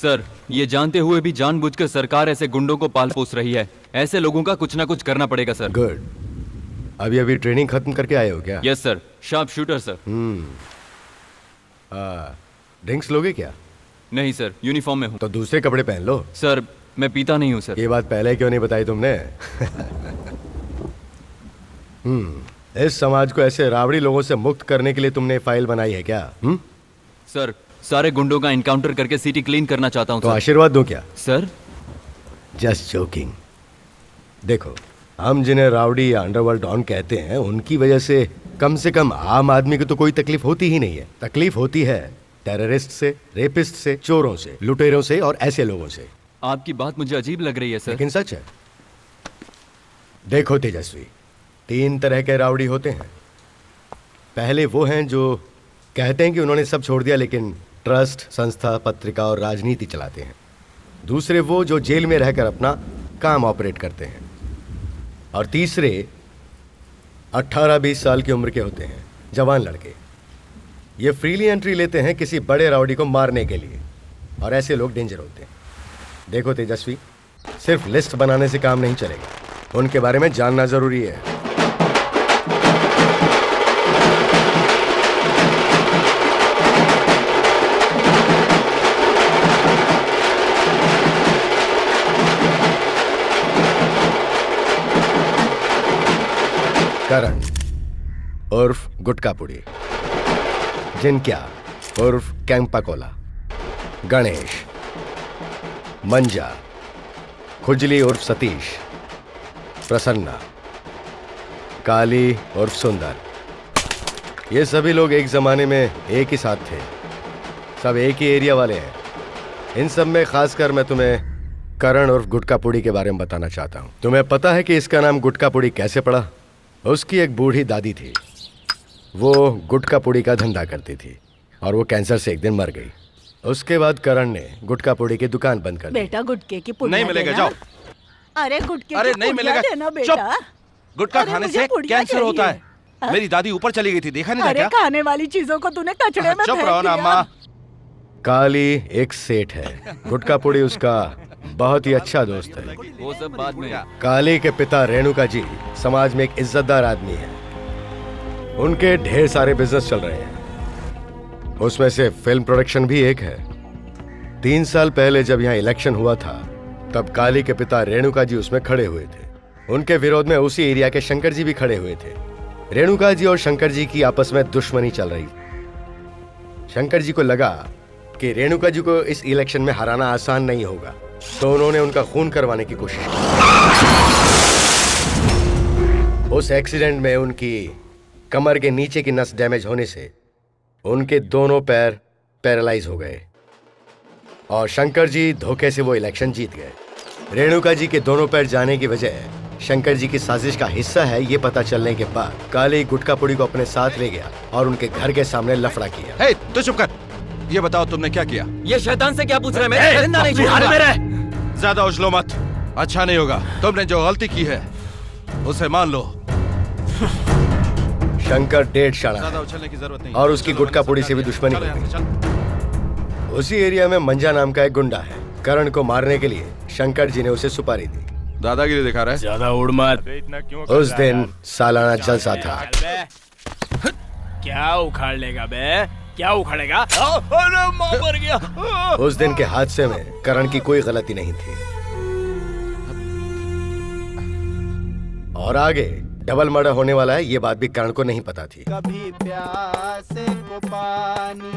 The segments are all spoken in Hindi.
सर, ये जानते हुए भी जानबूझकर सरकार ऐसे गुंडों को पाल पोस रही है। ऐसे लोगों का कुछ ना कुछ करना पड़ेगा सर। गुड। अभी ट्रेनिंग खत्म करके आए हो क्या? Yes sir, sharp shooter sir. Drinks लोगे क्या? नहीं सर, यूनिफॉर्म में हूँ। तो दूसरे कपड़े पहन लो। सर, मैं पीता नहीं हूँ सर। ये बात पहले क्यों नहीं बताई तुमने? इस समाज को ऐसे रावड़ी लोगों से मुक्त करने के लिए तुमने फाइल बनाई है क्या? सर, सारे गुंडों का इनकाउंटर करके सिटी क्लीन करना चाहता हूँ तो सर। आशीर्वाद दूं क्या? Sir, just joking. देखो, हम जिन्हें रावड़ी या अंडरवर्ल्ड डॉन कहते हैं, उनकी वजह से कम आम आदमी को तो कोई तकलीफ होती ही नहीं है। तकलीफ होती है टेररिस्ट से, रेपिस्ट से, चोरों से, लुटेरों से और ऐसे लोगों से। आपकी बात मुझे अजीब लग रही है सर। लेकिन सच है। देखो तेजस्वी, 3 तरह के रावड़ी होते हैं। पहले वो हैं जो कहते हैं कि उन्होंने सब छोड़ दिया लेकिन ट्रस्ट, संस्था, पत्रिका और राजनीति चलाते हैं। दूसरे वो जो जेल में रहकर अपना काम ऑपरेट करते हैं। और तीसरे 18-20 साल की उम्र के होते हैं, जवान लड़के। ये फ्रीली एंट्री लेते हैं किसी बड़े रावड़ी को मारने के लिए, और ऐसे लोग डेंजर होते हैं। देखो तेजस्वी, सिर्फ लिस्ट बनाने से काम नहीं चलेगा, उनके बारे में जानना जरूरी है। करण उर्फ गुटकापुड़ी, जिनक्या उर्फ कैंपाकोला, गणेश, मंजा, खुजली उर्फ सतीश, प्रसन्ना, काली उर्फ सुंदर। ये सभी लोग एक जमाने में एक ही साथ थे। सब एक ही एरिया वाले हैं। इन सब में खासकर मैं तुम्हें करण उर्फ गुटकापुड़ी के बारे में बताना चाहता हूँ। तुम्हें पता है कि इसका नाम गुटकापुड़ी कैसे पड़ा? उसकी एक बूढ़ी दादी थी। वो गुटकापुड़ी का धंधा करती थी और वो कैंसर से एक दिन मर गई। उसके बाद करण ने गुटकापुड़ी की दुकान बंद कर दी। बेटा गुटके की पुड़िया नहीं मिलेगा, जाओ। अरे गुटके अरे की नहीं पुड़िया मिलेगा, देना चुप। बेटा। गुटखा अरे खाने मुझे से पुड़िया कैंसर होता है। चाहिए। मेरी दादी ऊपर चली गई थी, देखा नहीं था अरे क्या? खाने वाली चीजों को तूने कचड़े में चुप फेंक रहो ना दिया। अम्मा। काली एक सेठ है। गुटकापुड़ी उसका बहुत ही अच्छा दोस्त है। वो सब बाद में। काली के पिता रेणुका जी समाज में एक इज्जतदार आदमी है। उनके ढेर सारे बिजनेस चल रहे हैं, उसमें से फिल्म प्रोडक्शन भी एक है। 3 साल पहले जब यहाँ इलेक्शन हुआ था, तब काली के पिता रेणुका जी उसमें खड़े हुए थे। उनके विरोध में उसी एरिया के शंकर जी भी खड़े हुए थे। रेणुका जी और शंकर जी की आपस में दुश्मनी चल रही। शंकर जी को लगा कि रेणुका जी को इस इलेक्शन में हराना आसान नहीं होगा, तो उन्होंने उनका खून करवाने की कोशिश की। उस एक्सीडेंट में उनकी कमर के नीचे की नस डैमेज होने से उनके दोनों पैर पैरालाइज हो गए और शंकर जी धोखे से वो इलेक्शन जीत गए। रेणुका जी के दोनों पैर जाने की वजह शंकर जी की साजिश का हिस्सा है, ये पता चलने के बाद काली गुटकापुड़ी को अपने साथ ले गया और उनके घर के सामने लफड़ा किया। हे, तू चुप कर। ये बताओ तुमने क्या किया? ये शैतान से क्या पूछ रहे हैं? मैं जिंदा नहीं छोड़ूंगा। ज्यादा उछलो मत, अच्छा नहीं होगा। तुमने जो गलती की है उसे मान लो। शंकर डेढ़ शाना ज्यादा है उछलने की जरूरत नहीं। और उसकी गुटकापुड़ी से भी दुश्मनी चलो हो यहाँ से, गई। चल। उसी एरिया में मंजा नाम का एक गुंडा है। करण को मारने के लिए शंकर जी ने उसे सुपारी दी। दादागिरी दिखा रहा है। ज्यादा उड़ मत। उस दिन सालाना जलसा था। क्या उखाड़ लेगा बे? क्या उखाड़ेगा? अरे मां मर गया। उस दिन के हादसे में करण की कोई गलती नहीं थी और आगे डबल मर्डर होने वाला है, ये बात भी करण को नहीं पता थी। कभी प्यासे को पानी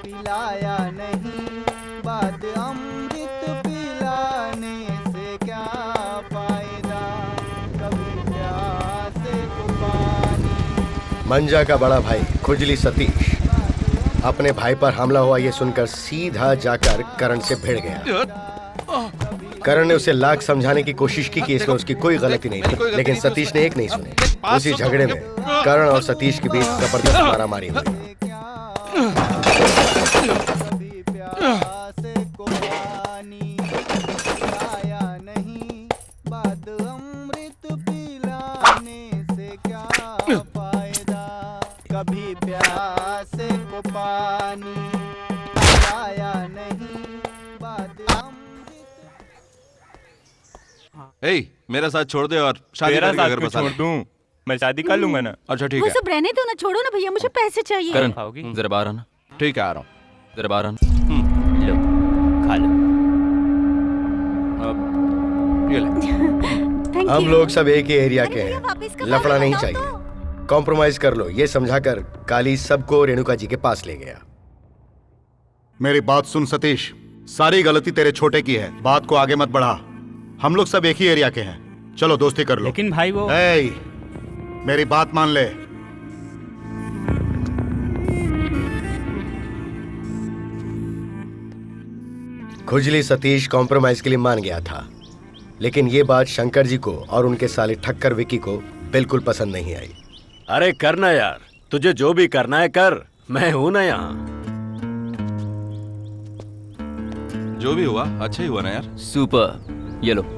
पिलाया नहीं, बाद अमृत पिलाने से क्या फायदा। कभी प्यासे को पानी। मंजा का बड़ा भाई खुजली सतीश अपने भाई पर हमला हुआ ये सुनकर सीधा जाकर करण से भिड़ गया। करण ने उसे लाख समझाने की कोशिश की कि इसमें उसकी कोई गलती नहीं थी, लेकिन सतीश ने एक नहीं सुनी। उसी झगड़े में करण और सतीश के बीच जबरदस्त मारामारी हुई। कभी प्यासे को पानी पिलाया नहीं, बाद अमृत पिलाने से क्या फायदा। कभी प्यासे को पानी पिलाया नहीं। ए, मेरा साथ छोड़ दे और शादी तेरा करके साथ घर क्यों बसा छोड़ ले। दूं? मैं शादी कर लूंगा ना। अच्छा ठीक वो है, सब रहने दो ना, छोड़ो ना भैया, मुझे पैसे चाहिए। करण खाओगी? जरा बाहर आना, ठीक है, आ रहा हूँ। जरा बाहर आना। लो, खा लो। ये ले। थैंक हम यू। लोग सब एक ही एरिया के भैया, हैं, वापस कब लफड़ा आएगा नहीं बताओ चाहिए। कॉम्प्रोमाइज कर लो, ये समझाकर काली सबको रेणुका जी के पास ले गया। मेरी बात सुन सतीश, सारी गलती तेरे छोटे की है, बात को आगे मत बढ़ा। हम लोग सब एक ही एरिया के हैं, चलो दोस्ती कर लो। लेकिन भाई वो ए, मेरी बात मान ले। खुजली सतीश कॉम्प्रोमाइज के लिए मान गया था, लेकिन ये बात शंकर जी को और उनके साले ठक्कर विकी को बिल्कुल पसंद नहीं आई। अरे करना यार, तुझे जो भी करना है कर, मैं हूं ना यहाँ। जो भी हुआ अच्छा ही हुआ ना यार। सुपर, ये लो।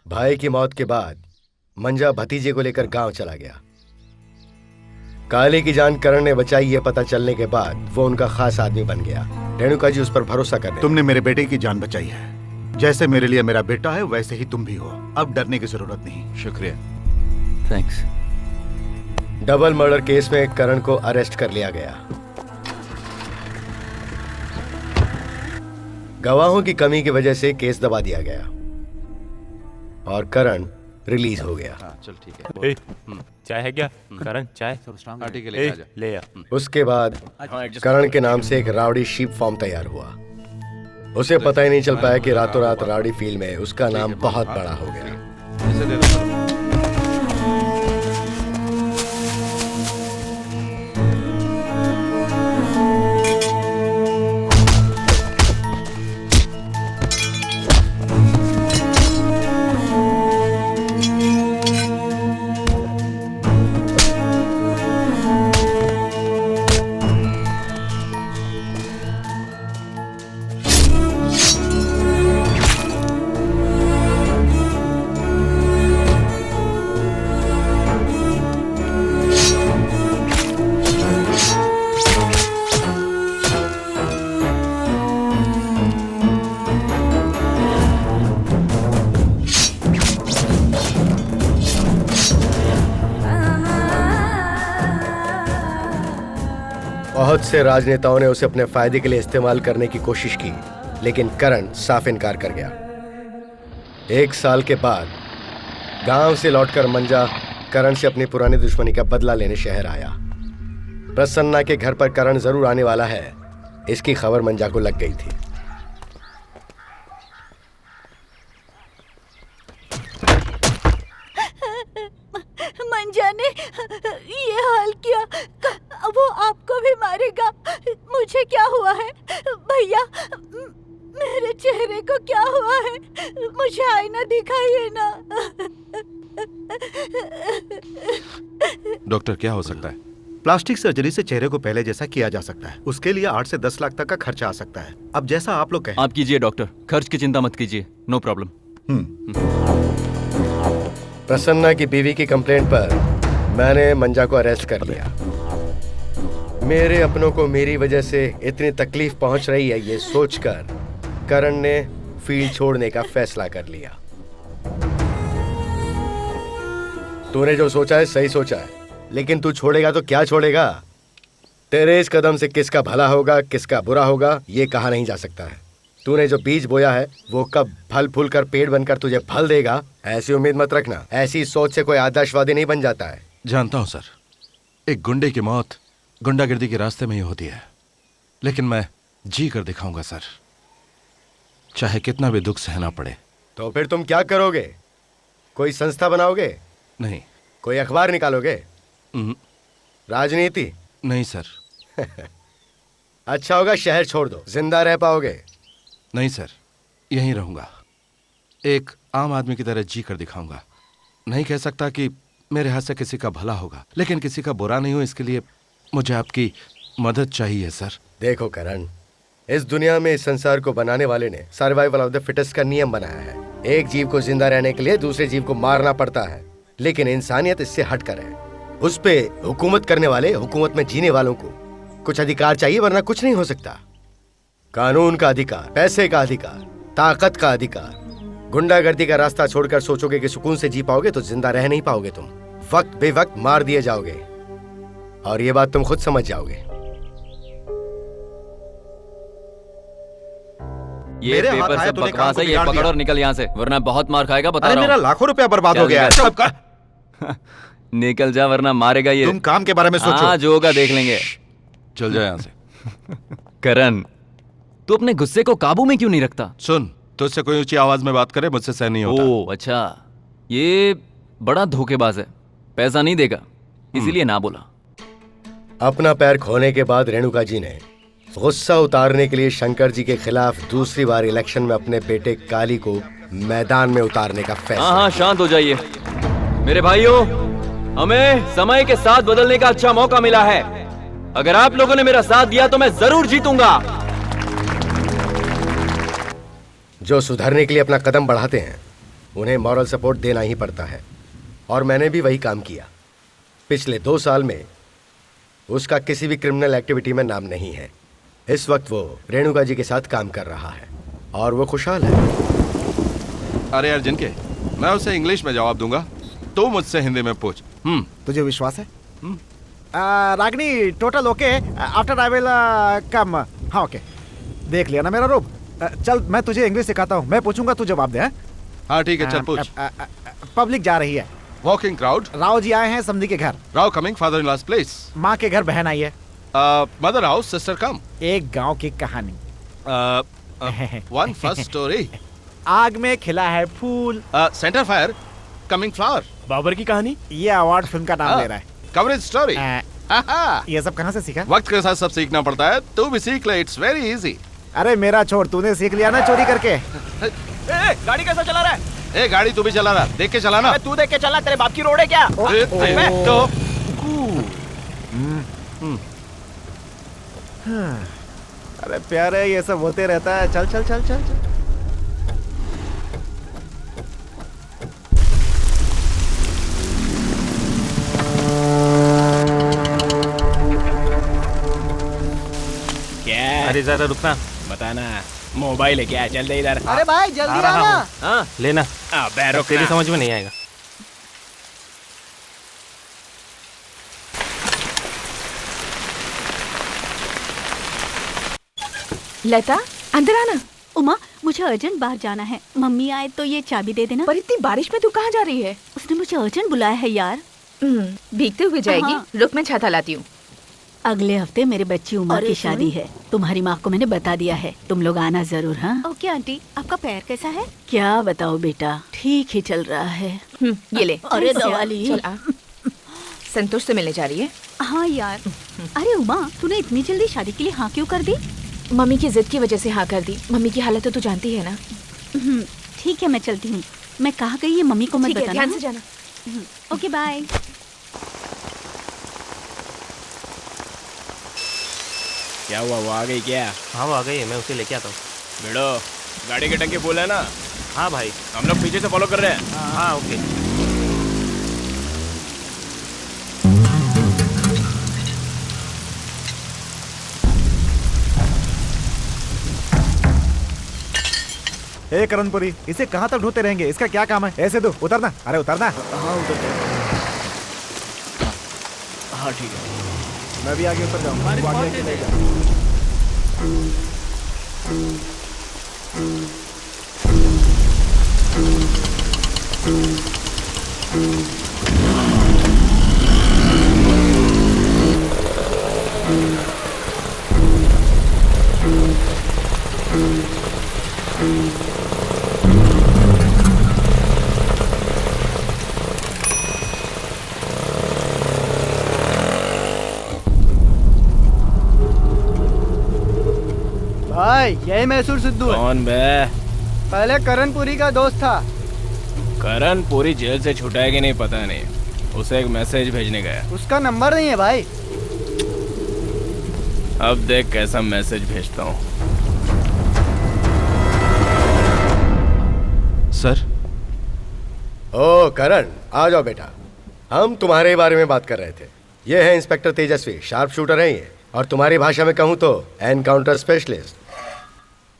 भाई की मौत के बाद मंजा भतीजे को लेकर गांव चला गया। काले की जान करण ने बचाई, ये पता चलने के बाद वो उनका खास आदमी बन गया। रेणुका जी उस पर भरोसा कर रहे। तुमने मेरे बेटे की जान बचाई है, जैसे मेरे लिए मेरा बेटा है वैसे ही तुम भी हो। अब डरने की जरूरत नहीं। शुक्रिया। थैंक्स। डबल मर्डर केस में करण को अरेस्ट कर लिया गया। गवाहों की कमी की वजह से केस दबा दिया गया और करण रिलीज हो गया। हाँ चल ठीक है। ए, चाय है क्या? करण चाय? हाँ ठीक है, ए, लेके आ जा। ले आ। उसके बाद करण के नाम से एक रावड़ी शीप फॉर्म तैयार हुआ। उसे पता ही नहीं चल पाया कि रातों रात रावड़ी फील्ड में उसका नाम बहुत बड़ा हो गया। इसे दे दो। बहुत से राजनेताओं ने उसे अपने फायदे के लिए इस्तेमाल करने की कोशिश की, लेकिन करण साफ इनकार कर गया। 1 साल के बाद गांव से लौटकर मंजा करण से अपनी पुरानी दुश्मनी का बदला लेने शहर आया। प्रसन्ना के घर पर करण जरूर आने वाला है, इसकी खबर मंजा को लग गई थी। मंजा ने ये हाल किया, वो आपको भी मारेगा। मुझे क्या हुआ है भैया? मेरे चेहरे को क्या हुआ है? मुझे आईना दिखाइए ना। डॉक्टर क्या हो सकता है? प्लास्टिक सर्जरी से चेहरे को पहले जैसा किया जा सकता है। उसके लिए 8 से 10 लाख तक का खर्चा आ सकता है। अब जैसा आप लोग कहें। आप कीजिए डॉक्टर, खर्च की चिंता मत कीजिए, नो प्रॉब्लम। प्रसन्ना की बीवी की कंप्लेंट पर मैंने मंजा को अरेस्ट कर लिया। मेरे अपनों को मेरी वजह से इतनी तकलीफ पहुंच रही है, ये सोचकर करण ने फील्ड छोड़ने का फैसला कर लिया। तूने जो सोचा है सही सोचा है, लेकिन तू छोड़ेगा तो क्या छोड़ेगा? तेरे इस कदम से किसका भला होगा किसका बुरा होगा ये कहा नहीं जा सकता है। तूने जो बीज बोया है वो कब फल फूल कर पेड़ बनकर तुझे फल देगा, ऐसी उम्मीद मत रखना। ऐसी सोच से कोई आदर्शवादी नहीं बन जाता है। जानता हूं सर, एक गुंडे की मौत गुंडागिर्दी के रास्ते में ही होती है, लेकिन मैं जी कर दिखाऊंगा सर, चाहे कितना भी दुख सहना पड़े। तो फिर तुम क्या करोगे? कोई संस्था बनाओगे? नहीं। कोई अखबार निकालोगे? राजनीति? नहीं सर। अच्छा होगा शहर छोड़ दो, जिंदा रह पाओगे? नहीं सर, यहीं रहूंगा, एक आम आदमी की तरह जी कर दिखाऊंगा। नहीं कह सकता कि मेरे हाथ से किसी का भला होगा, लेकिन किसी का बुरा नहीं हो, इसके लिए मुझे आपकी मदद चाहिए सर। देखो करण, इस दुनिया में इस संसार को बनाने वाले ने सर्वाइवल ऑफ द फिटेस्ट का नियम बनाया है। एक जीव को जिंदा रहने के लिए दूसरे जीव को मारना पड़ता है, लेकिन इंसानियत इससे हटकर है। उस पे हुकूमत करने वाले हुकूमत में जीने वालों को कुछ अधिकार चाहिए, वरना कुछ नहीं हो सकता। कानून का अधिकार, पैसे का अधिकार, ताकत का अधिकार। गुंडागर्दी का रास्ता छोड़कर सोचोगे कि सुकून से जी पाओगे तो जिंदा रह नहीं पाओगे। तुम वक्त बेवक्त मार दिए जाओगे, और ये बात तुम खुद समझ जाओगे। ये मेरे हाथ पेपर आया, सब तूने काम बकवास को है, ये बिगाड़ पकड़ दिया। और निकल यहाँ से, वरना बहुत मार खाएगा, बता अरे रहा मेरा हूँ। लाखों रुपया बर्बाद हो चल गया है। निकल। चुप कर। निकल जा वरना मारेगा ये। तुम काम के बारे में सोचो। हाँ, जो होगा देख लेंगे। चल जाए यहाँ से। करण, तू अपने गुस्से को काबू में क्यों नहीं रखता? सुन, तुझसे कोई ऊंची आवाज में बात करे मुझसे सहन नहीं होता। ओह अच्छा, ये बड़ा धोखेबाज है, पैसा नहीं देगा इसीलिए ना बोला। अपना पैर खोने के बाद रेणुका जी ने गुस्सा उतारने के लिए शंकर जी के खिलाफ दूसरी बार इलेक्शन में अपने बेटे काली को मैदान में उतारने का फैसला। हाँ, शांत हो जाइए मेरे भाइयों, हमें समय के साथ बदलने का अच्छा मौका मिला है। अगर आप लोगों ने मेरा साथ दिया तो मैं जरूर जीतूंगा। जो सुधरने के लिए अपना कदम बढ़ाते हैं उन्हें मॉरल सपोर्ट देना ही पड़ता है, और मैंने भी वही काम किया। पिछले 2 साल में उसका किसी भी क्रिमिनल एक्टिविटी में नाम नहीं है। इस वक्त वो रेणुका जी के साथ काम कर रहा है और वो खुशहाल है। अरे अर्जुन के, मैं उसे इंग्लिश में जवाब दूंगा, तो मुझसे हिंदी में पूछ। तुझे विश्वास है? Ragini total okay, after I will come. हाँ ओके, देख लिया ना मेरा रूप। चल मैं तुझे इंग्लिश सिखाता हूँ, मैं पूछूंगा तू जवाब दे। हाँ ठीक है, चल पूछ। पब्लिक जा रही है। Walking crowd. राव जी आए हैं समधी के घर। राव coming, father in law's place. माँ के घर बहन आई है। Mother house, sister come. एक गांव की कहानी। One first story. आग में खिला है फूल। Centre fire, coming flower. बाबर की कहानी। ये अवार्ड फिल्म का नाम ले रहा है। Coverage story. ये सब कहाँ से सीखा? वक्त के साथ सब सीखना पड़ता है, तू भी सीख ले, इट्स वेरी इजी। अरे मेरा छोड़, तूने सीख लिया ना चोरी करके। गाड़ी कैसा चला रहा है? ए गाड़ी तू भी चला रहा, देख के चलाना। तू देख के चला, तेरे बाप की रोड है क्या? तो अरे प्यारे, ये सब होते रहता है। चल चल चल चल, चल। क्या? अरे जरा रुकना, बताना, मोबाइल है क्या? चल दे इधर। अरे भाई जल्दी आना। हाँ, लेना। बैरो तेरी समझ में नहीं आएगा। लता, अंदर आना। उमा, मुझे अर्जेंट बाहर जाना है, मम्मी आए तो ये चाबी दे देना। पर इतनी बारिश में तू कहाँ जा रही है? उसने मुझे अर्जेंट बुलाया है यार। भीगते हुए जाएगी। हाँ। रुक, मैं छाता लाती हूँ। अगले हफ्ते मेरे बच्ची उमा अरे की सुन। शादी है। तुम्हारी माँ को मैंने बता दिया है, तुम लोग आना जरूर। हाँ ओके आंटी, आपका पैर कैसा है? क्या बताओ बेटा, ठीक ही चल रहा है। ये ले। अरे दवाली। चल आ। संतोष से मिलने जा रही है? हाँ यार। अरे उमा, तूने इतनी जल्दी शादी के लिए हाँ क्यों कर दी? मम्मी की जिद की वजह से हाँ कर दी। मम्मी की हालत तो तू जानती है ना। ठीक है, मैं चलती हूँ। मैं कहाँ गई ये मम्मी को मत ठीक है, बताना। ध्यान से जाना। Okay bye. क्या हुआ, वो आ गई क्या? हाँ वो आ गई है, मैं उसे लेके आता हूँ। बेड़ो, गाड़ी की टंकी फुल है ना? हाँ भाई, हम लोग पीछे से फॉलो कर रहे हैं। हाँ ओके। ए करणपुरी, इसे कहाँ तक ढूंढते रहेंगे? इसका क्या काम है? ऐसे दो, उतरना। अरे उतरना। हाँ उतरते हैं। हाँ ठीक है। मैं भी आगे उतर जाऊंगा। भाई यही मैसूर सिद्धू है। कौन बे? पहले करणपुरी का दोस्त था। करणपुरी जेल से छूटा है कि नहीं पता नहीं, उसे एक मैसेज भेजने गया। उसका नंबर नहीं है भाई। अब देख कैसा मैसेज भेजता हूँ। सर। ओ करण, आ जाओ बेटा। हम तुम्हारे बारे में बात कर रहे थे। ये है इंस्पेक्टर तेजस्वी, शार्प शूटर है ये, और तुम्हारी भाषा में कहूँ तो एनकाउंटर स्पेशलिस्ट।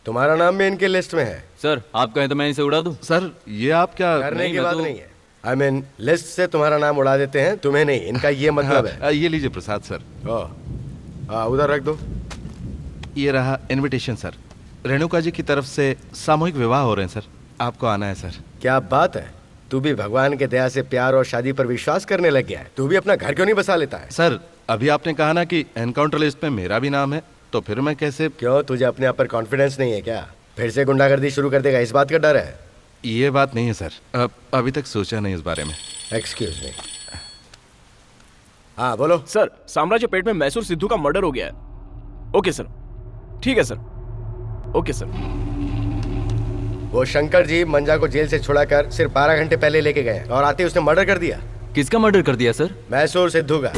तुम्हारा नाम भी इनके लिस्ट में है। सर आप कहें तो मैं इसे उड़ा दूं? सर ये आप क्या करने की बात नहीं है। आई मीन लिस्ट से तुम्हारा नाम उड़ा देते हैं, तुम्हें नहीं। इनका ये मतलब है। ये लीजिए प्रसाद सर। उधर रख दो। ये रहा इनविटेशन सर। रेणुका जी की तरफ से सामूहिक विवाह हो रहे हैं सर, आपको आना है सर। क्या बात है, तू भी भगवान के दया से प्यार और शादी पर विश्वास करने लग गया है। तू भी अपना घर क्यों नहीं बसा लेता है? सर अभी आपने कहा ना कि एनकाउंटर लिस्ट में मेरा भी नाम है, तो फिर मैं कैसे? क्यों, तुझे अपने आप पर कॉन्फिडेंस नहीं है क्या? फिर से गुंडागर्दी शुरू कर देगा, इस बात का डर है? ये बात नहीं है सर, अभी तक सोचा नहीं इस बारे में। Excuse me. हाँ बोलो। सर साम्राज्य पेट में मैसूर सिद्धू का मर्डर हो गया है। ओके सर, ठीक है सर। Okay sir. वो शंकर जी मंजा को जेल से छुड़ाकर सिर्फ 12 घंटे पहले लेके गए और आते उसने मर्डर कर दिया। किसका मर्डर कर दिया सर? मैसूर सिद्धू का।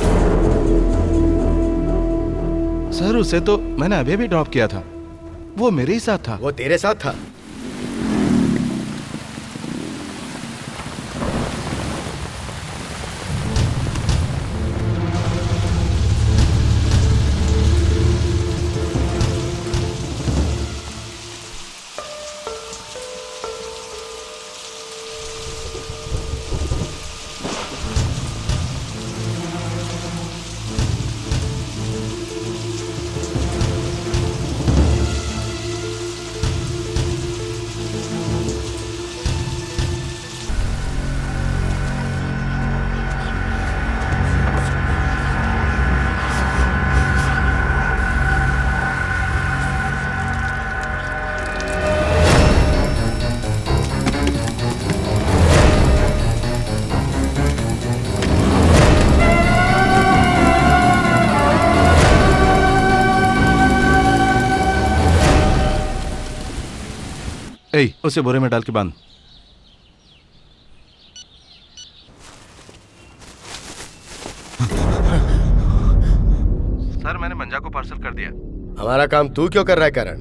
सर उसे तो मैंने अभी भी ड्रॉप किया था, वो मेरे ही साथ था। वो तेरे साथ था? उसे बोरे में डाल के बांध। सर मैंने मंजा को पार्सल कर दिया। हमारा काम तू क्यों कर रहा है करण?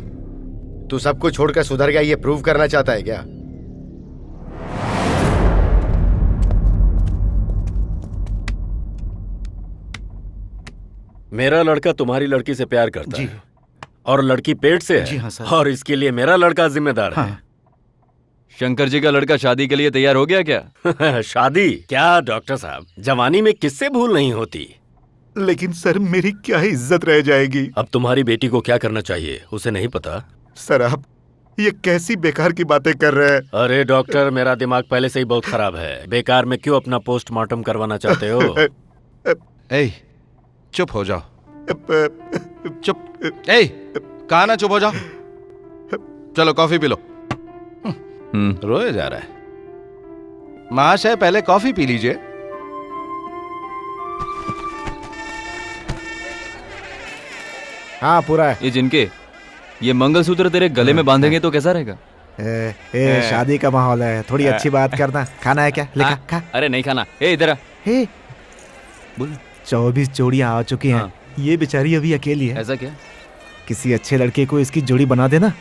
तू सब कुछ छोड़कर सुधर गया ये प्रूव करना चाहता है क्या? मेरा लड़का तुम्हारी लड़की से प्यार करता है और लड़की पेट से है। जी हाँ सर। और इसके लिए मेरा लड़का जिम्मेदार है। शंकर जी का लड़का शादी के लिए तैयार हो गया क्या? शादी क्या डॉक्टर साहब, जवानी में किससे भूल नहीं होती। लेकिन सर मेरी क्या इज्जत रह जाएगी? अब तुम्हारी बेटी को क्या करना चाहिए उसे नहीं पता? सर आप ये कैसी बेकार की बातें कर रहे हैं? अरे डॉक्टर, मेरा दिमाग पहले से ही बहुत खराब है। बेकार में क्यों अपना पोस्टमार्टम करवाना चाहते हो? ए, चुप हो जाओ। चुप। ए, कहा ना चुप हो जाओ। चलो कॉफी पी लो। रोए जा रहा है। महाशय पहले कॉफी पी लीजिए। हाँ पूरा है। ये जिनके ये मंगलसूत्र तेरे गले में बांधेंगे तो कैसा रहेगा? शादी का माहौल है, थोड़ी अच्छी बात करना। खाना है क्या? ले खा। अरे नहीं खाना। इधर आ। बोल। 24 जोड़ियां आ चुकी हैं। ये बेचारी अभी अकेली है। ऐसा क्या? किसी अच्छे लड़के को इसकी जोड़ी बना देना।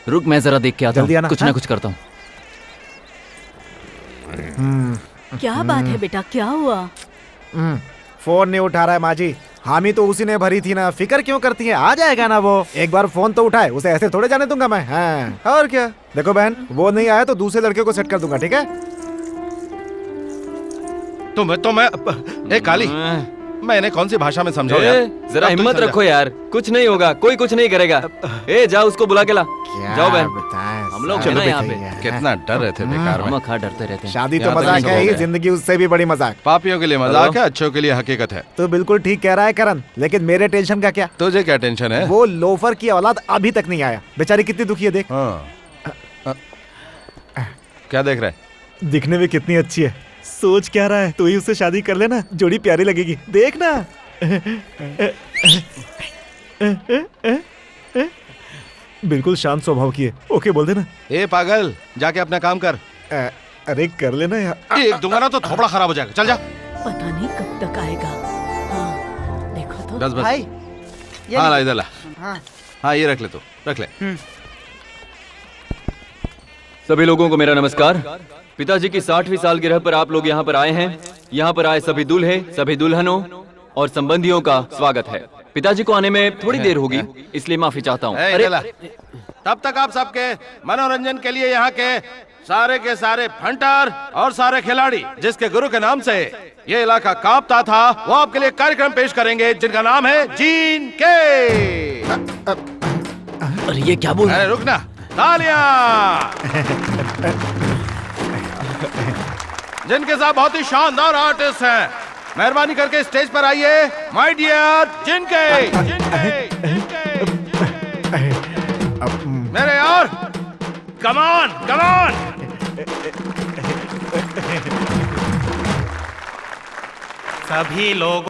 रुक मैं जरा देख के आता हूँ। कुछ ना कुछ करता हूँ। क्या बात है बेटा, क्या हुआ? फोन नहीं उठा रहा है माँ जी। हामी तो उसी ने भरी थी ना, फिक्र क्यों करती है, आ जाएगा ना वो। एक बार फोन तो उठाए, उसे ऐसे थोड़े जाने दूंगा मैं। हाँ और क्या। देखो बहन, वो नहीं आया तो दूसरे लड़के को सेट कर दूंगा, ठीक है? तो मैं ए काली, मैं इन्हें कौन सी भाषा में समझाऊं यार? जरा हिम्मत रखो यार, कुछ नहीं होगा, कोई कुछ नहीं करेगा। ए जाओ उसको बुला के ला। जाओ बहन, हम लोग चलो यहाँ पे। कितना डर रहे थे बेकार में। खा डरते रहते हैं। शादी तो मजाक है ही, जिंदगी उससे भी बड़ी मजाक। पापियों के लिए मजाक है, अच्छों के लिए हकीकत है। तो बिल्कुल ठीक कह रहा है करण, लेकिन मेरे टेंशन का क्या? तुझे क्या टेंशन है? वो लोफर की औलाद अभी तक नहीं आया, बेचारी कितनी दुखी है, देख। क्या देख रहा है? दिखने में कितनी अच्छी है, सोच क्या रहा है? तू ही उससे शादी कर लेना, जोड़ी प्यारी लगेगी, देखना। बिल्कुल शांत स्वभाव की है। ओके बोल देना। ए पागल, जाके अपना काम कर। अरे कर लेना यार। एक दूंगा ना तो थोबड़ा खराब हो जाएगा। चल जा। पता नहीं कब तक आएगा। हाँ, देखो तो। बस भाई हाँ ला इधर ला। हाँ ये रख ले, तू रख ले। सभी लोगों को मेरा नमस्कार। पिताजी की 60वीं सालगिरह पर आप लोग यहाँ पर आए हैं। यहाँ पर आए सभी दूल्हे, सभी दुल्हनों और संबंधियों का स्वागत है। पिताजी को आने में थोड़ी देर होगी, इसलिए माफी चाहता हूँ। तब तक आप सबके मनोरंजन के लिए यहाँ के सारे फंटर और सारे खिलाड़ी जिसके गुरु के नाम से ये इलाका कांपता था, वो आपके लिए कार्यक्रम पेश करेंगे जिनका नाम है जीन के। अरे ये क्या बोल रहा है? रुकना, तालियां। जिनके साथ बहुत ही शानदार आर्टिस्ट हैं, मेहरबानी करके स्टेज पर आइए। माय डियर जिनके। मेरे यार, कमान कमान। सभी लोग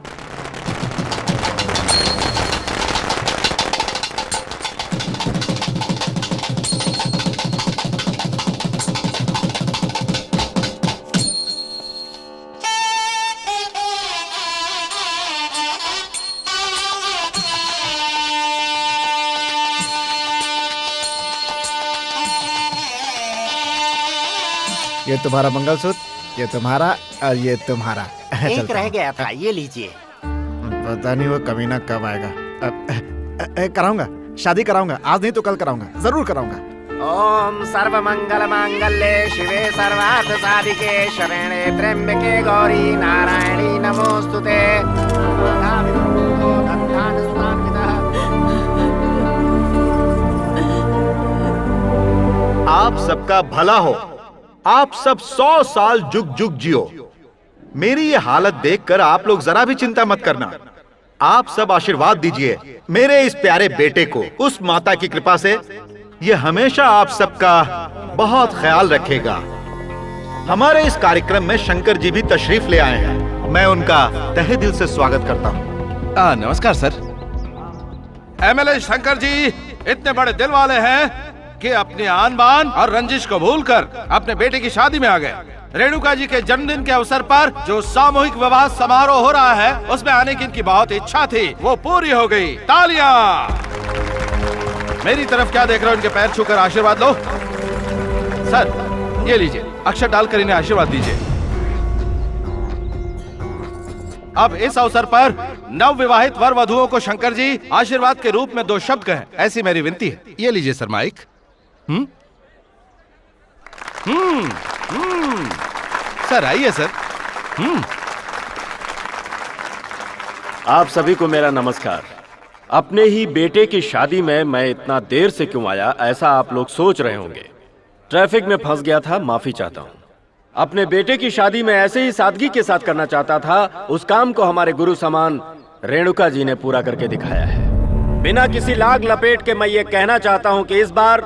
ये तुम्हारा मंगलसूत्र, ये तुम्हारा और ये तुम्हारा। एक रह गया था, ये लीजिए। पता नहीं वो कमीना कब आएगा। कराऊंगा, शादी कराऊंगा, आज नहीं तो कल कराऊंगा, जरूर कराऊंगा। ओम सर्व मंगल मांगल्ये शिवे सर्वार्थ साधिके शरणे त्र्यंबके गौरी नारायणी नमोस्तुते। आप सबका भला हो, आप सब 100 साल जुग जुग जियो। मेरी ये हालत देखकर आप लोग जरा भी चिंता मत करना। आप सब आशीर्वाद दीजिए मेरे इस प्यारे बेटे को। उस माता की कृपा से ये हमेशा आप सबका बहुत ख्याल रखेगा। हमारे इस कार्यक्रम में शंकर जी भी तशरीफ ले आए हैं, मैं उनका तहे दिल से स्वागत करता हूँ। नमस्कार सर। एमएलए शंकर जी इतने बड़े दिल वाले हैं कि अपनी आन बान और रंजिश को भूलकर अपने बेटे की शादी में आ गए। रेणुका जी के जन्मदिन के अवसर पर जो सामूहिक विवाह समारोह हो रहा है, उसमें आने की इनकी बहुत इच्छा थी, वो पूरी हो गई। तालियां। मेरी तरफ क्या देख रहे हो? इनके पैर छूकर आशीर्वाद लो। सर ये लीजिए, अक्षर डालकर इन्हें आशीर्वाद दीजिए। अब इस अवसर पर नव विवाहित वर वधुओं को शंकर जी आशीर्वाद के रूप में 2 शब्द कहें, ऐसी मेरी विनती है। ये लीजिए सर माइक। सर आइए सर। आप सभी को मेरा नमस्कार। अपने ही बेटे की शादी में मैं इतना देर से क्यों आया, ऐसा आप लोग सोच रहे होंगे। ट्रैफिक में फंस गया था, माफी चाहता हूँ। अपने बेटे की शादी में ऐसे ही सादगी के साथ करना चाहता था। उस काम को हमारे गुरु समान रेणुका जी ने पूरा करके दिखाया है। बिना किसी लाग लपेट के मैं ये कहना चाहता हूँ कि इस बार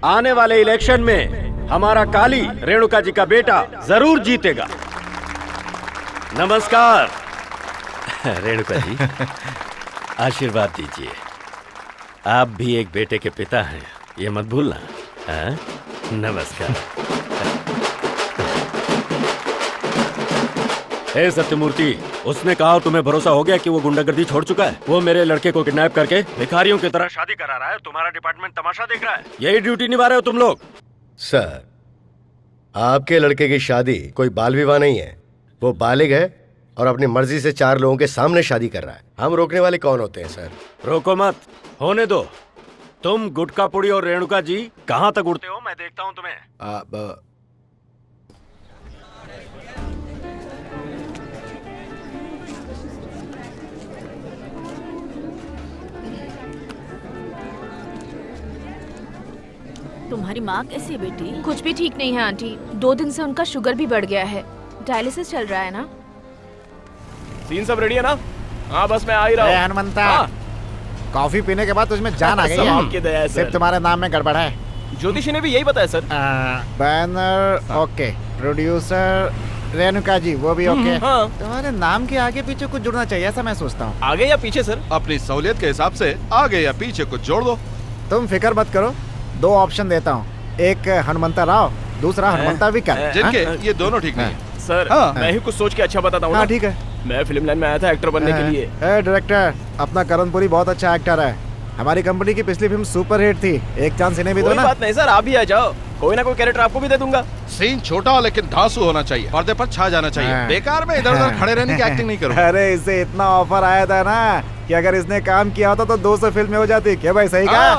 आने वाले इलेक्शन में हमारा काली रेणुका जी का बेटा जरूर जीतेगा। नमस्कार। रेणुका जी आशीर्वाद दीजिए। आप भी एक बेटे के पिता हैं, ये मत भूलना। नमस्कार। हे सत्यमूर्ति, उसने कहा तुम्हें भरोसा हो गया कि वो गुंडागर्दी छोड़ चुका है। वो मेरे लड़के को किडनैप करके भिखारियों की तरह शादी करा रहा है। तुम्हारा डिपार्टमेंट तमाशा देख रहा है। यही ड्यूटी निभा रहे हो तुम लोग। सर, आपके लड़के की शादी कोई बाल विवाह नहीं है। वो बालिग है और अपनी मर्जी से 4 लोगों के सामने शादी कर रहा है। हम रोकने वाले कौन होते हैं सर? रोको मत, होने दो। तुम गुटका पुड़ी और रेणुका जी कहाँ तक उड़ते हो, मैं देखता हूँ तुम्हें। तुम्हारी माँ कैसी है बेटी? कुछ भी ठीक नहीं है आंटी। 2 दिन से उनका शुगर भी बढ़ गया है। डायलिसिस चल रहा है ना। सीन सब रेडी है ना? हाँ बस मैं आ ही रहा हूँ। हनुमंता, कॉफी पीने के बाद तुझमें जान आ गई है। आपकी दया है सर। सिर्फ तुम्हारे नाम में गड़बड़ है। ज्योतिषी ने भी यही बताया सर। Banner okay, producer Renuka ji वो भी ओके। हाँ। तुम्हारे नाम के आगे पीछे कुछ जुड़ना चाहिए, ऐसा मैं सोचता हूँ। आगे या पीछे सर? अपनी सहूलियत के हिसाब से आगे या पीछे कुछ जोड़ दो। तुम फिक्र मत करो, 2 ऑप्शन देता हूँ, एक हनुमंता राव, दूसरा हनुमंता विकर। जिनके ये दोनों ठीक नहीं है। सर मैं ही कुछ सोच के अच्छा बताता हूँ। हाँ ठीक है। मैं फिल्म लाइन में आया था एक्टर बनने के लिए। डायरेक्टर, अपना करणपुरी बहुत अच्छा एक्टर है। हमारी कंपनी की पिछली फिल्म सुपर हिट थी, एक चांस इन्हें भी दो ना। कोई बात नहीं सर, आप भी आ जाओ, कोई ना कोई कैरेक्टर आपको भी दे दूंगा। सीन छोटा हो लेकिन धांसू होना चाहिए, पर्दे पर छा जाना चाहिए। बेकार में इधर उधर खड़े रहने की एक्टिंग नहीं करो। अरे इसे इतना ऑफर आया था ना कि अगर इसने काम किया होता तो 200 फिल्में हो जाती। क्या भाई सही कहा?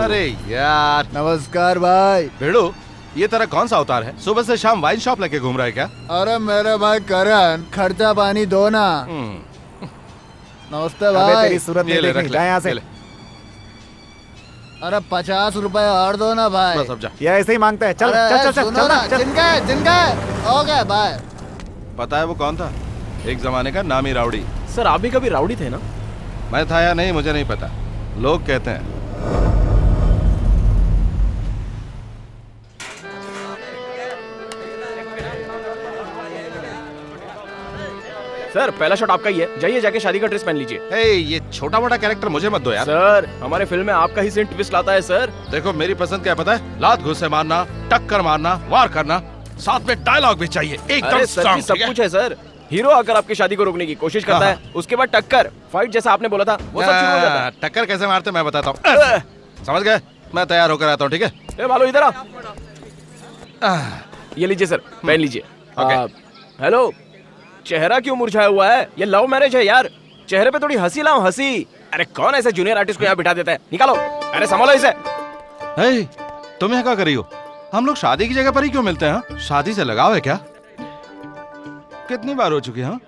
अरे यार, नमस्कार भाई। भेड़ू, ये तेरा कौन सा अवतार है? सुबह से शाम वाइन शॉप लेके घूम रहा है क्या? अरे मेरे भाई करण, खर्चा पानी दो ना। नमस्ते अबे भाई। तेरी सूरत नहीं देखनी, जा यहाँ से। अरे 50 रुपए और दो ना भाई। बस अब जा। ये ऐसे ही मांगता है। चल अरे चल चल चल सुनो चल ना, ना, चल। जिनका ओके बाय। पता है वो कौन था? एक जमाने का नामी राउडी। सर आप भी कभी राउडी थे ना? मैं था या नहीं मुझे नहीं पता, लोग कहते हैं। सर पहला शॉट आपका ही है, जाइए जाके शादी का ड्रेस पहन लीजिए। हे, ये छोटा मोटा कैरेक्टर मुझे मत दो यार। सर हमारे फिल्म में आपका ही सीन ट्विस्ट लाता है सर। देखो मेरी पसंद क्या है पता है? लात घुसे मारना, टक्कर मारना, वार करना, साथ में डायलॉग भी चाहिए एकदम अरे सर स्ट्रांग, जी, सब ठीक है? कुछ है सर। हीरो आकर आपकी शादी को रोकने की कोशिश करता है, उसके बाद टक्कर, फाइट जैसा आपने बोला था वो सब शुरू हो जाता है। टक्कर कैसे मारते मैं बताता हूँ। समझ गए? मैं तैयार होकर आता हूँ, ठीक है? ए भालो इधर आ। ये लीजिए सर, पहन लीजिए। हेलो, चेहरा क्यों मुरझाया हुआ है? ये लव मैरिज है यार, चेहरे पे थोड़ी हंसी लाओ, हंसी। अरे कौन ऐसे जूनियर आर्टिस्ट को यहाँ बिठा देता है? निकालो, अरे संभालो इसे। हे, तुम यहाँ क्या कर रही हो? हम लोग शादी की जगह पर ही क्यों मिलते हैं? हाँ? शादी से लगाव है क्या? कितनी बार हो चुकी है? हाँ?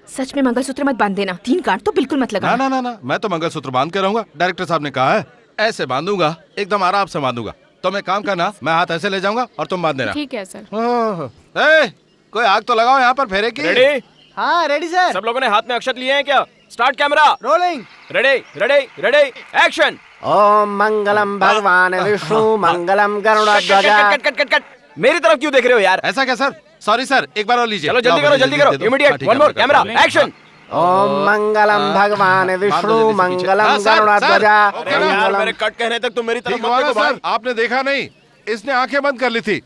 सच में मंगलसूत्र मत बांध देना, 3 गांठ तो बिल्कुल मत लगाना। ना ना ना, मैं तो मंगलसूत्र बांध के रहूंगा। डायरेक्टर साहब ने कहा है ऐसे बांधूंगा, एकदम आराम से बांधूंगा। तो मैं काम करना, मैं हाथ ऐसे ले जाऊंगा और तुम बांध देना। ठीक है सर। कोई आग तो लगाओ यहाँ पर फेरे की। रेडी? हाँ रेडी सर। सब लोगों ने हाथ में अक्षत लिए हैं क्या? Start camera rolling. Ready ready ready action. ओम मंगलम भगवान विष्णु मंगलम गरुड़ध्वजा। Cut cut cut cut. मेरी तरफ क्यों देख रहे हो यार? ऐसा क्या सर? सॉरी सर, एक बार और लीजिए। चलो जल्दी करो, जल्दी करो, immediate. One more camera action. ओम मंगलम भगवान विष्णु मंगलम गरुड़ध्वजा। यार मेरे कट कहने तक तुम मेरी तरफ ठीक मत हुआ ना देखो भाई। सर? आपने देखा नहीं, इसने आंखें बंद कर ली थी।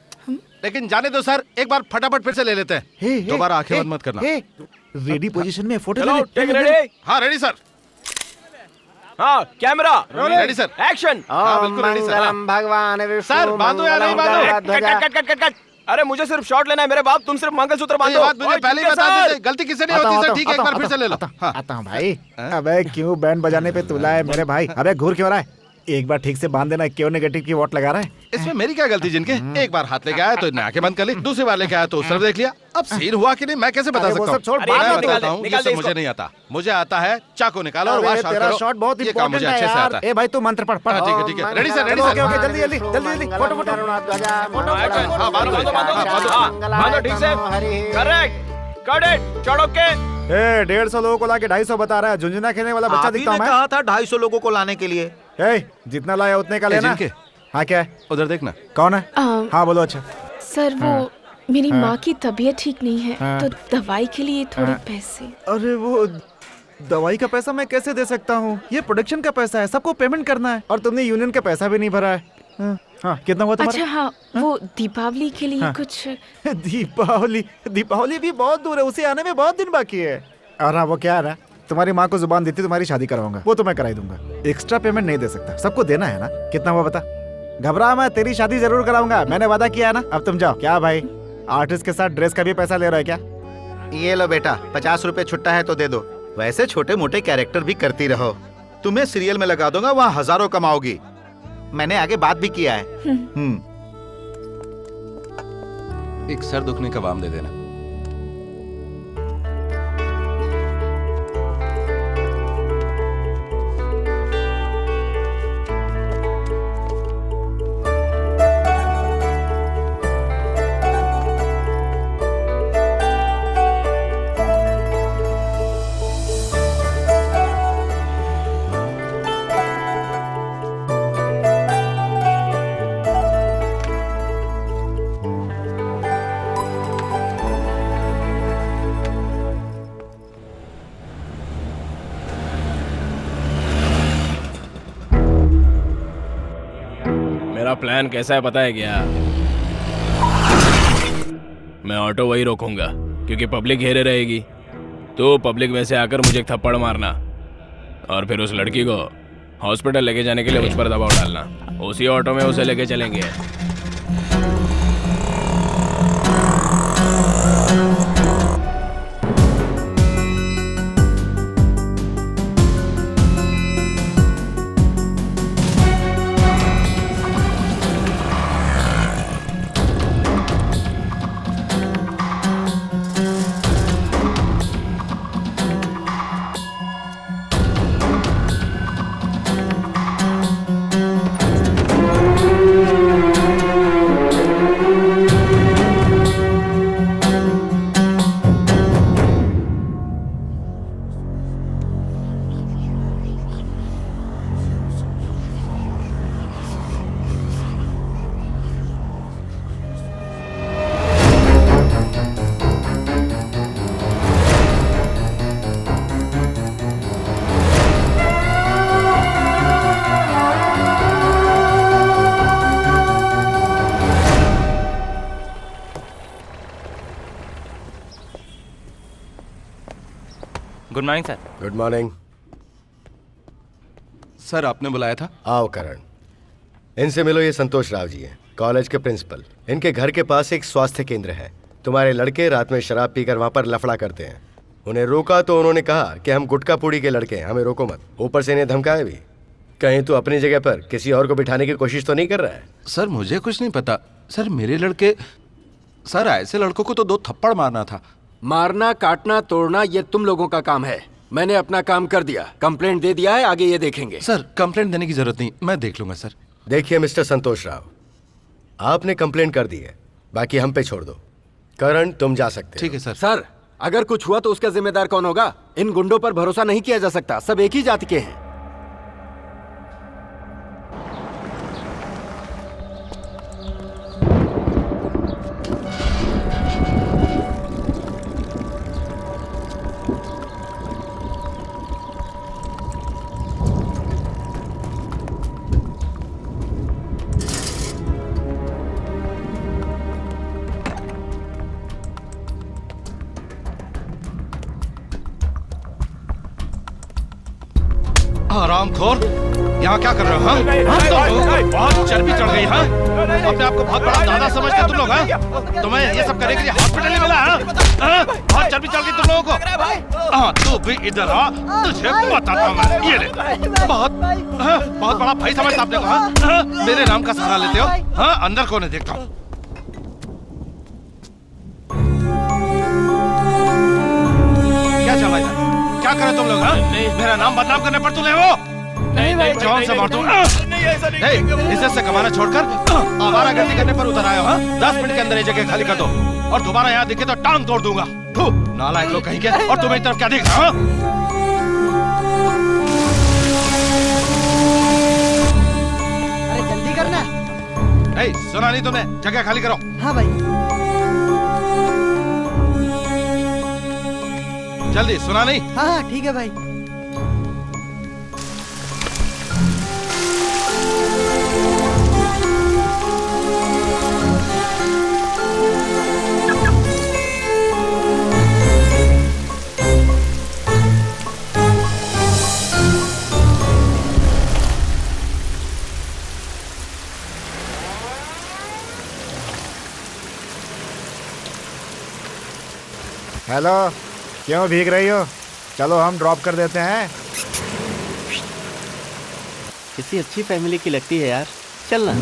लेकिन जाने दो सर, एक बार फटाफट फिर से ले लेते हैं। दोबारा आंखें बंद मत करना। रेडी पोजीशन में फोटो चलो टेक रेडी। हाँ रेडी सर। हाँ कैमरा रेडी सर। एक्शन। हाँ ओम बिल्कुल रेडी सर। मंगलम भगवान विष्णु सर, बांधो या नहीं बांधो? गरुड़ध्वजा। Cut cut cut cut. अरे मुझे सिर्फ शॉट लेना है मेरे बाप, तुम सिर्फ मंगलसूत्र ये बांधो। बात मुझे पहले ही बता दीजिए, गलती किसी नहीं होती सर। ठीक है, एक बार फिर से ले लो। हाँ। आता हूँ भाई। अबे क्यों बैंड बजाने पे तुला है मेरे भाई? अबे घूर क्यों रहा है? एक बार ठीक से बांध देना, क्यों नेगेटिव की वोट लगा रहा है? इसमें मेरी क्या गलती? जिनके एक बार हाथ लेके आया तो इन्हें आंखें बंद कर ली, दूसरी बार लेके आया तो उस तरफ देख लिया। अब सीन हुआ कि नहीं मैं कैसे बता अरे वो सकता सब हूँ? छोड़, अरे बाद में निकाल बताता हूँ, ये निकाल दे सब मुझे इसको। नहीं आता। मुझे आता है चाकू निकालो और अबे वहाँ तेरा करो। शॉट बहुत ये काम मुझे इंपॉर्टेंट अच्छे है से यार। आता है। ए भाई तू मंत्र पढ़ पढ़। ठीक है ठीक है, ready sir, ready okay sir. Okay, जल्दी जल्दी जल्दी जल्दी फोटो फोटो। बांधो ठीक से। Correct cut it. चढ़ो के। ए 150 लोगों को लाके 250 बता रहा है। झुंझुना खेलने वाला बच्चा दिखता हूँ मैं? कहा था 250 लोगों को लाने के लिए। ए जितना लाया उतने का लेना। जिनके? हाँ क्या है? उधर देखना। कौन है? हाँ बोलो। अच्छा सर वो मेरी माँ की तबीयत ठीक नहीं है, हाँ। तो दवाई के लिए थोड़े पैसे। अरे वो दवाई का पैसा मैं कैसे दे सकता हूँ? ये प्रोडक्शन का पैसा है, सबको पेमेंट करना है। और तुमने यूनियन का पैसा भी नहीं भरा है। हाँ कितना हुआ तुम्हारा? अच्छा हाँ, वो दीपावली के लिए कुछ। दीपावली भी बहुत दूर है, उसे आने में बहुत दिन बाकी है। और हाँ वो क्या है ना, तुम्हारी माँ को जुबान देती तुम्हारी शादी करवाऊंगा, वो तो मैं कराई दूंगा। एक्स्ट्रा पेमेंट नहीं दे सकता, सबको देना है ना। कितना हुआ बता? घबरा मैं, तेरी शादी जरूर कराऊंगा, मैंने वादा किया है ना। अब तुम जाओ। क्या भाई, आर्टिस्ट के साथ ड्रेस का भी पैसा ले रहा है क्या? ये लो बेटा, 50 रुपए छुट्टा है तो दे दो। वैसे छोटे मोटे कैरेक्टर भी करती रहो, तुम्हें सीरियल में लगा दूंगा, वहाँ हजारों कमाओगी। मैंने आगे बात भी किया है। एक सर दुखने का बाम दे देना। मेरा प्लान कैसा है पता है क्या? मैं ऑटो वही रोकूंगा क्योंकि पब्लिक घेरे रहेगी, तो पब्लिक में से आकर मुझे एक थप्पड़ मारना और फिर उस लड़की को हॉस्पिटल लेके जाने के लिए मुझ पर दबाव डालना। उसी ऑटो में उसे लेके चलेंगे। Good morning sir. Good morning. Sir आपने बुलाया था? आओ करण, इनसे मिलो। ये संतोष राव जी हैं, कॉलेज के प्रिंसिपल। इनके घर के पास एक स्वास्थ्य केंद्र है। तुम्हारे लड़के रात में शराब पीकर वहाँ पर लफड़ा करते हैं। उन्हें रोका तो उन्होंने कहा कि हम गुटका पूड़ी के लड़के हैं, हमें रोको मत। ऊपर से इन्हें धमकाया भी। कहीं तो अपनी जगह पर किसी और को बिठाने की कोशिश तो नहीं कर रहा है? सर मुझे कुछ नहीं पता। सर मेरे लड़के, सर ऐसे लड़कों को तो 2 थप्पड़ मारना था। मारना, काटना, तोड़ना ये तुम लोगों का काम है। मैंने अपना काम कर दिया, कंप्लेंट दे दिया है, आगे ये देखेंगे। सर कंप्लेंट देने की जरूरत नहीं, मैं देख लूंगा सर। देखिए मिस्टर संतोष राव, आपने कंप्लेंट कर दी है, बाकी हम पे छोड़ दो। करण तुम जा सकते। ठीक है सर। सर अगर कुछ हुआ तो उसका जिम्मेदार कौन होगा? इन गुंडों पर भरोसा नहीं किया जा सकता, सब एक ही जाति के हैं। हरामखोर, यहाँ क्या कर रहे हो? हाँ? बहुत चर्बी चढ़ गई। हाँ? अपने आप को बहुत बड़ा दादा समझते तुम लोग? हाँ? तुम्हें ये सब करने के लिए हॉस्पिटल नहीं मिला? हाँ? हाँ? बहुत चर्बी चढ़ गई तुम लोगों को। हाँ तू भी इधर आ, तुझे बताता हूँ मैं। ये ले, बहुत बड़ा भाई समझता आपने को। हाँ? मेरे नाम का सहारा लेते हो? हाँ अंदर कौन है देखता हूँ। क्या चल रहा है? क्या करे तुम लोग? हाँ? मेरा नाम बदनाम करने पर तुले हो? नहीं, जवान से मार दूं। इज्जत से कमाना छोड़कर आवारागर्दी करने पर उतर आए हो? 10 मिनट के अंदर ये जगह खाली कर दो और दोबारा यहाँ दिखे तो टांग तोड़ दूंगा। नालायक लोग कहीं के। और तुम एक तरफ क्या देख रहे हो? अरे जल्दी करना। सुना नहीं तुमने? जगह खाली करो। हाँ भाई। जल्दी, सुना नहीं? हाँ ठीक है भाई। हेलो, क्यों भीग रही हो? चलो हम ड्रॉप कर देते हैं। किसी अच्छी फैमिली की लगती है यार, चलना।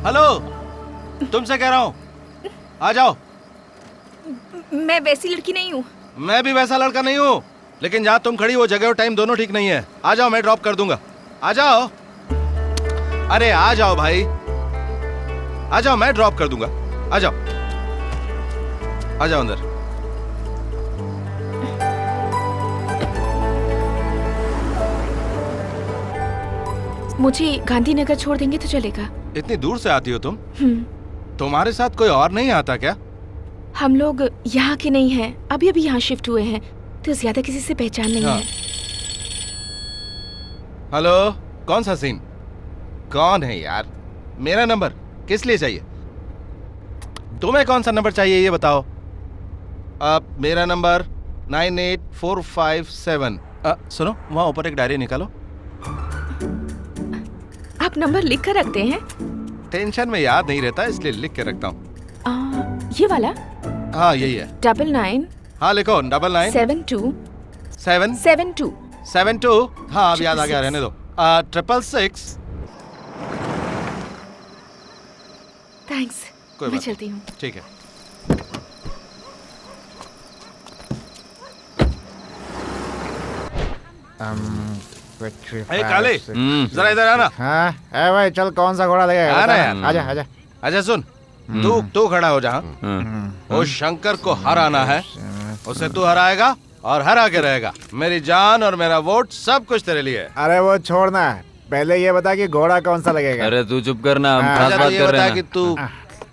हेलो, तुमसे कह रहा हूँ, आ जाओ। मैं वैसी लड़की नहीं हूँ। मैं भी वैसा लड़का नहीं हूँ, लेकिन जहाँ तुम खड़ी वो जगह और टाइम दोनों ठीक नहीं है। आ जाओ, मैं ड्रॉप कर दूंगा। आ जाओ, अरे आ जाओ भाई, आ जाओ, मैं ड्रॉप कर दूंगा। आ जाओ, आ जाओ अंदर। मुझे गांधीनगर छोड़ देंगे तो चलेगा? इतनी दूर से आती हो तुम? तुम्हारे साथ कोई और नहीं आता क्या? हम लोग यहाँ के नहीं हैं, अभी अभी यहाँ शिफ्ट हुए हैं, तो ज्यादा किसी से पहचान नहीं है। हेलो, कौन सा सीन? कौन है यार? मेरा नंबर किस लिए चाहिए? तुम्हें कौन सा नंबर चाहिए ये बताओ। अब मेरा नंबर 98457। सुनो, वहाँ ऊपर एक डायरी निकालो। आप नंबर लिख कर रखते हैं? टेंशन में याद नहीं रहता इसलिए लिख के रखता हूँ। ये वाला? हाँ यही है। 99। हाँ लिखो, 99 72 772 72। हाँ अब याद आ गया, रहने दो। 666। थैंक्स, मैं चलती हूँ। ठीक है। काले, जरा इधर आना। हाँ भाई, चल कौन सा घोड़ा लगेगा? आना यार। आजा आजा। अच्छा सुन, तू खड़ा हो जहाँ। वो शंकर को हराना है, उसे तू हराएगा और हरा के रहेगा। मेरी जान और मेरा वोट सब कुछ तेरे लिए। अरे वो छोड़ना, पहले ये बता कि घोड़ा कौन सा लगेगा। अरे तू चुप करना, हम खास अच्छा बात ये कर रहे बता हैं कि तू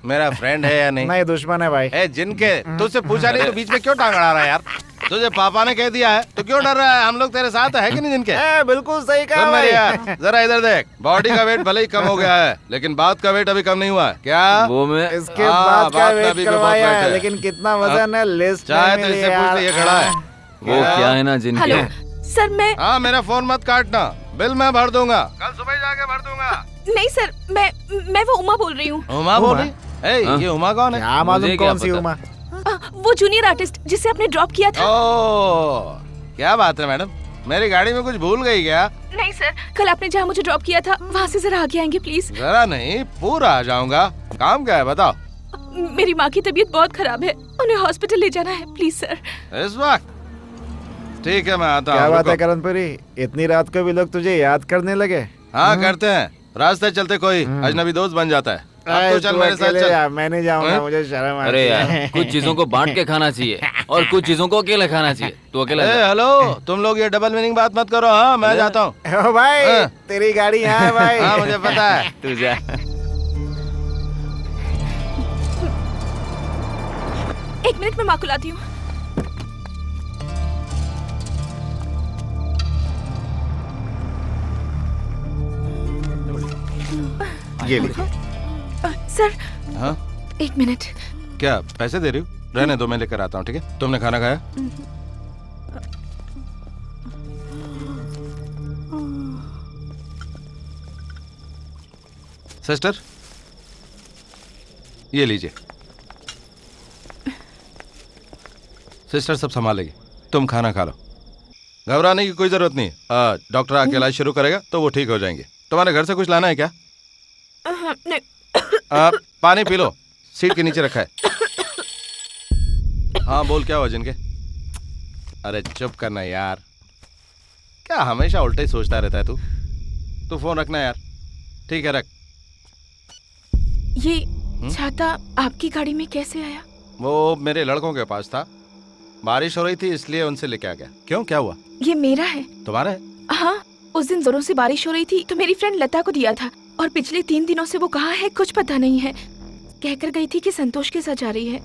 मेरा फ्रेंड है या नहीं? नहीं, दुश्मन है भाई। जिनके तुझसे पूछा नहीं तो बीच में क्यों टांग अड़ा रहा है यार? तुझे पापा ने कह दिया है तो क्यों डर रहा है? हम लोग तेरे साथ है कि नहीं जिनके? बिल्कुल सही कहा भाई। यार जरा इधर देख, बॉडी का वेट भले ही कम हो गया है, लेकिन बात का वेट अभी कम नहीं हुआ है। क्या वो मैं इसके बाद का वेट करवाया है, लेकिन कितना वजन है लिस्ट चाहे तो इससे पूछ ले, ये खड़ा है। वो क्या है ना जिनके। हेलो सर, मैं हाँ मेरा फोन मत काटना, बिल मैं भर दूंगा, कल सुबह जाके भर दूंगा। नहीं सर, मैं वो उमा बोल रही हूँ। उमा बोल रही? ये उमा कौन है? क्या मालूम कौन सी उमा? वो जूनियर आर्टिस्ट जिसे आपने ड्रॉप किया था। क्या बात है मैडम, मेरी गाड़ी में कुछ भूल गई क्या? नहीं सर, कल आपने जहाँ मुझे ड्रॉप किया था वहाँ से जरा आगे आएंगे प्लीज। जरा नहीं, पूरा आ जाऊंगा। काम क्या है बताओ? मेरी माँ की तबीयत बहुत खराब है, उन्हें हॉस्पिटल ले जाना है प्लीज सर। इस वक्त? ठीक है मैं आता हूँ। क्या बात है करणपुरी, इतनी रात को भी लोग तुझे याद करने लगे? हाँ करते हैं, रास्ते चलते कोई अजनबी दोस्त बन जाता है। अब तो चल मेरे साथ चल। मैं नहीं जाऊंगा, मुझे शर्म आती है। अरे यार, कुछ चीजों को बांट के खाना चाहिए और कुछ चीजों को अकेले खाना चाहिए। तू अकेला हेलो, तुम लोग ये डबल मीनिंग बात मत करो। हाँ मैं जाता हूँ। भाई तेरी गाड़ी यहाँ है भाई। हाँ मुझे पता है। तू जा। एक मिनट में माँ को लाती हूँ। ये लीजिए। सर हाँ एक मिनट। क्या पैसे दे रही हो? रहने दो, मैं लेकर आता हूँ। ठीक है, तुमने खाना खाया? सिस्टर ये लीजिए। सिस्टर सब संभालेगी, तुम खाना खा लो। घबराने की कोई जरूरत नहीं। डॉक्टर आके इलाज शुरू करेगा तो वो ठीक हो जाएंगे। तुम्हारे घर से कुछ लाना है क्या? नहीं। पानी पी लो, सीट के नीचे रखा है। हाँ बोल, क्या हुआ जिनके? अरे चुप करना यार, क्या हमेशा उल्टा ही सोचता रहता है तू फोन रखना यार। ठीक है रख। ये छाता आपकी गाड़ी में कैसे आया? वो मेरे लड़कों के पास था, बारिश हो रही थी इसलिए उनसे लेके आ गया। क्यों, क्या हुआ? ये मेरा है। तुम्हारा है? हाँ, उस दिन जोरों से बारिश हो रही थी तो मेरी फ्रेंड लता को दिया था, और पिछले 3 दिनों से वो कहाँ है कुछ पता नहीं है। कहकर गई थी कि संतोष के साथ जा रही है।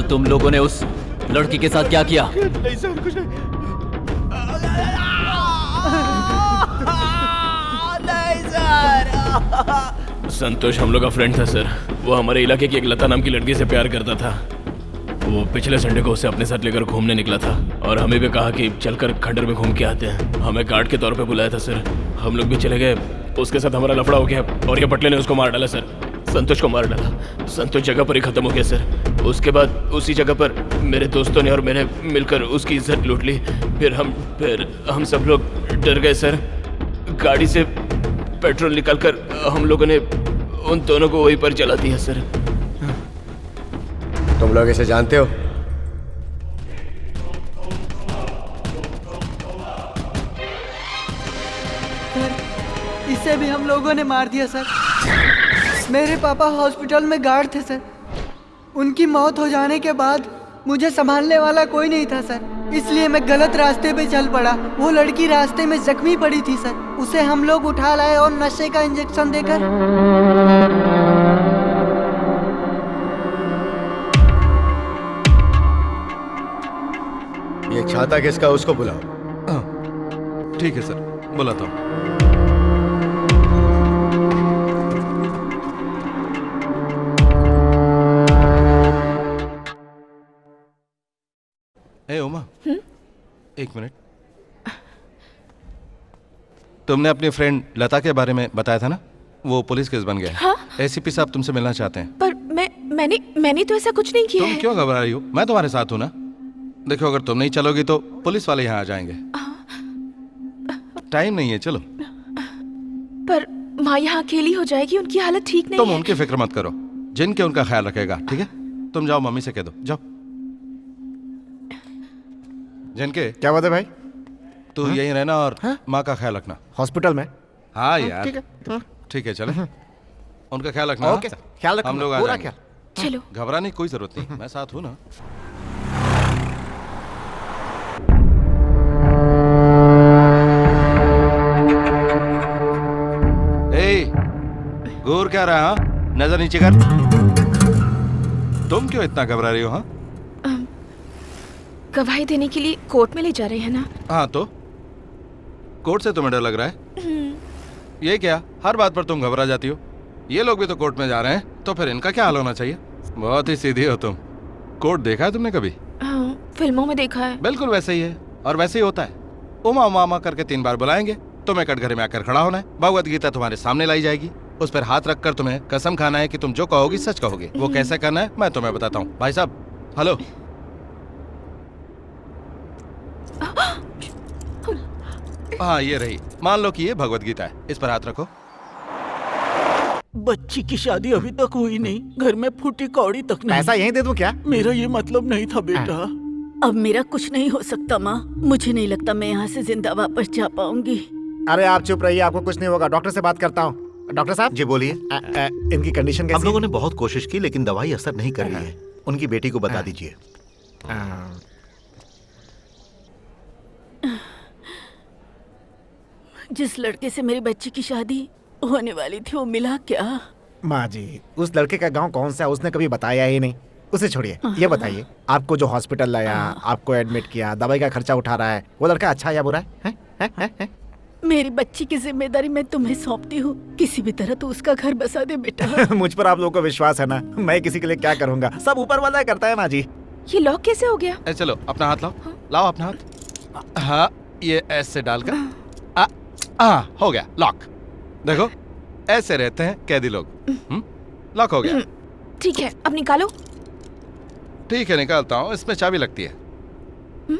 तुम लोगों ने उस लड़की के साथ क्या किया? नहीं सर, कुछ नहीं। संतोष हम लोग का फ्रेंड था सर। वो हमारे इलाके की एक लता नाम की लड़की से प्यार करता था। वो पिछले संडे को उसे अपने साथ लेकर घूमने निकला था और हमें भी कहा कि चलकर खंडर में घूम के आते हैं। हमें गार्ड के तौर पे बुलाया था सर। हम लोग भी चले गए। उसके साथ हमारा लफड़ा हो गया और ये पटले ने उसको मार डाला सर। संतोष को मार डाला। संतोष जगह पर ही खत्म हो गया सर। उसके बाद उसी जगह पर मेरे दोस्तों ने और मैंने मिलकर उसकी इज्जत लूट ली। फिर हम सब लोग डर गए सर। गाड़ी से पेट्रोल निकालकर हम लोगों ने उन दोनों को वहीं पर जला दिया सर। तुम लोग इसे जानते हो? इसे भी हम लोगों ने मार दिया सर। मेरे पापा हॉस्पिटल में गार्ड थे सर। उनकी मौत हो जाने के बाद मुझे संभालने वाला कोई नहीं था सर, इसलिए मैं गलत रास्ते पे चल पड़ा। वो लड़की रास्ते में जख्मी पड़ी थी सर। उसे हम लोग उठा लाए और नशे का इंजेक्शन देकर। ये छाता किसका, उसको बुलाओ। ठीक है सर, बुलाता हूँ। ए उमा, एक मिनट। तुमने अपनी फ्रेंड लता के बारे में बताया था ना? वो पुलिस केस बन गया है। हाँ? एसीपी साहब तुमसे मिलना चाहते हैं। पर मैंने तो ऐसा कुछ नहीं किया है। तुम क्यों घबरा रही हो? मैं तुम्हारे साथ हूँ ना। देखो, अगर तुम नहीं चलोगी तो पुलिस वाले यहाँ आ जाएंगे। टाइम नहीं है, चलो। पर माँ यहाँ अकेली हो जाएगी, उनकी हालत ठीक नहीं है। तुम उनकी फिक्र मत करो, जिनके उनका ख्याल रखेगा, ठीक है? तुम जाओ, मम्मी से कह दो, जाओ। जिनके क्या बात है भाई? तू यहीं रहना और माँ का ख्याल रखना। हॉस्पिटल में? हाँ यार, ठीक है। ठीक है, चले। उनका ख्याल रखना। ओके, ख्याल रखना, हम लोग आ पूरा जाएंगे। चलो। घबराने की कोई जरूरत नहीं, मैं साथ हूँ ना। ए, घूर क्या रहा है? नजर नीचे कर। तुम क्यों इतना घबरा रही हो? हाँ, गवाही देने के लिए कोर्ट में ले जा रहे हैं ना? हाँ, तो कोर्ट से तुम्हें डर लग रहा है? ये क्या, हर बात पर तुम घबरा जाती हो? ये लोग भी तो कोर्ट में जा रहे हैं, तो फिर इनका क्या हाल होना चाहिए? बहुत ही सीधी हो तुम। कोर्ट देखा है तुमने कभी? हाँ, फिल्मों में देखा है। बिल्कुल वैसे ही है, और वैसे ही होता है। उमा उमा उमा करके 3 बार बुलाएंगे, तुम्हें कटघरे में आकर खड़ा होना है। भगवत गीता तुम्हारे सामने लाई जाएगी, उस पर हाथ रखकर तुम्हें कसम खाना है कि तुम जो कहोगी सच कहोगे। वो कैसे करना है मैं तुम्हें बताता हूँ। भाई साहब, हेलो। हाँ, ये रही। मान लो कि ये भगवत गीता है, इस पर हाथ रखो। बच्ची की शादी अभी तक हुई नहीं, घर में फूटी कौड़ी तक नहीं। पैसा यहीं दे दूं क्या? मेरा ये मतलब नहीं था बेटा। अब मेरा कुछ नहीं हो सकता माँ। मुझे नहीं लगता मैं यहाँ से जिंदा वापस जा पाऊंगी। अरे आप चुप रहिए, आपको कुछ नहीं होगा। डॉक्टर से बात करता हूँ। डॉक्टर साहब जी बोलिए। इनकी कंडीशन कैसी? हम लोगों ने बहुत कोशिश की लेकिन दवाई असर नहीं कर रही है। उनकी बेटी को बता दीजिए। जिस लड़के से मेरी बच्ची की शादी होने वाली थी वो मिला क्या? माँ जी, उस लड़के का गांव कौन सा है उसने कभी बताया ही नहीं। उसे छोड़िए, ये बताइए आपको जो हॉस्पिटल लाया, आपको एडमिट किया, दवाई का खर्चा उठा रहा है, वो लड़का अच्छा या बुरा है? है? मेरी बच्ची की जिम्मेदारी मैं तुम्हें सौंपती हूँ। किसी भी तरह तो उसका घर बसा दे बेटा। मुझ पर आप लोगों को विश्वास है ना? मैं किसी के लिए क्या करूँगा, सब ऊपर वाला करता है माँ जी। ये लॉक कैसे हो गया? चलो अपना हाथ लाओ। लाओ अपना हाथ। हाँ, ये ऐसे डालकर हो गया लॉक। देखो, ऐसे रहते हैं कैदी लोग। लॉक हो गया। ठीक है, अब निकालो। ठीक है, निकालता हूँ। इसमें चाबी लगती है।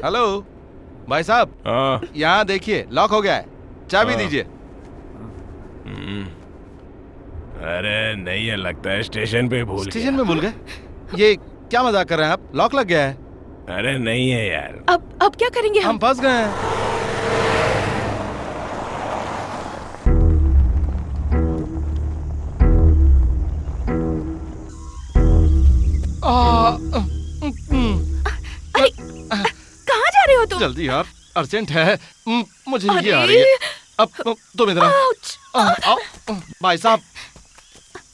हेलो भाई साहब, यहाँ देखिए, लॉक हो गया है। चाबी दीजिए। अरे नहीं है, लगता है स्टेशन पे भूल गया। स्टेशन में भूल गए? ये क्या मजाक कर रहे हैं आप? लॉक लग गया है। अरे नहीं है यार। अब क्या करेंगे हम फंस गए हैं। अरे कहाँ जा रहे हो तुम? जल्दी यार, अर्जेंट है। मुझे ये आ रही है। अब तुम इधर आओ। भाई साहब,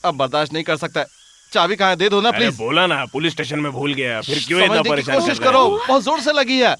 अब बर्दाश्त नहीं कर सकता है। चाबी कहाँ है? दे दो ना अरे प्लीज। बोला ना पुलिस स्टेशन में भूल गया, फिर क्यों इतना समझने की परेशान कोशिश कर रहे करो, हो? बहुत जोर से लगी है।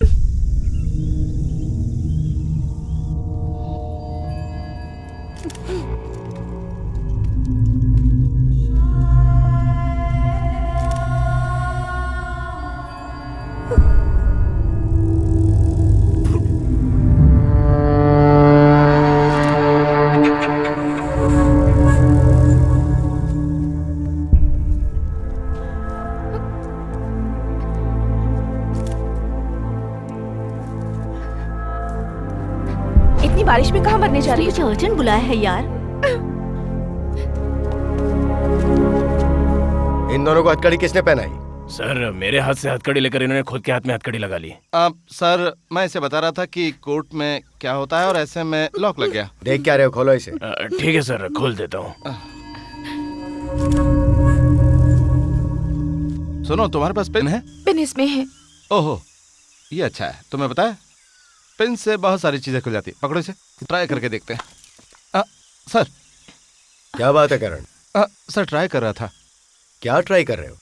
इतनी बारिश में कहाँ मरने जा रही मुझे अर्जेंट बुलाया है यार। इन दोनों को हथकड़ी किसने पहनाई? सर मेरे हाथ से हथकड़ी लेकर इन्होंने खुद के हाथ में हथकड़ी लगा ली। सर मैं इसे बता रहा था कि कोर्ट में क्या होता है और ऐसे में लॉक लग गया। देख क्या रहे हो, खोलो इसे। ठीक है सर, खोल देता हूँ। सुनो, तुम्हारे पास पेन है? पेन इसमें है। ओहो, ये अच्छा है। तुम्हें पता है पेन से बहुत सारी चीजें खुल जाती है। पकड़ो इसे, ट्राई करके देखते हैं। सर क्या बात है करण? सर ट्राई कर रहा था। क्या ट्राई कर रहे हो?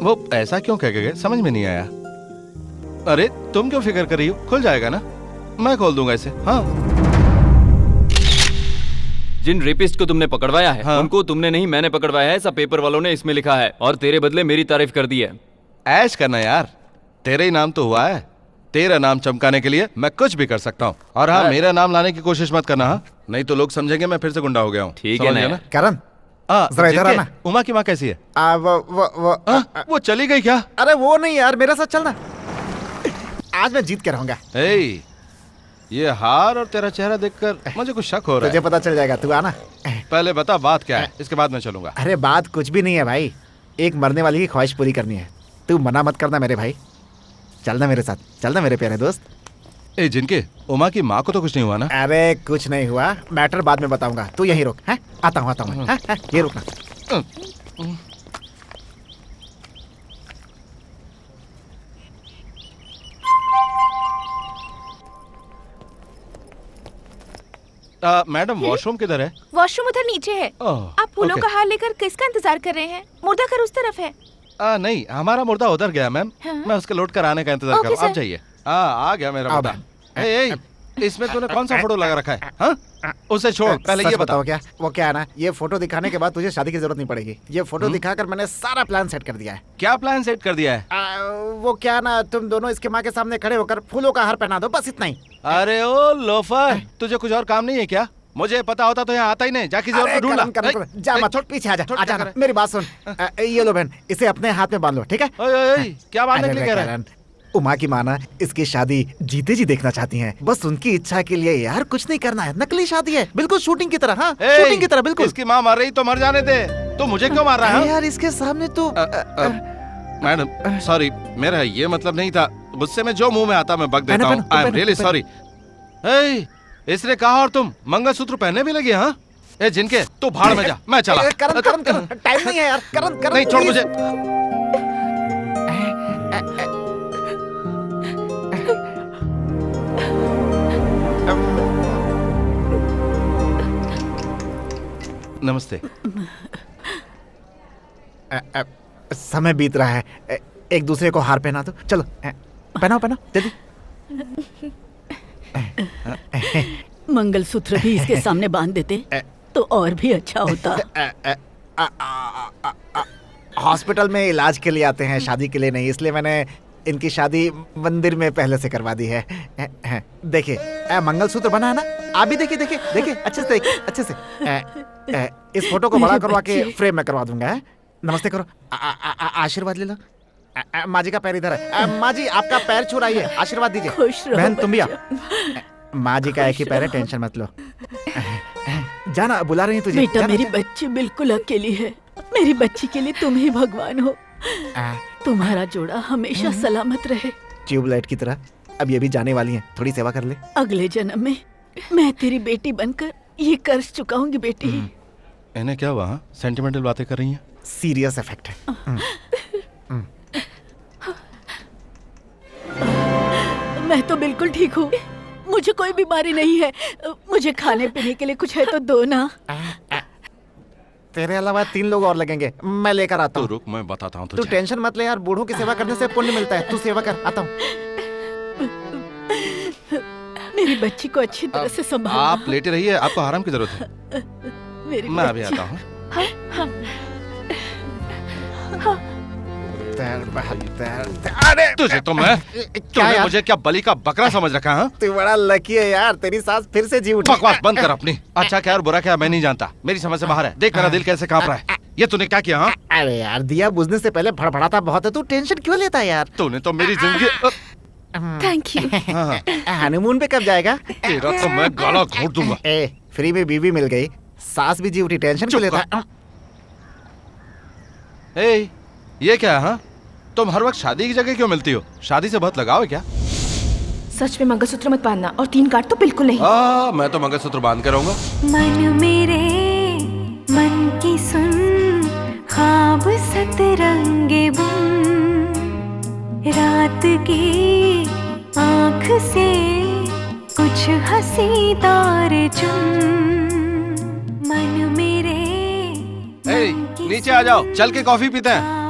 वो ऐसा क्यों कह गए, समझ में नहीं आया। अरे तुम क्यों फिक्र कर रही हो, खुल जाएगा ना, मैं खोल दूंगा इसे। हाँ। जिन रेपिस्ट को तुमने पकड़वाया है, हाँ। उनको तुमने नहीं मैंने पकड़वाया है, सब पेपर वालों ने इसमें लिखा है और तेरे बदले मेरी तारीफ कर दी है। ऐश करना यार, तेरे ही नाम तो हुआ है। तेरा नाम चमकाने के लिए मैं कुछ भी कर सकता हूँ। और हाँ, मेरा नाम लाने की कोशिश मत करना, हाँ? नहीं तो लोग समझेंगे मैं फिर से गुंडा हो गया हूँ। ठीक है ना? करण जरा इधर आना। उमा की माँ कैसी है? वो चली गई क्या? अरे वो नहीं यार, मेरे साथ चलना, आज मैं जीत के रहूंगा। ये हार और तेरा चेहरा देखकर मुझे कुछ शक हो रहा है। तुझे पता चल जाएगा, तू आना। पहले बता बात क्या है, इसके बाद मैं चलूंगा। अरे बात कुछ भी नहीं है भाई, एक मरने वाली की ख्वाहिश पूरी करनी है। तू मना मत करना मेरे भाई, चलना मेरे साथ, चलना मेरे प्यारे दोस्त। जिनके उमा की माँ को तो कुछ नहीं हुआ ना? अरे कुछ नहीं हुआ, मैटर बाद में बताऊंगा, तू यहीं रुक। है आता हूँ ये रुकना। मैडम वॉशरूम किधर है? वॉशरूम उधर नीचे है। आप फूलों का हार लेकर किसका इंतजार कर रहे हैं? मुर्दा घर उस तरफ है। नहीं, हमारा मुर्दा उधर गया मैम। हाँ? मैं उसके लौट कर आने का इंतजार कर रहा हूँ। आप जाइए। आ गया मेरा मुर्दा। इसमें तूने कौन सा फोटो लगा रखा है? हाँ? उसे छोड़, पहले ये बताओ। क्या वो क्या है ना, ये फोटो दिखाने के बाद तुझे शादी की जरूरत नहीं पड़ेगी। ये फोटो दिखाकर मैंने सारा प्लान सेट कर दिया है। क्या प्लान सेट कर दिया है? वो क्या ना, तुम दोनों इसके माँ के सामने खड़े होकर फूलों का हार पहना दो, बस इतना ही। अरे ओ लोफर, तुझे कुछ और काम नहीं है क्या? मुझे पता होता तो यहाँ आता ही नहीं, जा किसी और को ढूंढ ला। जा मत, पीछे आ जा। मेरी बात सुन, ये लो बहन, इसे अपने हाथ में बांध लो, ठीक है? क्या बांधने के लिए कह रहा है? उमा की माना इसकी शादी जीते जी देखना चाहती हैं। बस उनकी इच्छा के लिए यार, कुछ नहीं करना है। नकली शादी है, बिल्कुल शूटिंग की तरह। हाँ, शूटिंग की तरह बिल्कुल। इसकी माँ मर रही तो मर जाने दे, तो मुझे क्यों मार रहा है? यार इसके सामने तो मैडम सॉरी, मेरा ये मतलब नहीं था। गुस्से में जो मुंह में आता मैं बक देता हूँ। I am really sorry. इसने कहा और तुम मंगलसूत्र पहनने भी लगे? हाँ जिनके तू भाड़ में जा, मैं चला। करण टाइम नहीं है यार। करण नहीं, छोड़ मुझे। नमस्ते। समय बीत रहा है, एक दूसरे को हार पहना दो। चलो पहनाओ जल्दी। मंगलसूत्र भी इसके सामने बांध देते तो और भी अच्छा होता। हॉस्पिटल में इलाज के लिए आते हैं, शादी के लिए नहीं, इसलिए मैंने इनकी शादी मंदिर में पहले से करवा दी है। देखिए मंगलसूत्र बना है ना, आप भी देखिए अच्छे से। इस फोटो को बड़ा करवा के फ्रेम में करवा दूंगा। नमस्ते करो, आशीर्वाद ले लो। माँ जी का पैर इधर है। माँ जी आपका पैर छू रही है, आशीर्वाद दीजिए। बहन तुम भी आ। माँ जी का एक ही पैर है, टेंशन मत लो। जाना, बुला रही है तुझे। बेटा मेरी बच्ची बिल्कुल अकेली है, मेरी बच्ची के लिए तुम ही भगवान हो। तुम्हारा जोड़ा हमेशा सलामत रहे। ट्यूबलाइट की तरह अब ये भी जाने वाली है, थोड़ी सेवा कर ले। अगले जन्म में मैं तेरी बेटी बनकर ये कर्ज चुकाऊंगी बेटी। इन्हें क्या हुआ? सेंटिमेंटल बातें कर रही हैं। सीरियस इफेक्ट है। मैं तो बिल्कुल ठीक हूँ, मुझे कोई बीमारी नहीं है। मुझे खाने पीने के लिए कुछ है तो दो ना। तेरे अलावा 3 लोग और लगेंगे, मैं लेकर आता हूँ। रुक, मैं बताता हूँ तू टेंशन मत ले यार, बूढ़ों की सेवा करने से पुण्य मिलता है। तू सेवा कर, आता हूँ। मेरी बच्ची को अच्छी तरह से संभाल। आप लेटे रहिए, आपको आराम की जरूरत है। मैं अभी आता हूँ। अरे तुझे तो मैं तूने मुझे क्या बलि का बकरा समझ रखा है? तू बड़ा लकी है यार, तेरी सांस फिर से जी उठी। बकवास बंद कर अपनी। अच्छा क्या और बुरा क्या मैं नहीं जानता, मेरी समझ से बाहर है। देख मेरा दिल कैसे कांप रहा है। ये तूने क्या किया? अरे यार, दिया बुझने से पहले फड़फड़ाता बहुत है, तू टेंशन क्यों लेता है यार? तूने तो मेरी जिंदगी। Thank you. हनीमून पे कब जाएगा? तेरा तो मैं गला घोट दूंगा। फ्री में बीवी मिल गई, सास भी जी उठी, टेंशन क्यों लेता है? ये क्या है? तुम हर वक्त शादी की जगह क्यों मिलती हो? शादी से बहुत लगाव है क्या? सच में मंगलसूत्र मत बांधना, और 3 कार्ड तो बिल्कुल नहीं। मैं तो मंगलसूत्र बांध के रहूंगा। मन मेरे मन की सुन, ख्वाब सतरंगे बुन, रात की आँख से कुछ हंसी तारे चुन। मन मेरे नीचे आ जाओ, चल के कॉफी पीते हैं।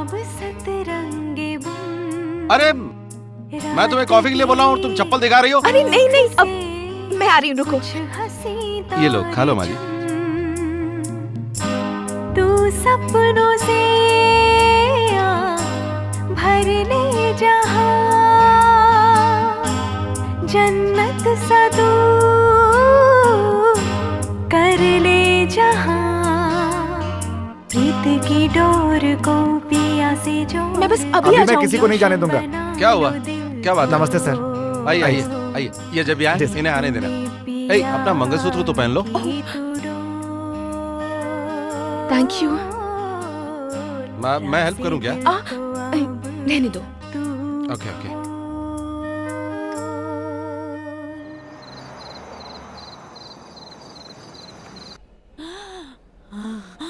अरे मैं तुम्हें कॉफी के लिए बोला हूँ और तुम चप्पल दिखा रही हो। अरे नहीं नहीं, अब मैं आ रही हूँ, रुको। ये लो, खा लो माँ जी। तू सपनों से भर ले जहाँ, जन्नत सा तू कर ले जहाँ, प्रीत की डोर को पिया से जो। मैं बस अभी आ मैं किसी को नहीं जाने दूंगा। क्या हुआ? क्या बात? नमस्ते सर। आइए आइए आइए, ये जब भी आए इन्हें आने देना। अपना मंगलसूत्र तो पहन लो। Thank you. मैं हेल्प करूं क्या? रहने दो। Okay okay.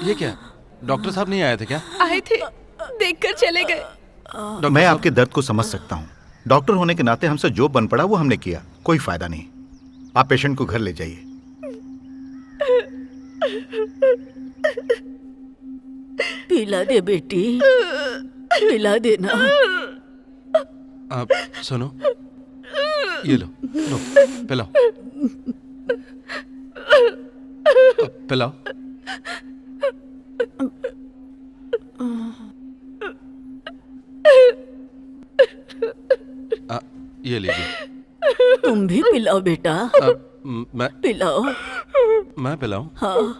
ये क्या? डॉक्टर साहब नहीं आए थे क्या? आए थे, देखकर चले गए। मैं आपके दर्द को समझ सकता हूँ। डॉक्टर होने के नाते हमसे जो बन पड़ा वो हमने किया, कोई फायदा नहीं। आप पेशेंट को घर ले जाइए। पिला दे बेटी, पिला देना। आप सुनो, ये लो लो, पिलाओ पिलाओ। ये लीजिए। तुम भी पिलाओ बेटा। मैं पिलाओ। मैं पिलाऊं? हाँ।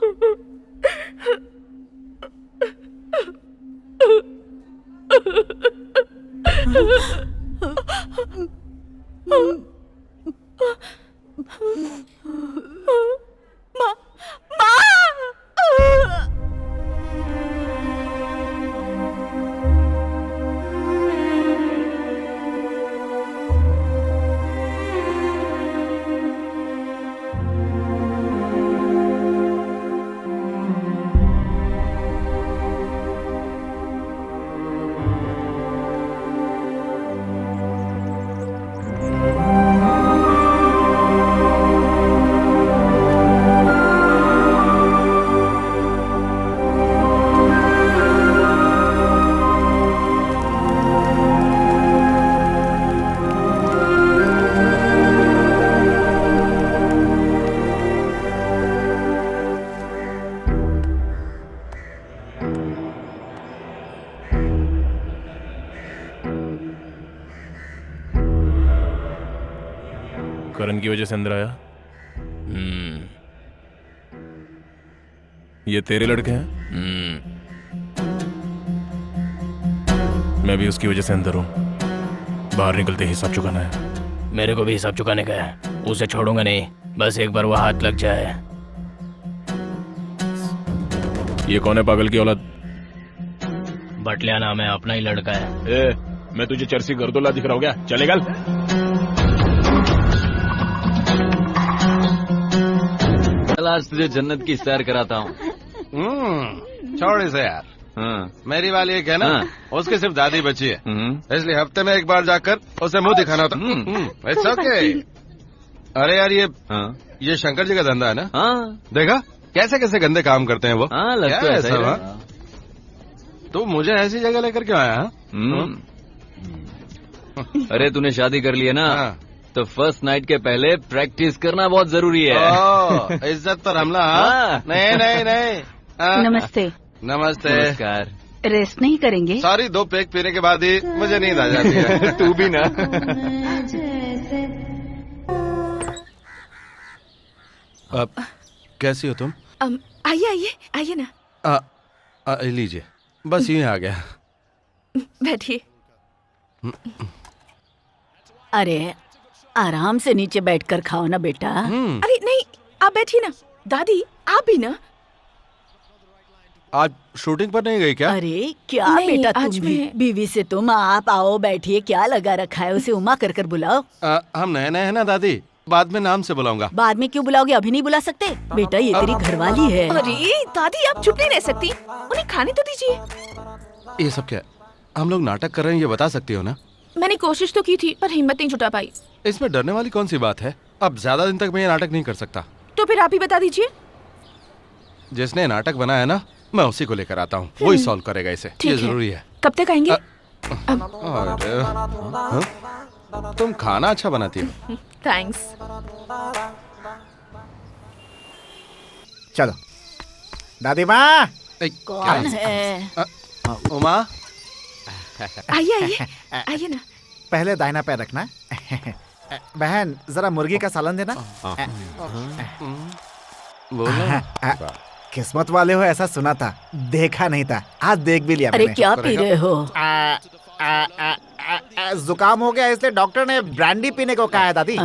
करण की वजह से अंदर आया। ये तेरे लड़के हैं? मैं भी उसकी वजह से अंदर हूं। बाहर निकलते ही हिसाब चुकाना है। मेरे को भी हिसाब चुकाने का है, उसे छोड़ूंगा नहीं। बस एक बार वो हाथ लग जाए। ये कौन है पागल की औलाद? बटलिया नाम है, अपना ही लड़का है। मैं तुझे चर्सी गर्दोला दिख रहा हूँ क्या? चलेगा? आज तुझे जन्नत की सैर कराता हूँ। छोड़ इसे यार। मेरी वाली एक है ना, उसकी सिर्फ दादी बची है, इसलिए हफ्ते में एक बार जाकर उसे मुंह दिखाना होता। It's okay. अरे यार ये शंकर जी का धंधा है ना? देखा कैसे कैसे गंदे काम करते हैं वो। हाँ, लग तो क्या है ऐसा ही सब, रहा। हाँ? तो मुझे ऐसी जगह लेकर क्यों आया? हाँ? अरे तूने शादी कर ली है ना, तो फर्स्ट नाइट के पहले प्रैक्टिस करना बहुत जरूरी है। ओह, इज्जत पर हमला। हाँ? नहीं नहीं नहीं। नमस्ते। नमस्ते। नमस्कार। रेस्ट नहीं करेंगे? सॉरी, 2 पेग पीने के बाद ही मुझे नींद आ जाती है। तू भी ना। अब कैसी हो तुम? आइए आइए आइए ना। लीजिए, बस यूं ही आ गया। बैठिए। अरे आराम से नीचे बैठकर खाओ ना बेटा। अरे नहीं, आप बैठिए ना। दादी आप भी ना। आज शूटिंग पर नहीं गई क्या? अरे क्या नहीं, बेटा आज तुम भी मैं- बीवी से तुम आप आओ बैठिए, क्या लगा रखा है, उसे उमा कर कर बुलाओ। हम नए नए हैं ना दादी, बाद में नाम से बुलाऊंगा। बाद में क्यों बुलाओगे, अभी नहीं बुला सकते बेटा, ये तेरी घरवाली है। अरे दादी आप चुप नहीं रह सकती, उन्हें खाने तो दीजिए। ये सब क्या? हम लोग नाटक कर रहे हैं, ये बता सकती हो ना? मैंने कोशिश तो की थी पर हिम्मत नहीं जुटा पाई। इसमें डरने वाली कौन सी बात है? अब ज्यादा दिन तक मैं ये नाटक नहीं कर सकता। तो फिर आप ही बता दीजिए। जिसने नाटक बनाया ना, मैं उसी को लेकर आता हूँ, वही सॉल्व करेगा इसे। ठीक ये है। जरूरी है। कब तक आएंगे? अरे हाँ? तुम खाना अच्छा बनाती हो। थैंक्स। चलो दादी माँ। कौन है? उमा। आइए आइए आइए ना। पहले दाहिना पैर रखना। बहन जरा मुर्गी का सालन देना। किस्मत वाले हो ऐसा सुना था, देखा नहीं था, आज देख भी लिया। अरे क्या पी रहे हो? जुकाम हो गया इसलिए डॉक्टर ने ब्रांडी पीने को कहा है दादी।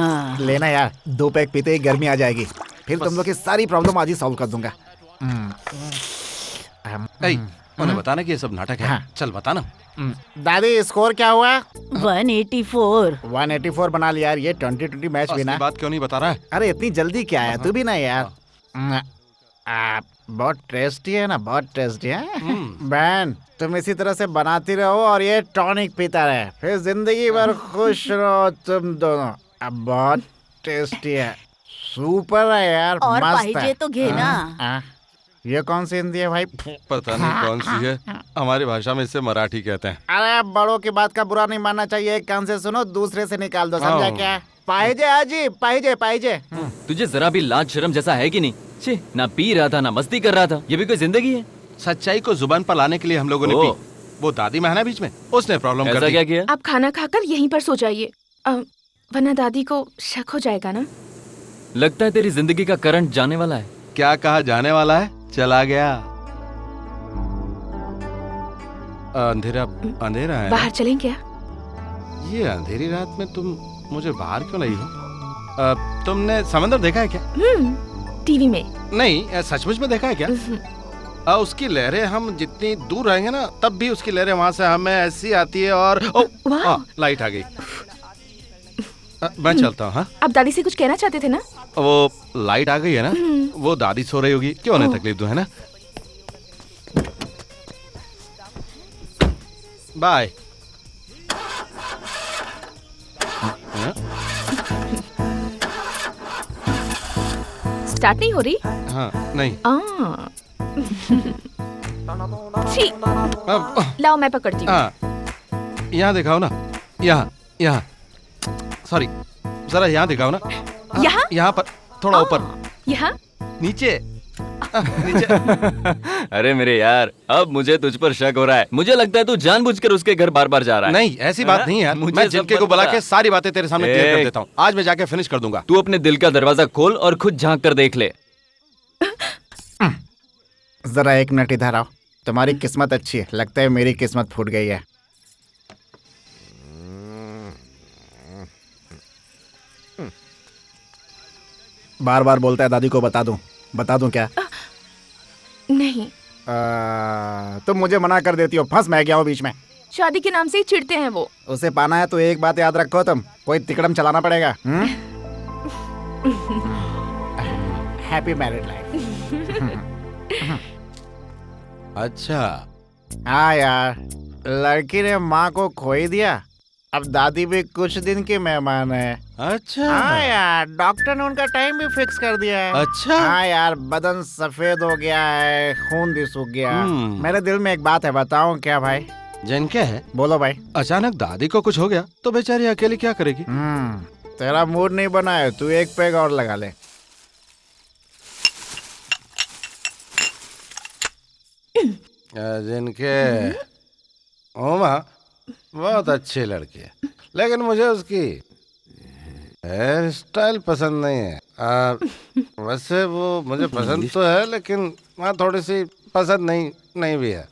लेना यार, 2 पैक पीते ही गर्मी आ जाएगी, फिर तुम लोग की सारी प्रॉब्लम आज ही सॉल्व कर दूंगा। उन्हें बताना कि ये सब नाटक है। हाँ। चल बताना। दादी स्कोर क्या हुआ? 184। 184 बना लिया यार, ये 2020 मैच भी ना। बात क्यों नहीं बता रहा है? अरे इतनी जल्दी क्या है, तू भी ना यार। बहुत टेस्टी है ना, बहुत टेस्टी है। बहन तुम इसी तरह से बनाती रहो और ये टॉनिक पीता रहे, फिर जिंदगी भर खुश रहो तुम दोनों। अब बहुत टेस्टी है, सुपर है यार, और मस्त पाहिजे है। तो घे ना। ये कौन सी हिंदी है भाई? पता नहीं कौन सी है, हमारी भाषा में इसे मराठी कहते हैं। अरे बड़ों की बात का बुरा नहीं मानना चाहिए, एक कान से सुनो दूसरे से निकाल दो, समझा क्या? पाहिजे आजी, पाहिजे पाहिजे। तुझे जरा भी लाज शर्म जैसा है कि नहीं? छी, ना पी रहा था ना मस्ती कर रहा था, ये भी कोई जिंदगी है? सच्चाई को जुबान पर लाने के लिए हम लोगों ने पी। वो दादी माँ है ना बीच में, उसने प्रॉब्लम कर दी। क्या किया? आप खाना खाकर यहीं पर सो जाइए, वरना दादी को शक हो जाएगा ना। लगता है तेरी जिंदगी का करंट जाने वाला है। क्या कहा जाने वाला है? चला गया। अंधेरा अंधेरा है। बाहर चलें क्या? ये अंधेरी रात में तुम मुझे बाहर क्यों लाई हो? तुमने समंदर देखा है क्या? टीवी में। नहीं, सचमुच में देखा है क्या? उसकी लहरें, हम जितनी दूर रहेंगे ना तब भी उसकी लहरें वहां से हमें ऐसी आती है। और लाइट आ गई। मैं चलता हूँ। हाँ, आप दादी से कुछ कहना चाहते थे ना? वो लाइट आ गई है ना, वो दादी सो रही होगी, क्यों उन्हें तकलीफ दूं, है ना? बाय। स्टार्ट नहीं हो रही? हाँ, नहीं। लाओ मैं पकड़ती हूँ। यहाँ दिखाओ ना, यहाँ सॉरी, जरा यहाँ दिखाओ ना। यहाँ? यहाँ पर थोड़ा ऊपर। यहाँ? नीचे। अरे मेरे यार, अब मुझे तुझ पर शक हो रहा है। मुझे लगता है तू जानबूझकर उसके घर बार बार जा रहा है। नहीं, ऐसी बात नहीं है। मैं जिनके को बुला के सारी बातें तेरे सामने क्लियर कर देता हूँ। आज मैं जाके फिनिश कर दूंगा। तू अपने दिल का दरवाजा खोल और खुद झांक कर देख ले। जरा 1 मिनट इधर आओ। तुम्हारी किस्मत अच्छी है, लगता है मेरी किस्मत फूट गई है। बार बार बोलता है दादी को बता दूं क्या? नहीं। तुम मुझे मना कर देती हो, फंस मैं गया हूँ बीच में। शादी के नाम से ही चिढ़ते हैं वो। उसे पाना है तो एक बात याद रखो, तुम कोई तिकड़म चलाना पड़ेगा। Happy married life. अच्छा। हाँ यार, लड़की ने माँ को खो ही दिया, अब दादी भी कुछ दिन की मेहमान है। अच्छा। हाँ यार, डॉक्टर ने उनका टाइम भी फिक्स कर दिया है। अच्छा। हाँ यार, बदन सफेद हो गया है, खून भी सूख गया। मेरे दिल में एक बात है, बताऊं क्या भाई? जैन क्या है? बोलो भाई। अचानक दादी को कुछ हो गया तो बेचारी अकेली क्या करेगी? तेरा मूड नहीं बना है, तू एक पैग और लगा ले। जिनके ओमा बहुत अच्छी लड़की है, लेकिन मुझे उसकी हेयर स्टाइल पसंद नहीं है। वैसे वो मुझे पसंद तो है, लेकिन वहाँ थोड़ी सी पसंद नहीं भी है।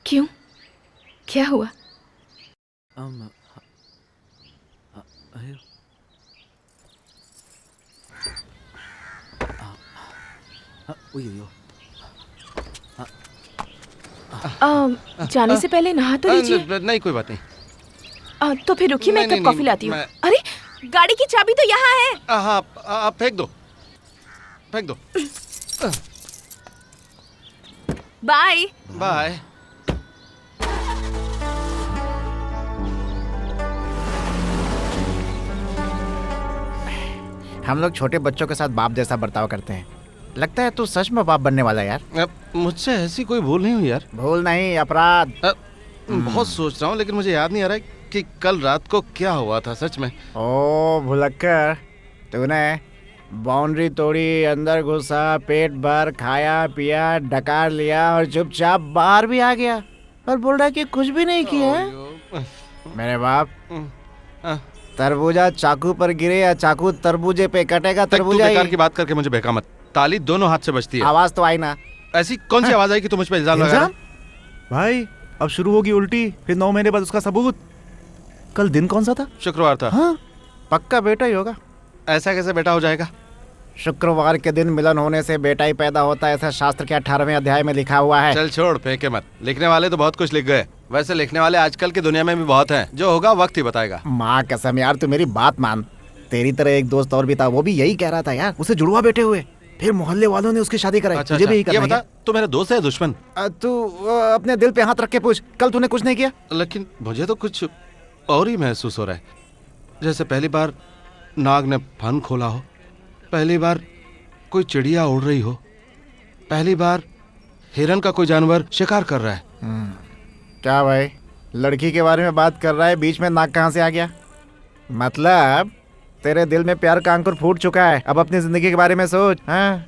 क्यों? क्या हुआ? जाने से पहले नहा तो लीजिए। नहीं, कोई बात नहीं। तो फिर रुकिए, मैं एक कप कॉफी लाती हूँ। अरे, गाड़ी की चाबी तो यहाँ है। हाँ, फेंक दो। Bye bye. हम लोग छोटे बच्चों के साथ बाप जैसा बर्ताव करते हैं। लगता है तू सच में बाप बनने वाला है यार। मुझसे ऐसी कोई भूल नहीं हुई यार। भूल नहीं, अपराध। बहुत सोच रहा हूँ, लेकिन मुझे याद नहीं आ रहा है कि कल रात को क्या हुआ था सच में। ओ भुलक्कर, तूने बाउंड्री तोड़ी, अंदर घुसा, पेट भर खाया पिया, डकार लिया और चुपचाप बाहर भी आ गया और बोल रहा कि कुछ भी नहीं किया। मेरे बाप, तरबूजा चाकू पर गिरे या चाकू तरबूजे पे कटेगा, तरबूजा बेकार की बात करके मुझे बहका मत। ताली दोनों हाथ से बजती है। आवाज तो आई ना। ऐसी कौन सी आवाज आई कि तुम मुझ पे इल्जाम लगा रहे हो? भाई अब शुरू होगी उल्टी, फिर 9 महीने बाद उसका सबूत। कल दिन कौन सा था? शुक्रवार था। हाँ, पक्का बेटा ही होगा। ऐसा कैसे बेटा हो जाएगा? शुक्रवार के दिन मिलन होने से बेटा ही पैदा होता है, ऐसा शास्त्र के 18वें अध्याय में लिखा हुआ है। चल छोड़, फेंके मत। लिखने वाले तो बहुत कुछ लिख गए। वैसे लिखने वाले आजकल की दुनिया में भी बहुत हैं। जो होगा वक्त ही बताएगा। माँ कसम यार, तू मेरी बात मान। तेरी तरह एक दोस्त और भी था, वो भी यही कह रहा था यार, उसे जुड़वा बेटे हुए, फिर मोहल्ले वालों ने उसकी शादी कराई। तुझे भी यही करना है? ये बता, तू मेरा दोस्त है दुश्मन? तू अपने दिल पे हाथ रख के पूछ, कल तूने कुछ नहीं किया? लेकिन मुझे तो कुछ और ही महसूस हो रहा है। जैसे पहली बार नाग ने फन खोला हो, पहली बार कोई चिड़िया उड़ रही हो, पहली बार हिरन का कोई जानवर शिकार कर रहा है। क्या भाई, लड़की के बारे में बात कर रहा है, बीच में नाग कहाँ से आ गया? मतलब तेरे दिल में प्यार का अंकुर फूट चुका है। अब अपनी जिंदगी के बारे में सोच। हाँ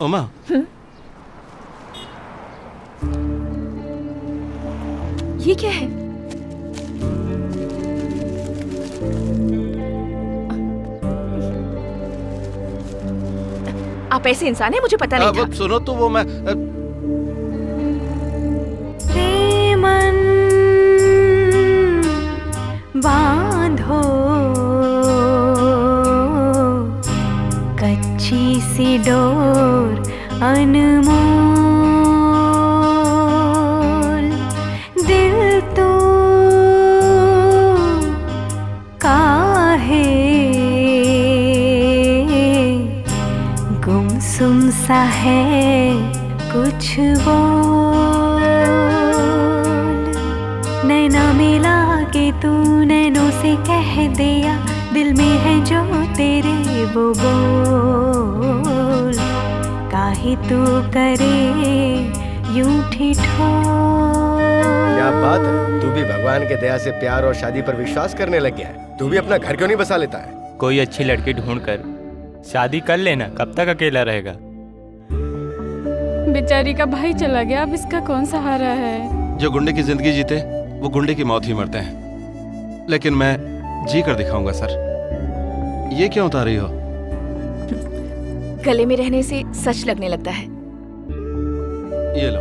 उमा, ये क्या है? आप ऐसे इंसान हैं, मुझे पता नहीं था। सुनो तो वो मैं मन बांधो कच्ची सी डोर अनमोल, दिल तो काहे गुमसुम सा है, कुछ बोल। नैना मिला के तू नैनों से कह दिया, दिल में है जो तेरे वो बोल। काहे तू करे यूं ठिठोल। क्या बात है, तू भी भगवान के दया से प्यार और शादी पर विश्वास करने लग गया है। तू भी अपना घर क्यों नहीं बसा लेता है? कोई अच्छी लड़की ढूंढकर शादी कर लेना, कब तक अकेला रहेगा? बेचारी का भाई चला गया, अब इसका कौन सहारा है? जो गुंडे की जिंदगी जीते वो गुंडे की मौत ही मरते हैं, लेकिन मैं जी कर दिखाऊंगा सर। ये क्यों उतार रही हो? गले में रहने से सच लगने लगता है। ये लो।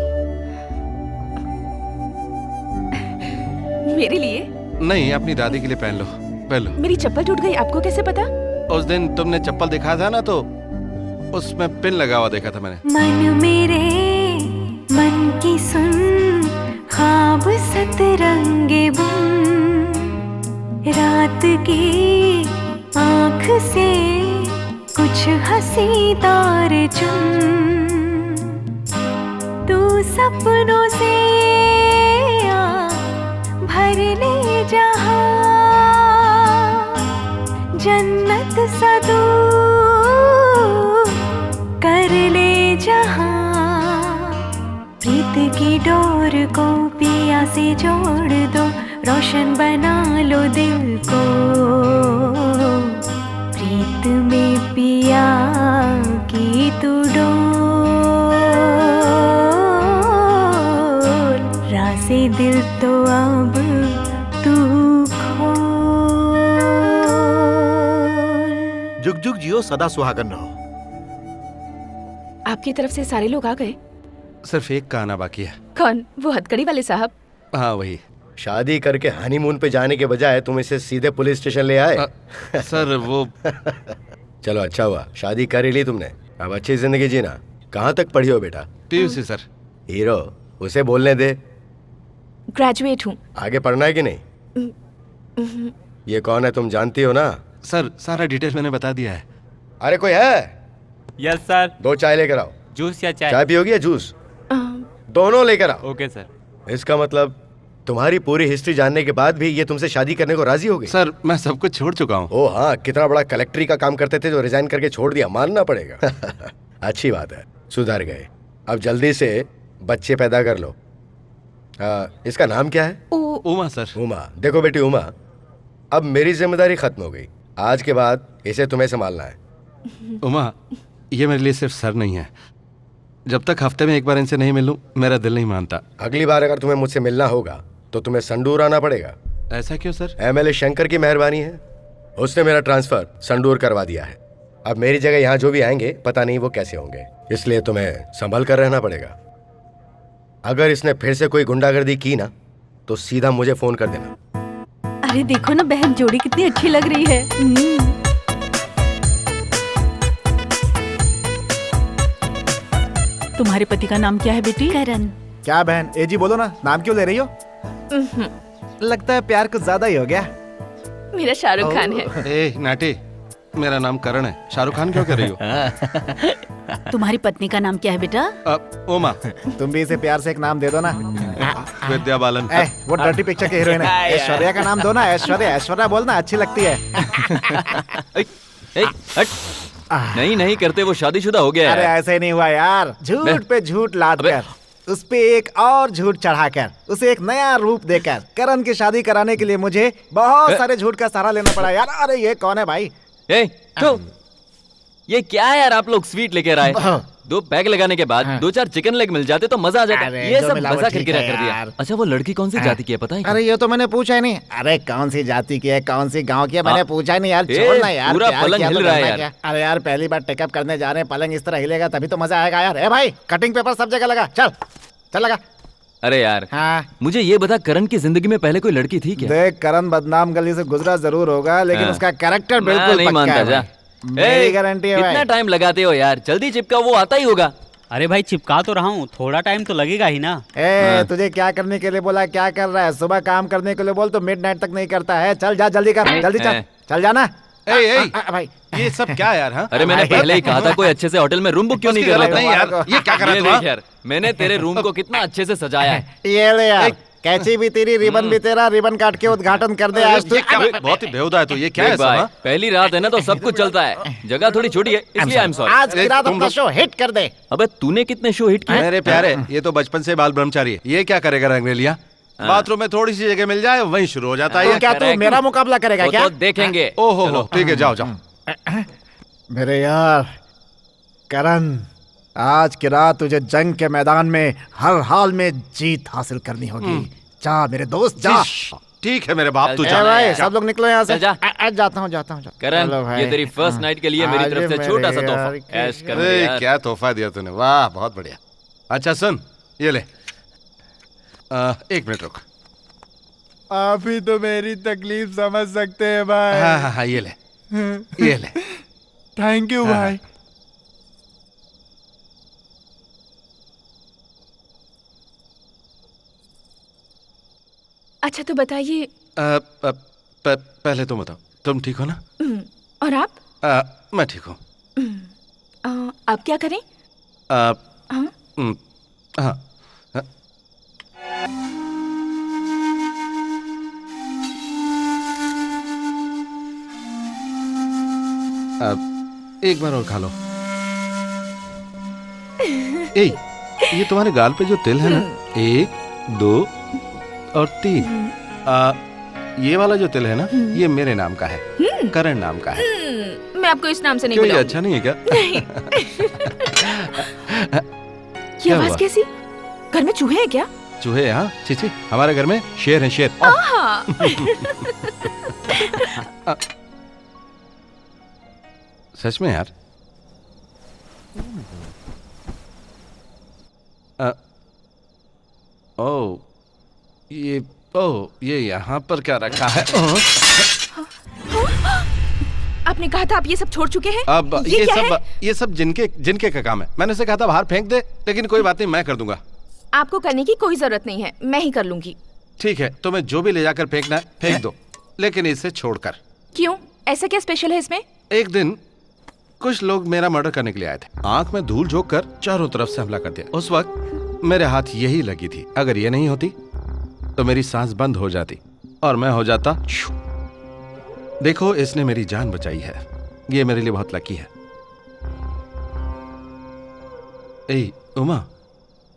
मेरे लिए? नहीं, अपनी दादी के लिए पहन लो, पहन लो। मेरी चप्पल टूट गई, आपको कैसे पता? उस दिन तुमने चप्पल दिखाया था ना, तो उसमें पिन लगा हुआ देखा था मैंने। मन मेरे मन की सुन, ख्वाब सतरंगे बुन, रात की आँख से कुछ हंसी तारे चुन, तू सपनों से आ भर ले जहाँ, जन्नत सा तू कर ले जहाँ, प्रीत की डोर को पिया से जोड़ दो, रोशन बना लो दिल को, प्रीत में पिया की तू डोर, राज़े दिल तो अब तू खोल। जुग जुग जियो, सदा सुहागन रहो। आपकी तरफ से सारे लोग आ गए? सिर्फ एक का आना बाकी है। कौन? वो हथकड़ी वाले साहब? हाँ वही। शादी करके हनीमून पे जाने के बजाय तुम इसे सीधे पुलिस स्टेशन ले आए। सर वो चलो अच्छा हुआ, शादी कर ही ली तुमने, अब अच्छी जिंदगी जीना। कहाँ तक पढ़ी हो बेटा? PUC sir. हीरो, उसे बोलने दे। ग्रेजुएट हूँ। आगे पढ़ना है कि नहीं? ये कौन है तुम जानती हो ना? सर सारा डिटेल मैंने बता दिया है। अरे कोई है? Yes sir. 2 चाय लेकर आओ। जूस या चाय? चाय पियोगी या जूस? दोनों लेकर आओ। Okay sir. इसका मतलब तुम्हारी पूरी हिस्ट्री जानने के बाद भी ये तुमसे शादी करने को राजी हो गई? सर मैं सब कुछ छोड़ चुका हूँ। ओ हाँ, कितना बड़ा कलेक्ट्री का काम करते थे जो रिजाइन करके छोड़ दिया, मानना पड़ेगा। अच्छी बात है, सुधर गए। अब जल्दी से बच्चे पैदा कर लो। इसका नाम क्या है? उमा सर। उमा। देखो बेटी उमा, अब मेरी जिम्मेदारी खत्म हो गई, आज के बाद इसे तुम्हें संभालना है। उमा, ये मेरे लिए सिर्फ सर नहीं है, जब तक हफ्ते में एक बार इनसे नहीं मिलूं मेरा दिल नहीं मानता। अगली बार अगर तुम्हें मुझसे मिलना होगा तो तुम्हें संडूर आना पड़ेगा। ऐसा क्यों सर? MLA शंकर की मेहरबानी है, उसने मेरा ट्रांसफर संडूर करवा दिया है। अब मेरी जगह यहाँ जो भी आएंगे पता नहीं वो कैसे होंगे, इसलिए तुम्हें संभल कर रहना पड़ेगा। अगर इसने फिर से कोई गुंडागर्दी की ना तो सीधा मुझे फोन कर देना। अरे देखो ना बहन, जोड़ी कितनी अच्छी लग रही है। तुम्हारे पति का नाम क्या है बेटी? करण। क्या बहन, एजी बोलो ना, नाम क्यों ले रही हो? लगता है प्यार कुछ ज्यादा ही हो गया। मेरा शाहरुख खान है। ए नाटी, मेरा नाम करण है, शाहरुख खान क्यों कर रही हो? तुम्हारी पत्नी का नाम क्या है बेटा? उमा। तुम भी इसे प्यार से एक नाम दे दो ना। विद्या बालन। वो डर्टी पिक्चर के हीरोइन है, ऐश्वर्या का नाम दो ना। ऐश्वर्या, ऐश्वर्या बोलना, अच्छी लगती है। नहीं नहीं करते, वो शादीशुदा हो गया है। अरे ऐसे ही नहीं हुआ यार, झूठ पे झूठ लाद कर, उस पे एक और झूठ चढ़ाकर, उसे एक नया रूप देकर करण की शादी कराने के लिए मुझे बहुत सारे झूठ का सहारा लेना पड़ा यार। अरे ये कौन है भाई? ये क्या है यार, आप लोग स्वीट लेकर आए, 2 पैक लगाने के बाद 2-4 चिकन लेग मिल जाते तो मजा आ जाता। ये सब मजा किरकिरा कर दिया। अच्छा वो लड़की कौन सी जाति की है पता है? अरे ये तो मैंने पूछा ही नहीं। अरे कौन सी जाति की है, कौन सी गांव की है, मैंने पूछा ही नहीं यार। छोड़ना यार, पूरा पलंग हिल रहा है यार। अरे यार पहली बार टेकअप करने जा रहे हैं, पलंग इस तरह हिलेगा तभी तो मजा आएगा यार। ए भाई, कटिंग पेपर सब जगह लगा, चल चल लगा। अरे यार मुझे ये बता, करण की जिंदगी में पहले कोई लड़की थी क्या? देख, करण बदनाम गली से गुजरा जरूर होगा, लेकिन उसका कैरेक्टर बिल्कुल नहीं मानता जा। मेरी गारंटी है। कितना टाइम लगाते हो यार, जल्दी चिपका, वो आता ही होगा। अरे भाई चिपका तो रहा हूँ, थोड़ा टाइम तो लगेगा ही ना। तुझे क्या करने के लिए बोला, क्या कर रहा है? सुबह काम करने के लिए बोल तो मिडनाइट तक नहीं करता है। चल जा, जल्दी कर, जल्दी चल, चल जाना। भाई ये सब क्या यार? हाँ? अरे मैंने पहले ही कहा था कोई अच्छे से होटल में रूम बुक क्यों नहीं कर लेता? यार ये क्या कर रहा है यार? मैंने तेरे रूम को कितना अच्छे से सजाया है। ये ले यार, कैची भी तेरी, रिबन भी तेरा, रिबन काट के उद्घाटन कर दे आज तू। बहुत ही बेहुदा है तो ये क्या है सब? पहली रात है ना तो सब कुछ चलता है, जगह थोड़ी छोटी है इसलिए आई एम सॉरी। आज की रात अपना शो हिट कर दे। अबे तूने कितने शो हिट किए? मेरे प्यारे, ये तो बचपन से बाल ब्रह्मचारी है, ये क्या करेगा रंगरेलिया? बाथरूम में थोड़ी सी जगह मिल जाए वहीं शुरू हो जाता है। क्या तू मेरा मुकाबला करेगा क्या? तो देखेंगे। ओहो ठीक है, जाओ जाओ। मेरे यार करण, आज की रात तुझे जंग के मैदान में हर हाल में जीत हासिल करनी होगी। जा मेरे दोस्त जा। ठीक है मेरे बाप, तू ए जा भाई सब लोग निकलो यहाँ से। जा। जाता हूँ जाता हूँ। करण, ये तेरी फर्स्ट नाइट के लिए मेरी तरफ से छोटा सा तोहफा। ऐश कर ले यार। क्या तोहफा दिया तूने, वाह बहुत बढ़िया। अच्छा सुन, ये ले। 1 मिनट रुक। आप ही तो मेरी तकलीफ समझ सकते हैं भाई। हाँ, ये ले, ये ले। थैंक यू भाई। अच्छा तो बताइए। पहले तुम बताओ, तुम ठीक हो ना? और आप? मैं ठीक हूँ। आप क्या करें? हाँ। एक बार और खा लो। ये तुम्हारे गाल पे जो तिल है ना, 1, 2 और 3, ये वाला जो तिल है ना, ये मेरे नाम का है, करण नाम का है। मैं आपको इस नाम से नहीं क्यों, ये बुलाऊंगी। अच्छा नहीं है क्या? नहीं। ये आवाज कैसी? घर में चूहे हैं क्या? चूहे? हाँ, चीची, हमारे घर में शेर है, शेर। सच में यार? ये यहाँ पर क्या रखा है? आपने कहा था आप ये सब छोड़ चुके हैं। अब क्या ये सब जिनके का काम है। मैंने उसे कहा था बाहर फेंक दे, लेकिन कोई बात नहीं, मैं कर दूंगा। आपको करने की कोई जरूरत नहीं है, मैं ही कर लूंगी। ठीक है, तुम्हें जो भी ले जाकर फेंकना है फेंक दो, लेकिन इसे छोड़कर। क्यों? ऐसा क्या स्पेशल है इसमें? एक दिन कुछ लोग मेरा मर्डर करने के लिए आए थे। आंख में धूल झोंक कर चारों तरफ से हमला कर दिया। उस वक्त मेरे हाथ यही लगी थी। अगर ये नहीं होती तो मेरी सांस बंद हो जाती और मैं हो जाता। देखो, इसने मेरी जान बचाई है। ये मेरे लिए बहुत लकी है। ए उमा,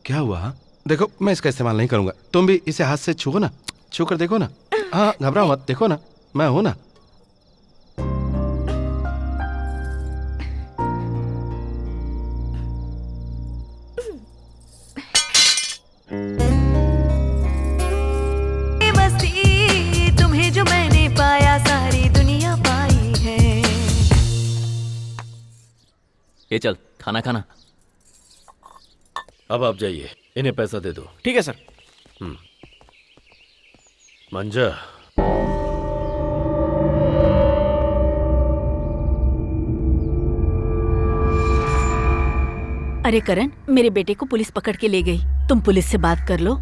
क्या हुआ? देखो, मैं इसका इस्तेमाल नहीं करूंगा। तुम भी इसे हाथ से छुओ ना, छू कर देखो ना। हाँ, घबराओ मत, देखो ना, मैं हूं ना। तुम्हें जो मैंने पाया, सारी दुनिया पाई है। ये चल, खाना खाना। अब आप जाइए, इन्हें पैसा दे दो। ठीक है सर। मंजा, अरे करण, मेरे बेटे को पुलिस पकड़ के ले गई। तुम पुलिस से बात कर लो,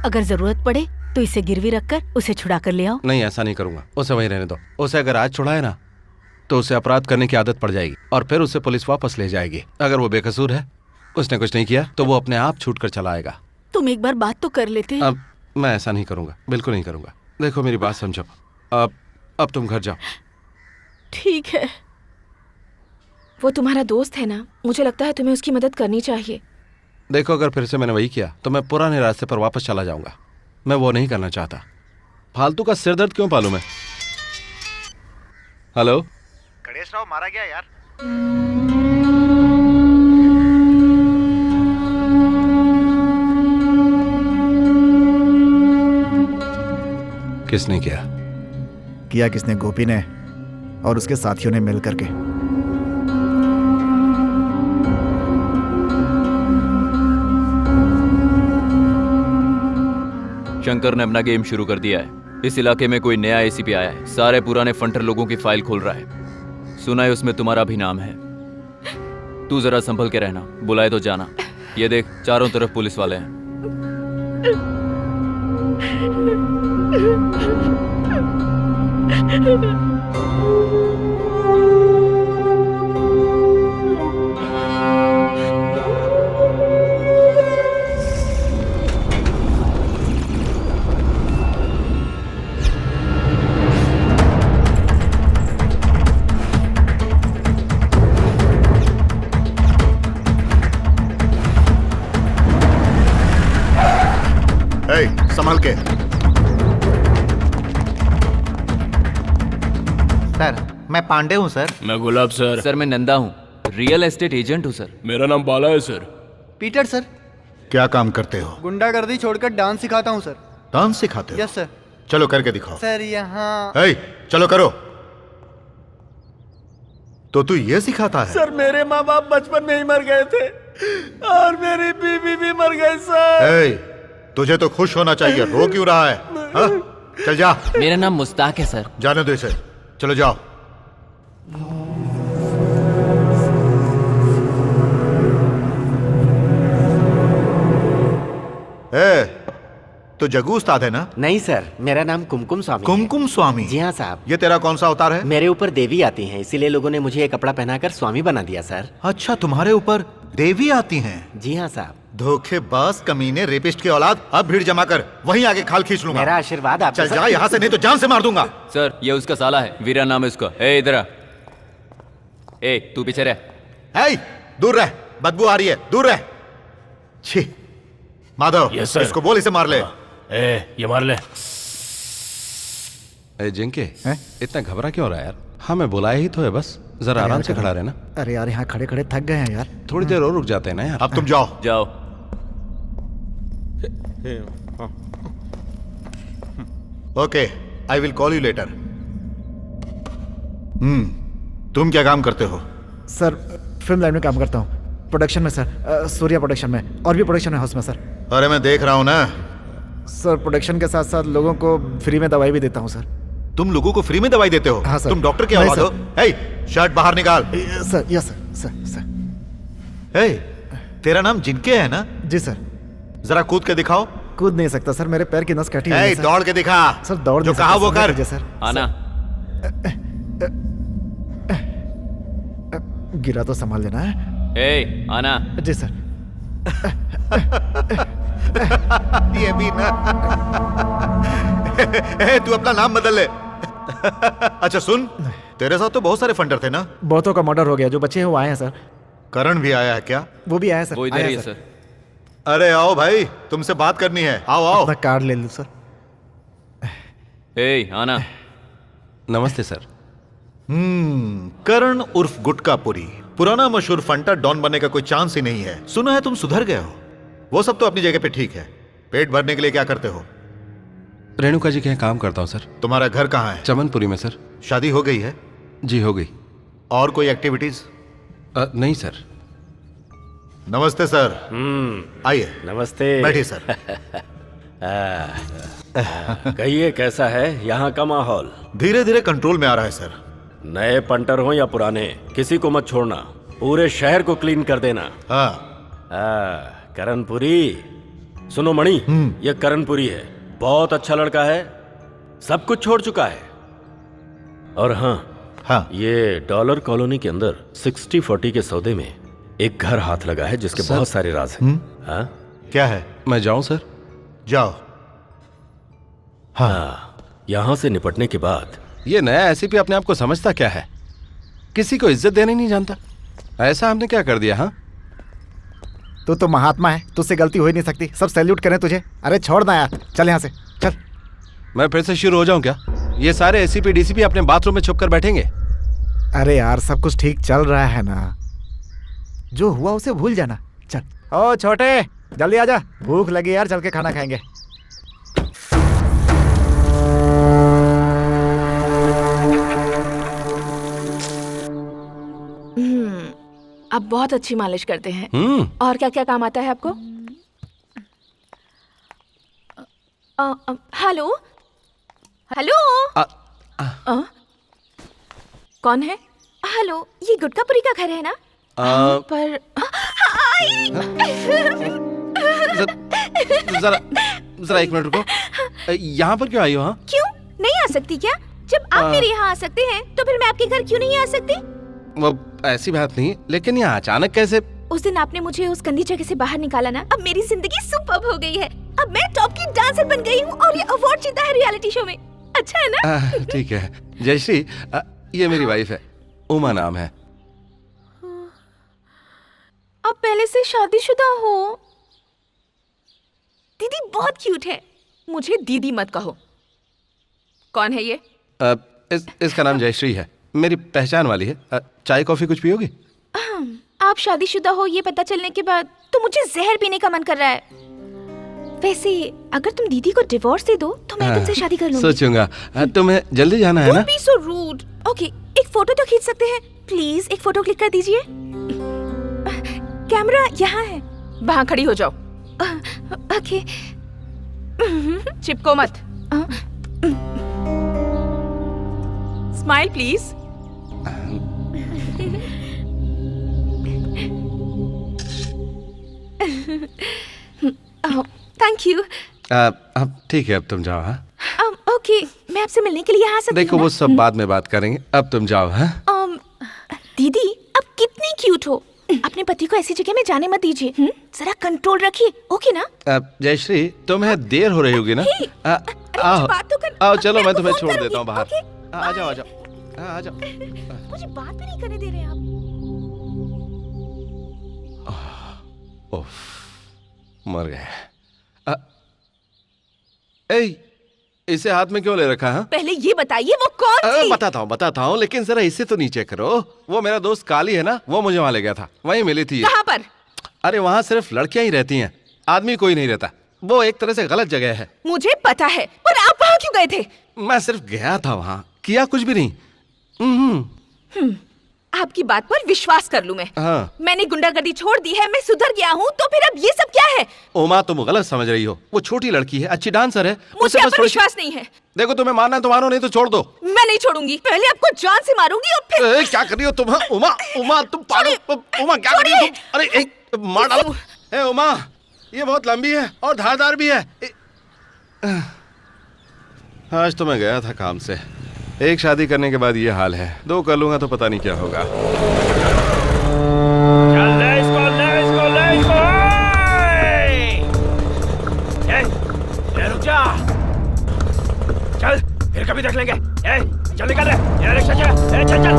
अगर जरूरत पड़े तो इसे गिरवी रखकर उसे छुड़ा कर ले आओ। नहीं, ऐसा नहीं करूंगा। उसे वहीं रहने दो। उसे अगर आज छुड़ाए ना तो उसे अपराध करने की आदत पड़ जाएगी और फिर उसे पुलिस वापस ले जाएगी। अगर वो बेकसूर है, उसने कुछ नहीं किया, तो वो अपने आप छूट कर चला आएगा। तुम एक बार बात तो कर लेते। अब मैं ऐसा नहीं करूंगा, बिल्कुल नहीं करूंगा। देखो, मेरी बात समझो। अब तुम घर जाओ। ठीक है। वो तुम्हारा दोस्त है ना, मुझे लगता है तुम्हें उसकी मदद करनी चाहिए। देखो, अगर फिर से मैंने वही किया तो मैं पुराने रास्ते पर वापस चला जाऊंगा। मैं वो नहीं करना चाहता। फालतू का सिरदर्द क्यों पालूं मैं? हेलो, गणेश राव मारा गया यार। किसने किया? किया किसने? गोपी ने और उसके साथियों ने मिल करके। शंकर ने अपना गेम शुरू कर दिया है। इस इलाके में कोई नया एसीपी आया है, सारे पुराने फंटर लोगों की फाइल खोल रहा है। सुना है उसमें तुम्हारा भी नाम है। तू जरा संभल के रहना, बुलाए तो जाना। ये देख, चारों तरफ पुलिस वाले हैं। संभल के। सर, मैं पांडे हूँ सर। मैं गुलाब सर। सर, मैं नंदा हूँ, रियल एस्टेट एजेंट हूँ सर। मेरा नाम बाला है सर। Peter sir. क्या काम करते हो? गुंडागर्दी छोड़कर डांस सिखाता हूँ सर। डांस सिखाते हो? Yes sir. चलो करके दिखाओ। सर यहाँ ए, चलो करो। तो तू ये सिखाता है? सर मेरे माँ बाप बचपन में ही मर गए थे और मेरी बीवी भी मर गई सर। ए, तुझे तो खुश होना चाहिए, रो क्यों रहा है? हा? चल जा। मेरा नाम मुस्ताक है सर। जाने दो इसे, चलो जाओ। ए, तो जग्गू उस्ताद है ना? नहीं सर, मेरा नाम कुमकुम स्वामी। कुमकुम स्वामी? जी हाँ साहब। ये तेरा कौन सा अवतार है? मेरे ऊपर देवी आती हैं, इसीलिए लोगों ने मुझे ये कपड़ा पहनाकर स्वामी बना दिया सर। अच्छा, तुम्हारे ऊपर देवी आती हैं? जी हाँ साहब। धोखेबाज, कमीने, रेपिस्ट की औलाद। अब भीड़ जमा कर, वहीं आगे खाल खींच लूंगा। मेरा आशीर्वाद आप। चल जा यहाँ से, नहीं तो जान से मार दूंगा। सर ये उसका साला है, वीरा नाम है उसका। ए इधर आ। ए तू पीछे रह। ए, दूर रह, बदबू आ रही है, दूर रह। छी, माधव इसको बोल, इसे मार ले। ये मार ले। जिंके इतना घबरा क्यों रहा है यार? हाँ मैं बुलाया ही तो है, बस जरा आराम से खड़ा रहना। अरे यार यहाँ खड़े खड़े थक गए हैं यार। थोड़ी देर और रुक जाते हैं ना यार। अब तुम जाओ। जाओ। Okay, I will call you later. तुम क्या काम करते हो? सर फिल्म लाइन में काम करता हूँ, प्रोडक्शन में सर, सूर्या प्रोडक्शन में, और भी प्रोडक्शन हाउस में सर। अरे मैं देख रहा हूँ ना सर, प्रोडक्शन के साथ साथ लोगों को फ्री में दवाई भी देता हूँ सर। तुम लोगों को फ्री में दवाई देते हो? हाँ सर। तुम डॉक्टर की नहीं औलाद हो? ए, शर्ट बाहर निकाल। Sir yes sir. ए, तेरा नाम जिनके है ना? जी सर। जरा कूद के दिखाओ। कूद नहीं सकता सर, मेरे पैर की नस कटी हुई है सर। दौड़ के दिखा। सर दौड़ जो कहा वो कर। सर आना। गिरा तो संभाल लेना है। ए आना। जी सर। ये भी ना। तू अपना नाम बदल ले। अच्छा सुन, तेरे साथ तो बहुत सारे फंडर थे ना? बहुतों का मर्डर हो गया, जो बच्चे हैं वो आए हैं सर। करण भी आया है क्या? वो भी आया सर। वो इधर ही है सर। अरे आओ भाई, तुमसे बात करनी है, आओ आओ। अपना कार्ड ले लो सर। ए आना। नमस्ते सर। करण उर्फ गुटकापुरी, पुराना मशहूर फंटर डॉन बनने का कोई चांस ही नहीं है। सुना है तुम सुधर गए हो। वो सब तो अपनी जगह पे ठीक है, पेट भरने के लिए क्या करते हो? रेणुका जी के यहाँ काम करता हूँ सर। तुम्हारा घर कहाँ है? चमनपुरी में सर। शादी हो गई है? जी हो गई। और कोई एक्टिविटीज? नहीं सर। नमस्ते सर। आइए। नमस्ते। बैठिए सर। कहिए कैसा है यहाँ का माहौल? धीरे धीरे कंट्रोल में आ रहा है सर। नए पंटर हो या पुराने, किसी को मत छोड़ना, पूरे शहर को क्लीन कर देना। करणपुरी, सुनो मणि, ये करणपुरी है, बहुत अच्छा लड़का है, सब कुछ छोड़ चुका है। और हाँ, ये डॉलर कॉलोनी के अंदर 60-40 के सौदे में एक घर हाथ लगा है जिसके बहुत सारे राज हैं। हाँ? क्या है? मैं जाऊं सर? जाओ। हाँ, यहाँ से निपटने के बाद। ये नया एसीपी अपने आप को समझता क्या है? किसी को इज्जत देने नहीं जानता। ऐसा हमने क्या कर दिया? हाँ तू तो महात्मा है, तुझसे गलती हो ही नहीं सकती, सब सैल्यूट करें तुझे। अरे छोड़ ना यार, चल यहाँ से चल। मैं फिर से शुरू हो जाऊं क्या? ये सारे एसीपी डीसीपी अपने बाथरूम में छुप कर बैठेंगे। अरे यार सब कुछ ठीक चल रहा है ना, जो हुआ उसे भूल जाना। चल ओ छोटे, जल्दी आजा, भूख लगी यार, चल के खाना खाएंगे। आप बहुत अच्छी मालिश करते हैं। और क्या क्या काम आता है आपको? Hello hello. कौन है? हेलो, ये गुटकापुरी का घर है ना? पर जरा एक मिनट रुको। यहाँ पर क्यों आई हो? हाँ क्यों नहीं आ सकती क्या? जब आप मेरे यहाँ आ सकते हैं तो फिर मैं आपके घर क्यों नहीं आ सकती? वो ऐसी बात नहीं, लेकिन यहाँ अचानक कैसे? उस दिन आपने मुझे उस गंदी जगह से बाहर निकाला ना, अब मेरी जिंदगी सुपर्ब हो गई है। अब मैं टॉप की डांसर बन गई हूँ और ये अवार्ड जीता है रियलिटी शो में। अच्छा है ना? ठीक है जयश्री, ये मेरी वाइफ है, उमा नाम है। आप पहले से शादीशुदा हो? दीदी बहुत क्यूट है, मुझे दीदी मत कहो। कौन है ये? इसका नाम जयश्री है, मेरी पहचान वाली है। चाय कॉफी कुछ पियोगी? आप शादीशुदा हो ये पता चलने के बाद तो मुझे जहर पीने का मन कर रहा है। वैसे अगर तुम दीदी को डिवोर्स दे दो तो मैं तुमसे शादी कर लूंगी। सोचूंगा। तुम्हें जल्दी जाना है ना? Don't be so rude. Okay, एक फोटो तो खींच सकते हैं। प्लीज एक फोटो क्लिक कर दीजिए। कैमरा यहाँ है। वहाँ खड़ी हो जाओ। ओके। चिपको मत। Smile please. Thank you. अब ठीक है, अब तुम जाओ। हाँ ओके, मैं आपसे मिलने के लिए यहाँ सकती हूँ? देखो वो सब बाद में बात करेंगे, अब तुम जाओ। हाँ दीदी आप कितनी क्यूट हो। अपने पति को ऐसी जगह में जाने मत दीजिए। जरा कंट्रोल रखिए, ओके ना? जयश्री, तुम्हें देर हो रही होगी ना? आओ आओ, चलो मैं तुम्हें छोड़ देता हूँ बाहर। आ जाओ आ जाओ आ जाओ। मुझे बात भी नहीं करने दे रहे आप। मर गए। इसे हाथ में क्यों ले रखा है? पहले ये बताइए वो कौन थी? बताता हूँ, लेकिन जरा इसे तो नीचे करो। वो मेरा दोस्त काली है ना, वो मुझे वहां ले गया था, वहीं मिली थी। कहाँ पर? अरे वहाँ सिर्फ लड़कियां ही रहती हैं, आदमी कोई नहीं रहता। वो एक तरह से गलत जगह है। मुझे पता है, पर आप वहाँ क्यों गए थे? मैं सिर्फ गया था वहाँ, किया कुछ भी नहीं। आपकी बात पर विश्वास कर लूं मैं। हाँ। मैंने गुंडागर्दी छोड़ दी है, मैं सुधर गया हूँ, तो फिर अब ये सब क्या है? ओमा, तुम गलत समझ रही हो। वो छोटी लड़की है, अच्छी डांसर है। मुझे आप पर विश्वास नहीं है। देखो तुम्हें मारना है तो मारो, नहीं तो छोड़ दो। मैं नहीं छोड़ूंगी, पहले आपको जान से मारूंगी और फिर। क्या कर रही हो तुम? उमा उमा तुम पागल। उमा क्या कर रही हो तुम? अरे मार डालो। उमा, ये बहुत लंबी है और धारदार भी है। आज तो मैं गया था काम से। एक शादी करने के बाद ये हाल है, 2 कर लूंगा तो पता नहीं क्या होगा। चल ले इसको, ले इसको, ले इसको। ए, रुक जा। चल, फिर कभी देख लेंगे। चल निकल रे, रिक्शा चल, चल चल।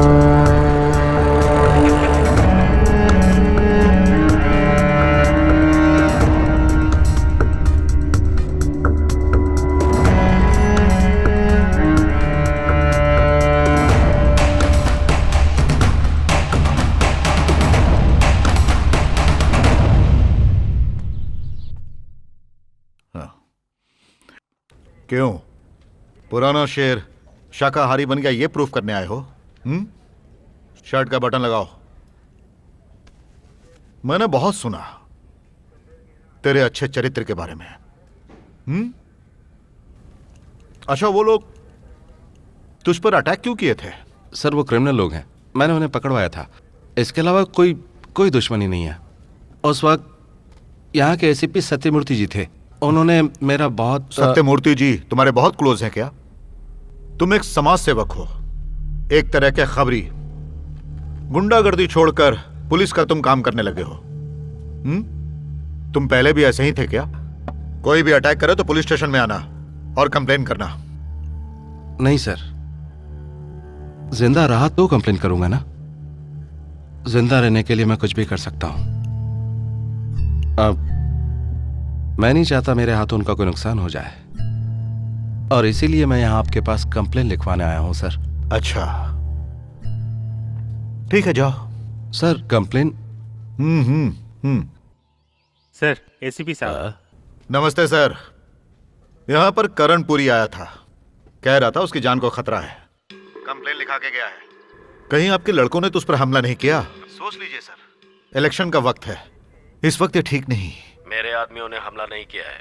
क्यों पुराना शेर शाकाहारी बन गया, ये प्रूफ करने आए हो? शर्ट का बटन लगाओ। मैंने बहुत सुना तेरे अच्छे चरित्र के बारे में। अच्छा, वो लोग तुझ पर अटैक क्यों किए थे? सर वो क्रिमिनल लोग हैं, मैंने उन्हें पकड़वाया था। इसके अलावा कोई दुश्मनी नहीं है। उस वक्त यहाँ के एसीपी सत्यमूर्ति जी थे, उन्होंने मेरा बहुत। सत्यमूर्ति जी तुम्हारे बहुत क्लोज हैं क्या? तुम एक समाज सेवक हो, एक तरह के खबरी। गुंडागर्दी छोड़कर पुलिस का तुम काम करने लगे हो। तुम पहले भी ऐसे ही थे क्या? कोई भी अटैक करे तो पुलिस स्टेशन में आना और कंप्लेन करना। नहीं सर, जिंदा रहा तो कंप्लेन करूंगा ना। जिंदा रहने के लिए मैं कुछ भी कर सकता हूं। अब मैं नहीं चाहता मेरे हाथों उनका कोई नुकसान हो जाए, और इसीलिए मैं यहाँ आपके पास कंप्लेन लिखवाने आया हूँ सर। अच्छा ठीक है, जाओ। Sir complain. सर एसीपी साहब। नमस्ते सर। यहाँ पर करण पुरी आया था, कह रहा था उसकी जान को खतरा है। कंप्लेन लिखा के गया है। कहीं आपके लड़कों ने तो उस पर हमला नहीं किया? सोच लीजिए सर, इलेक्शन का वक्त है, इस वक्त ये ठीक नहीं। मेरे आदमियों ने हमला नहीं किया है।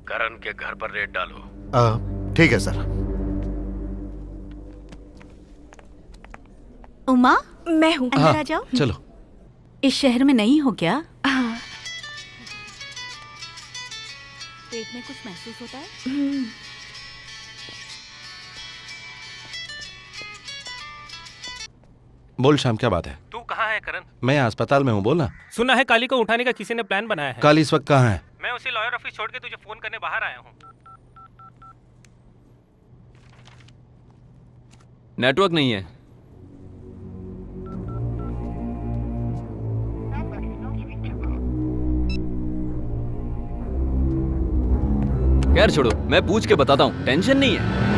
करण के घर पर रेड डालो। ठीक है सर। उमा, मैं हूँ। अंदर आ जाओ। चलो। इस शहर में नहीं हो क्या? पेट में कुछ महसूस होता है? बोल श्याम, क्या बात है? तू कहाँ है करण? मैं अस्पताल में हूँ, बोलना। सुना है काली को उठाने का किसी ने प्लान बनाया है। काली इस वक्त कहाँ है? मैं उसी लॉयर ऑफिस छोड़ के तुझे फोन करने बाहर आया हूँ। नेटवर्क नहीं है। खैर छोड़ो, मैं पूछ के बताता हूँ, टेंशन नहीं है।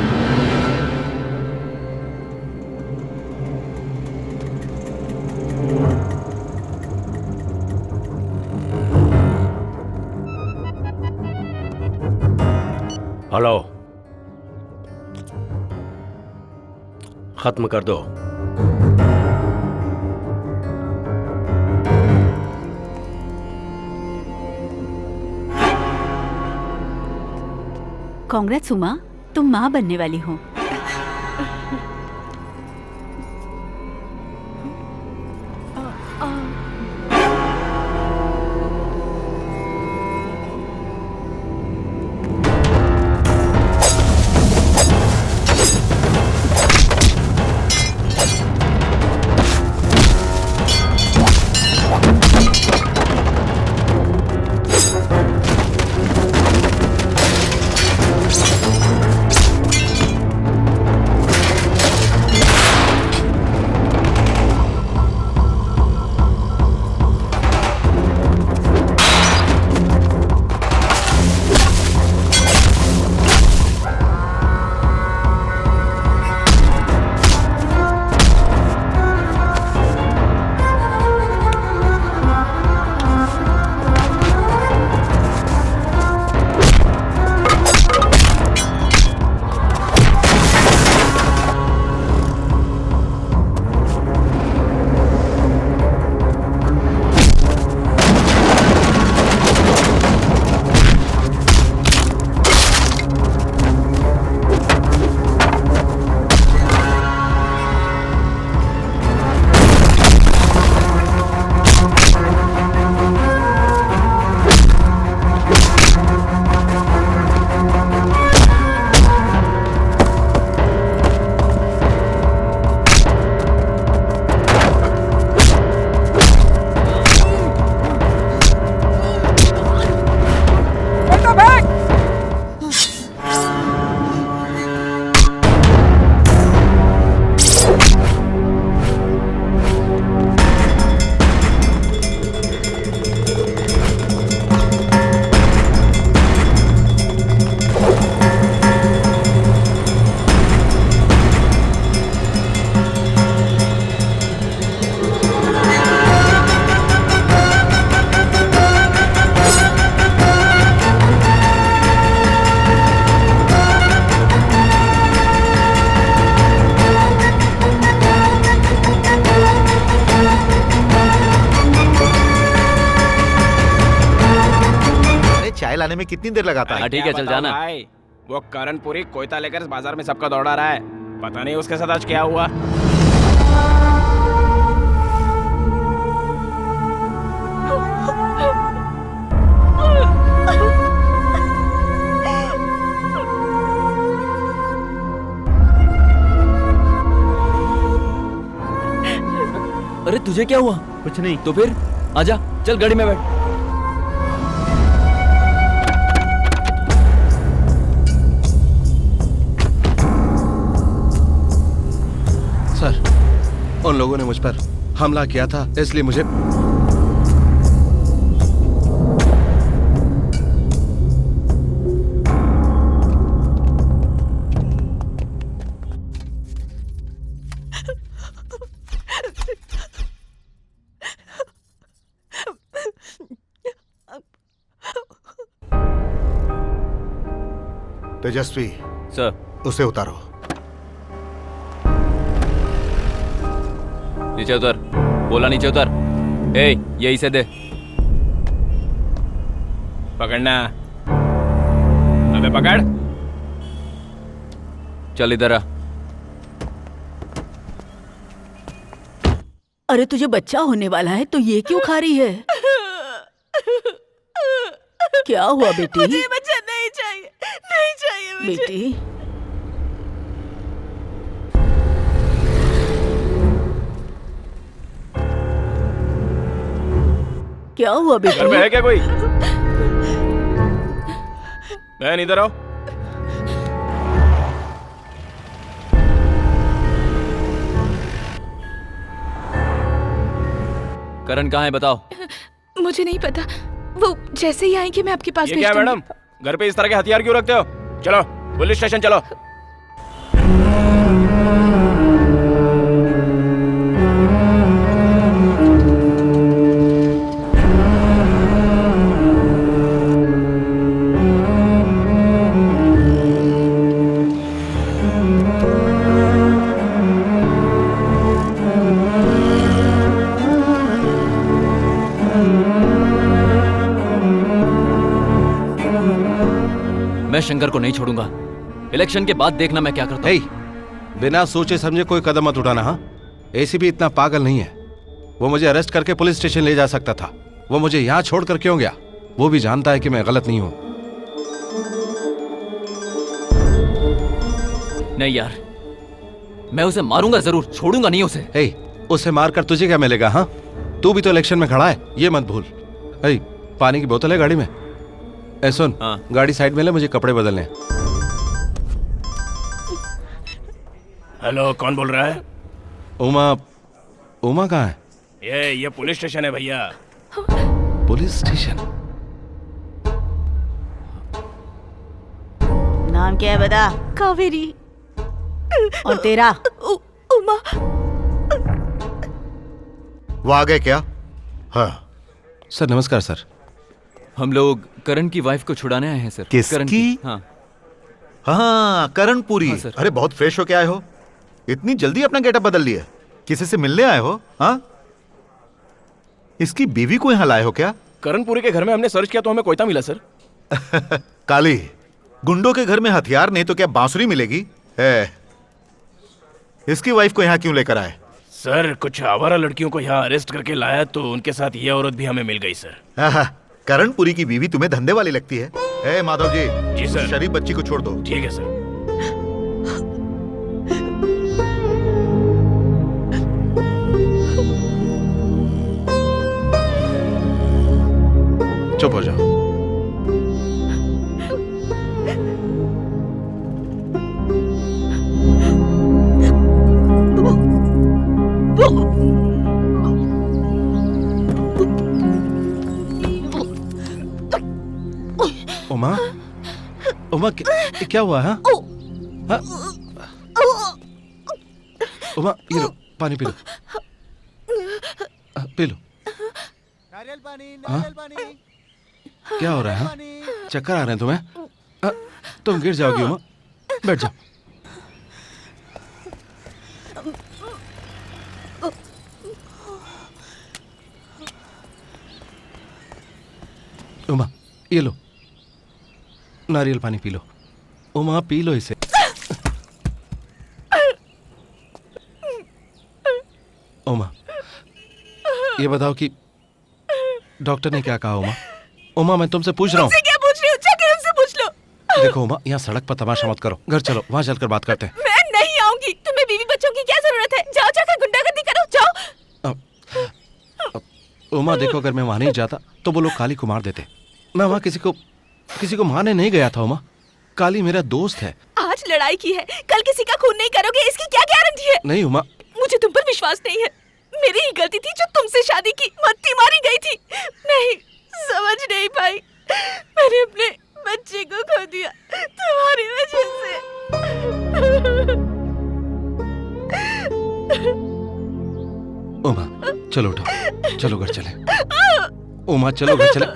हेलो, खत्म कर दो। कांग्रेस उमा, तुम माँ बनने वाली हो। लाने में कितनी देर लगाता है? ठीक है, चल जाना। भाई, वो करणपुरी कोयता लेकर बाजार में सबका दौड़ा रहा है। पता नहीं उसके साथ आज क्या हुआ। अरे तुझे क्या हुआ? कुछ नहीं। तो फिर आजा, चल गाड़ी में बैठ। सर, उन लोगों ने मुझ पर हमला किया था, इसलिए मुझे तेजस्वी सर, उसे उतारो। नीचे उतर, बोला नीचे उतर। ए, यही से दे। पकड़ना। अबे पकड़। चल इधर आ। अरे तुझे बच्चा होने वाला है तो ये क्यों खा रही है? क्या हुआ बेटी? मुझे बच्चा नहीं चाहिए, नहीं चाहिए मुझे। बेटी क्या हुआ बेटी? घर में है क्या कोई? बहन इधर आओ। करण कहाँ है बताओ? मुझे नहीं पता, वो जैसे ही आएंगे मैं आपके पास ये क्या है मैडम? घर पे इस तरह के हथियार क्यों रखते हो? चलो पुलिस स्टेशन चलो। मैं शंकर को नहीं छोड़ूंगा। इलेक्शन के बाद देखना मैं क्या करता हूँ। बिना सोचे समझे कोई कदम मत उठाना। हाँ, एसीपी इतना पागल नहीं है। वो मुझे अरेस्ट करके पुलिस स्टेशन ले जा सकता था। वो मुझे यहाँ छोड़कर क्यों गया? वो भी जानता है कि मैं गलत नहीं हूं। नहीं यार, मैं उसे मारूंगा जरूर, छोड़ूंगा नहीं उसे। उसे मारकर तुझे क्या मिलेगा? हाँ, तू भी तो इलेक्शन में खड़ा है, ये मत भूल। पानी की बोतल है गाड़ी में? सुन, गाड़ी साइड में ले, मुझे कपड़े बदलने हैं। हेलो, कौन बोल रहा है? उमा। उमा कहाँ है? ये पुलिस स्टेशन है भैया। Police station? नाम क्या है बता? कावेरी। और तेरा? उमा। वो आ गए क्या? हाँ सर, नमस्कार सर। हम लोग करण की वाइफ को छुड़ाने आए हैं सर। किसकी? करण की? हाँ करण पुरी। हाँ, सर। अरे बहुत फ्रेश होके आए हो, इतनी जल्दी अपना गेटअप बदल लिए? किसी से मिलने आए हो? हाँ, इसकी बीवी को यहाँ लाए हो क्या? करणपुरी के घर में हमने सर्च किया तो हमें कोयता मिला सर। काली, गुंडों के घर में हथियार नहीं तो क्या बांसुरी मिलेगी? इसकी वाइफ को यहाँ क्यों लेकर आए? सर, कुछ आवारा लड़कियों को यहाँ अरेस्ट करके लाया तो उनके साथ ये औरत भी हमें मिल गई सर। करणपुरी की बीवी तुम्हें धंधे वाली लगती है? माधव जी। जी सर। शरीफ बच्ची को छोड़ दो। ठीक है सर। चुप हो जाओ। उमा, उमा क्या हुआ? हाँ? हाँ? उमा, ये लो, पानी पी लो। P low. नारियल पानी, नारियल पानी। क्या हो रहा है? हाँ? चक्कर आ रहे हैं तुम्हें? तुम गिर जाओगी उमा, बैठ जाओ। उमा, ये लो, नारियल पानी P low. Uma, P low इसे। उमा, ये बताओ कि डॉक्टर ने क्या कहा? उमा, उमा मैं तुमसे पूछ रहा हूँ। क्या पूछ रही हो? जाके हमसे पूछ लो। देखो उमा, यहाँ सड़क पर तमाशा मत करो, घर चलो, वहाँ चलकर बात करते हैं। मैं नहीं आऊंगी। तुम्हें बीवी बच्चों की क्या जरूरत है? जाओ जाकर गुंडागर्दी करो, जाओ। उमा देखो, अगर मैं वहां नहीं जाता तो वो लोग काली को मार देते। मैं वहां किसी को मारने नहीं गया था उमा। काली मेरा दोस्त है। आज लड़ाई की है, कल किसी का खून नहीं करोगे, इसकी क्या गारंटी है? नहीं उमा, मुझे तुम पर विश्वास नहीं है। मेरी ही गलती थी जो तुमसे शादी की, मत्ती मारी गई थी। नहीं, समझ नहीं पाई। मैंने अपने बच्चे को खो दिया तुम्हारी वजह से। उमा चलो उठो, चलो घर चले। उमा चलो घर चले।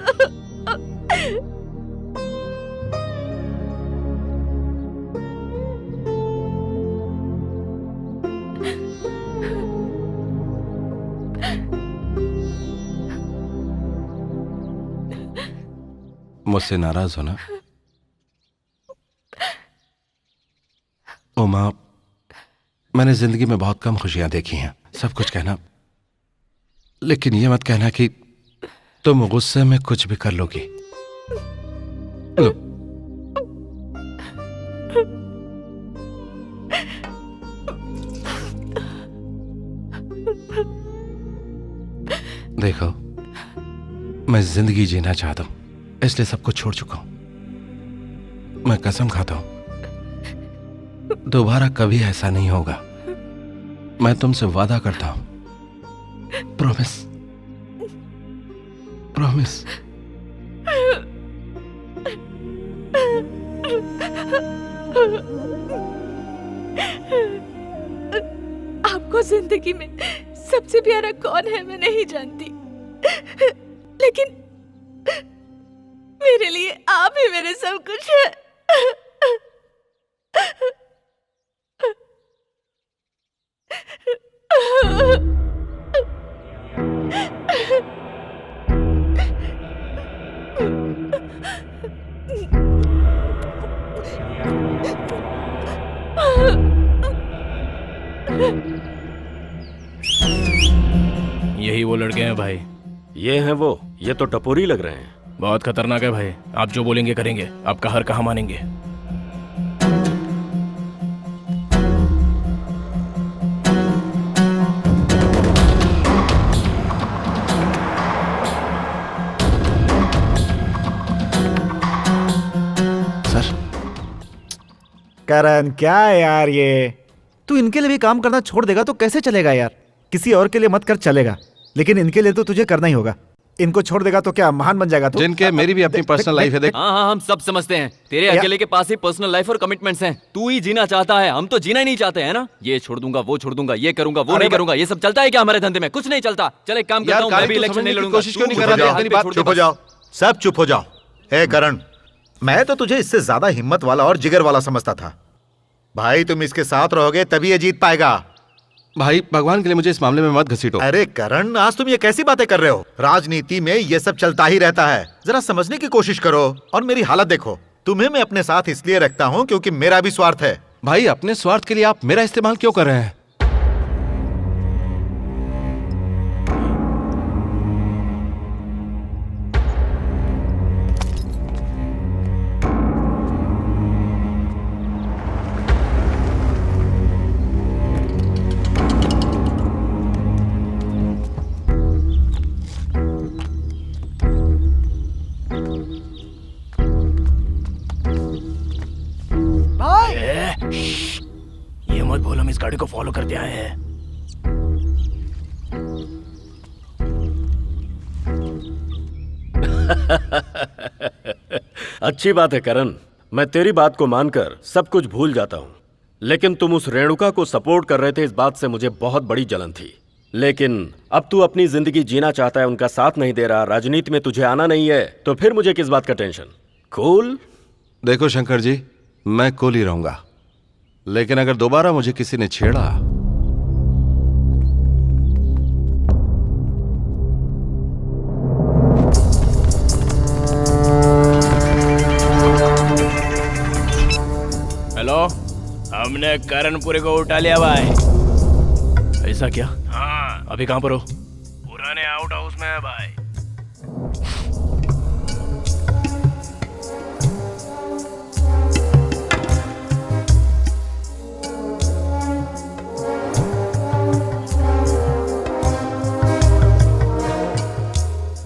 मुझसे नाराज हो ना उमा? मैंने जिंदगी में बहुत कम खुशियां देखी हैं, सब कुछ कहना, लेकिन ये मत कहना कि तुम गुस्से में कुछ भी कर लोगी। लो। देखो, मैं जिंदगी जीना चाहता हूं, इसलिए सब कुछ छोड़ चुका हूं। मैं कसम खाता हूं दोबारा कभी ऐसा नहीं होगा। मैं तुमसे वादा करता हूं, प्रॉमिस, प्रॉमिस। आपको जिंदगी में सबसे प्यारा कौन है मैं नहीं जानती, लेकिन मेरे लिए आप ही मेरे सब कुछ है। लड़के हैं भाई। ये हैं वो, ये तो टपोरी लग रहे हैं। बहुत खतरनाक है भाई, आप जो बोलेंगे करेंगे, आपका हर कहा मानेंगे। करण क्या है यार ये, तू इनके लिए भी काम करना छोड़ देगा तो कैसे चलेगा यार। किसी और के लिए मत कर, चलेगा, लेकिन इनके लिए तो तुझे करना ही होगा। इनको छोड़ देगा तो क्या महान बन जाएगा तू? जिनके मेरी भी अपनी पर्सनल लाइफ है। देख, हाँ, हम सब समझते हैं, तेरे अकेले के पास ही पर्सनल लाइफ और कमिटमेंट्स हैं। तू ही जीना चाहता है, हम तो जीना ही नहीं चाहते हैं ना। ये छोड़ दूंगा, वो छोड़ दूंगा, ये करूंगा, वो नहीं करूंगा, ये सब चलता है क्या हमारे धंधे में? कुछ नहीं चलता। चल एक काम करता हूँ, मैं भी इलेक्शन नहीं लड़ूंगा। कोशिश क्यों नहीं कर रहा? चुप हो जाओ, सब चुप हो जाओ। ए करण, मैं तो तुझे इससे ज्यादा हिम्मत वाला और जिगर वाला समझता था। भाई तुम इसके साथ रहोगे तभी ये जीत पाएगा। भाई भगवान के लिए मुझे इस मामले में मत घसीटो। अरे करण, आज तुम ये कैसी बातें कर रहे हो? राजनीति में ये सब चलता ही रहता है, जरा समझने की कोशिश करो। और मेरी हालत देखो, तुम्हें मैं अपने साथ इसलिए रखता हूँ क्योंकि मेरा भी स्वार्थ है। भाई अपने स्वार्थ के लिए आप मेरा इस्तेमाल क्यों कर रहे हैं? ये मत बोल हम इस गाड़ी को फॉलो करते आए हैं। अच्छी बात है करण, मैं तेरी बात को मानकर सब कुछ भूल जाता हूँ। लेकिन तुम उस रेणुका को सपोर्ट कर रहे थे, इस बात से मुझे बहुत बड़ी जलन थी। लेकिन अब तू अपनी जिंदगी जीना चाहता है, उनका साथ नहीं दे रहा, राजनीति में तुझे आना नहीं है, तो फिर मुझे किस बात का टेंशन? कूल? देखो शंकर जी, मैं कूल ही रहूंगा, लेकिन अगर दोबारा मुझे किसी ने छेड़ा हेलो, हमने करणपुरी को उठा लिया भाई। ऐसा क्या? हाँ। अभी कहाँ पर हो? पुराने आउट हाउस में है भाई।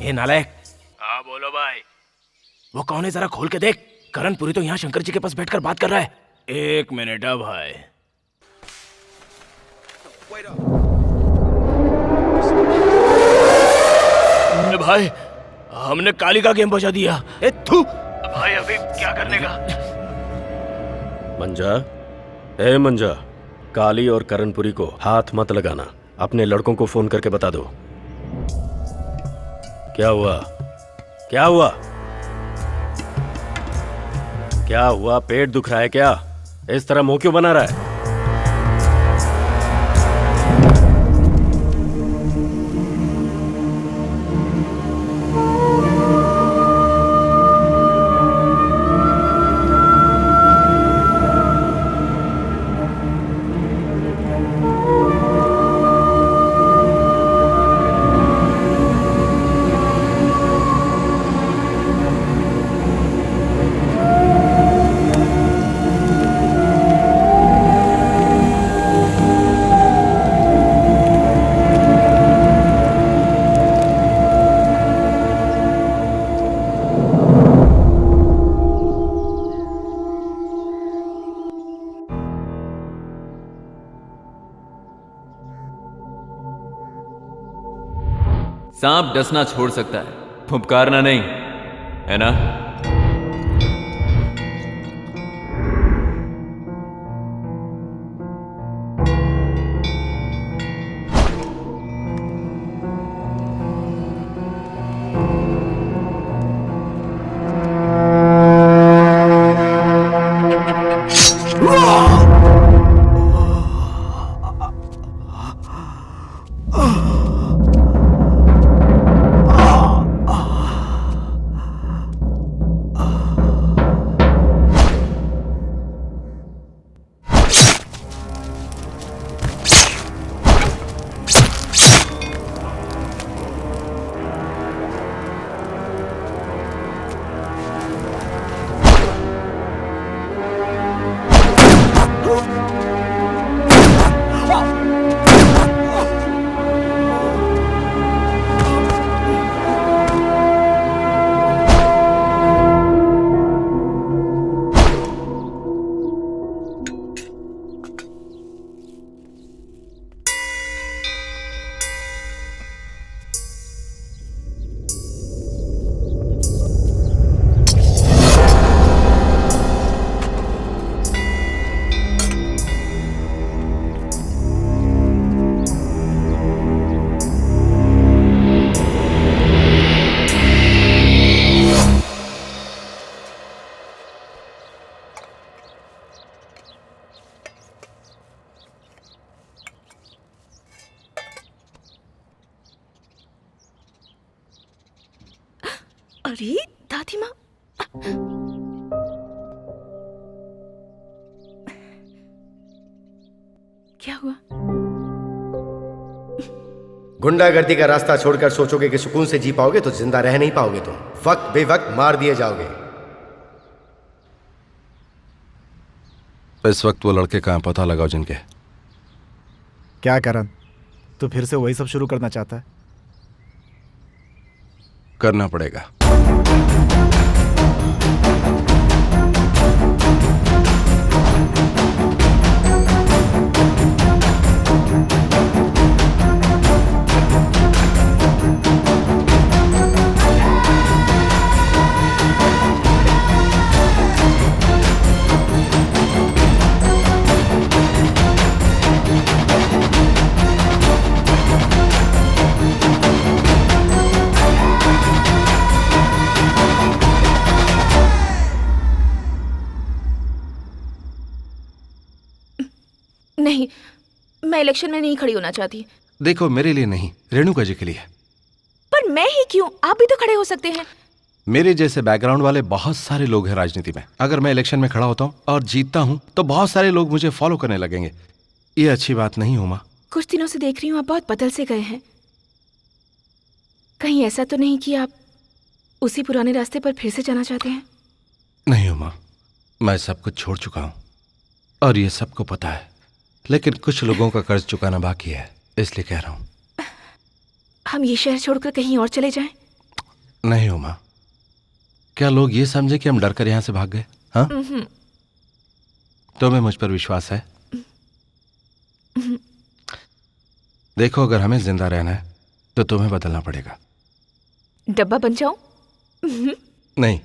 ये नालायक। हाँ बोलो भाई। वो कौन है, जरा खोल के देख। करणपुरी तो यहाँ शंकर जी के पास बैठकर बात कर रहा है। एक मिनट है भाई। भाई हमने काली का गेम बजा दिया। ए थू भाई, अभी क्या करने का? मंजा, ए मंजा, काली और करणपुरी को हाथ मत लगाना। अपने लड़कों को फोन करके बता दो। क्या हुआ? क्या हुआ? क्या हुआ? पेट दुख रहा है क्या? इस तरह मुंह क्यों बना रहा है? सांप डसना छोड़ सकता है, फुफकारना नहीं, है ना? अरे दादी माँ, क्या हुआ? गुंडागर्दी का रास्ता छोड़कर सोचोगे कि सुकून से जी पाओगे तो जिंदा रह नहीं पाओगे तुम। वक्त बेवक्त मार दिए जाओगे। इस वक्त वो लड़के कहाँ, पता लगाओ जिनके। क्या करण, तू फिर से वही सब शुरू करना चाहता है? करना पड़ेगा। नहीं, मैं इलेक्शन में नहीं खड़ी होना चाहती। देखो, मेरे लिए नहीं, रेणुका जी के लिए। पर मैं ही क्यों? आप भी तो खड़े हो सकते हैं। मेरे जैसे बैकग्राउंड वाले बहुत सारे लोग हैं राजनीति में। अगर मैं इलेक्शन में खड़ा होता हूँ और जीतता हूँ तो बहुत सारे लोग मुझे फॉलो करने लगेंगे। ये अच्छी बात नहीं उमा। कुछ दिनों से देख रही हूँ आप बहुत बदल से गए हैं। कहीं ऐसा तो नहीं कि आप उसी पुराने रास्ते पर फिर से जाना चाहते हैं? नहीं उमा, मैं सब कुछ छोड़ चुका हूँ और ये सबको पता है, लेकिन कुछ लोगों का कर्ज चुकाना बाकी है, इसलिए कह रहा हूँ। हम ये शहर छोड़कर कहीं और चले जाएं? नहीं उमा, क्या लोग ये समझे कि हम डर कर यहाँ से भाग गए? हाँ, तुम्हें मुझ पर विश्वास है? देखो, अगर हमें जिंदा रहना है तो तुम्हें बदलना पड़ेगा। डब्बा बन जाऊं? नहीं,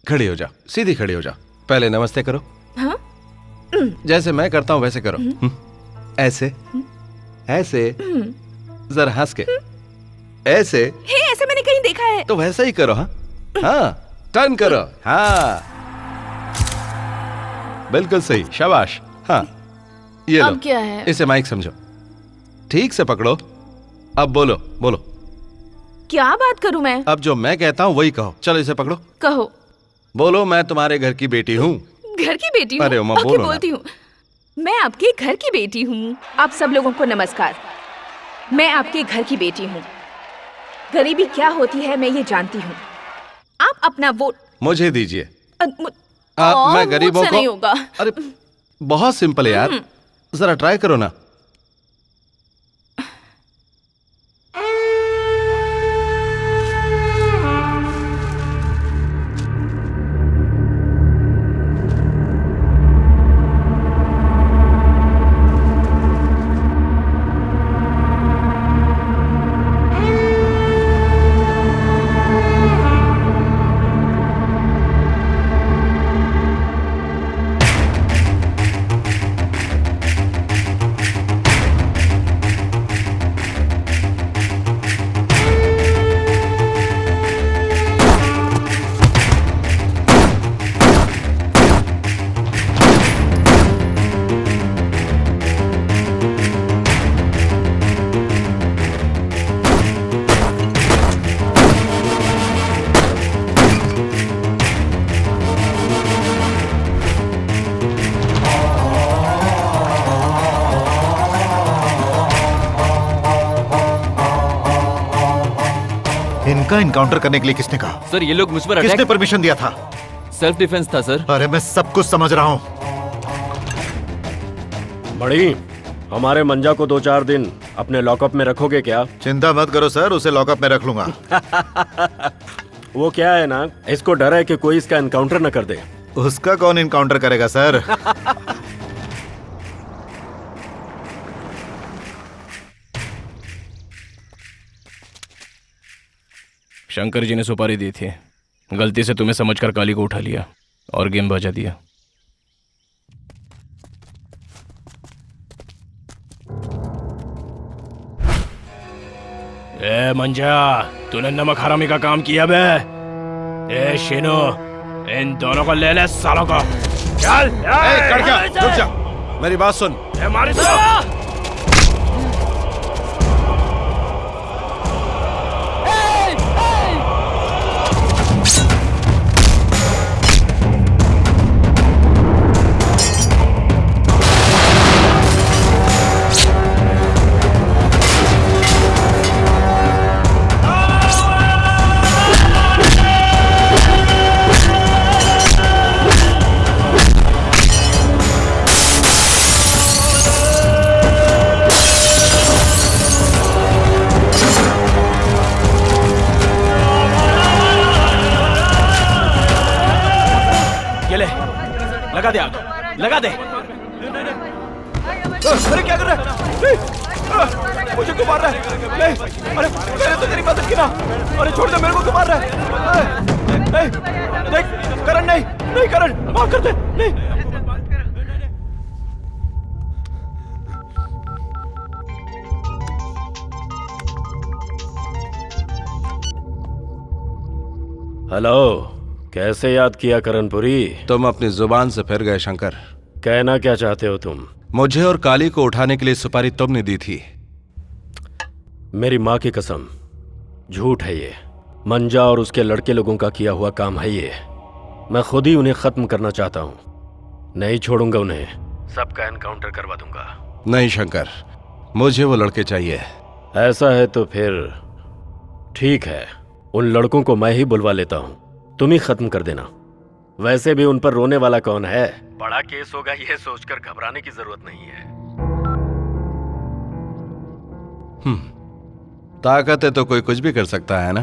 खड़ी हो जाओ, सीधी खड़ी हो जाओ। पहले नमस्ते करो। हाँ? जैसे मैं करता हूं वैसे करो। ऐसे, ऐसे, जरा हंस के, ऐसे। हे, ऐसे मैंने कहीं देखा है। तो वैसे ही करो। हाँ हाँ, टर्न करो। हाँ, बिल्कुल सही, शाबाश। हाँ, ये लो। अब क्या है? इसे माइक समझो, ठीक से पकड़ो। अब बोलो बोलो। क्या बात करूं मैं? अब जो मैं कहता हूँ वही कहो। चलो इसे पकड़ो, कहो। बोलो, मैं तुम्हारे घर की बेटी हूँ। घर की बेटी हूँ? अरे उमा, आके बोलो बोलती हूँ, मैं आपके घर की बेटी हूँ। आप सब लोगों को नमस्कार। मैं आपके घर की बेटी हूँ। गरीबी क्या होती है मैं ये जानती हूँ। आप अपना वोट मुझे दीजिए। मैं गरीबों को नहीं होगा। अरे बहुत सिंपल है यार, जरा ट्राई करो ना। इनका इनकाउंटर करने के लिए किसने कहा? सर, ये लोग मुझ पर किसने परमिशन दिया था? सेल्फ डिफेंस था सर। अरे मैं सब कुछ समझ रहा हूँ। बड़ी, हमारे मंजा को 2-4 दिन अपने लॉकअप में रखोगे क्या? चिंता मत करो सर, उसे लॉकअप में रख लूंगा। वो क्या है ना, इसको डर है कि कोई इसका एनकाउंटर न कर दे। उसका कौन इनकाउंटर करेगा सर? शंकर जी ने सुपारी दी थी, गलती से तुम्हें समझकर काली को उठा लिया और गेम बजा दिया। ए मंजा, तूने नमक हरामी का काम किया बे। ए शिनो, इन दोनों को ले ले सालों को। चल। रुक जा, मेरी बात सुन। मारी लगा दे आग, लगा दे। अरे क्या कर रहा है? मुझे क्यों मार रहा है? नहीं, अरे मैंने तो तेरी मदद की ना। अरे छोड़ दे, मेरे को क्यों मार रहा है? नहीं, नहीं करण, नहीं नहीं करण, माफ कर दे। नहीं हेलो, कैसे याद किया करणपुरी? तुम अपनी जुबान से फिर गए शंकर। कहना क्या चाहते हो तुम? मुझे और काली को उठाने के लिए सुपारी तुमने दी थी। मेरी माँ की कसम, झूठ है ये। मंजा और उसके लड़के लोगों का किया हुआ काम है ये। मैं खुद ही उन्हें खत्म करना चाहता हूँ। नहीं छोड़ूंगा उन्हें, सबका एनकाउंटर करवा दूंगा। नहीं शंकर, मुझे वो लड़के चाहिए। ऐसा है तो फिर ठीक है, उन लड़कों को मैं ही बुलवा लेता हूँ, तुम ही खत्म कर देना। वैसे भी उन पर रोने वाला कौन है? बड़ा केस होगा ये सोचकर घबराने की जरूरत नहीं है। ताकत है तो कोई कुछ भी कर सकता है ना।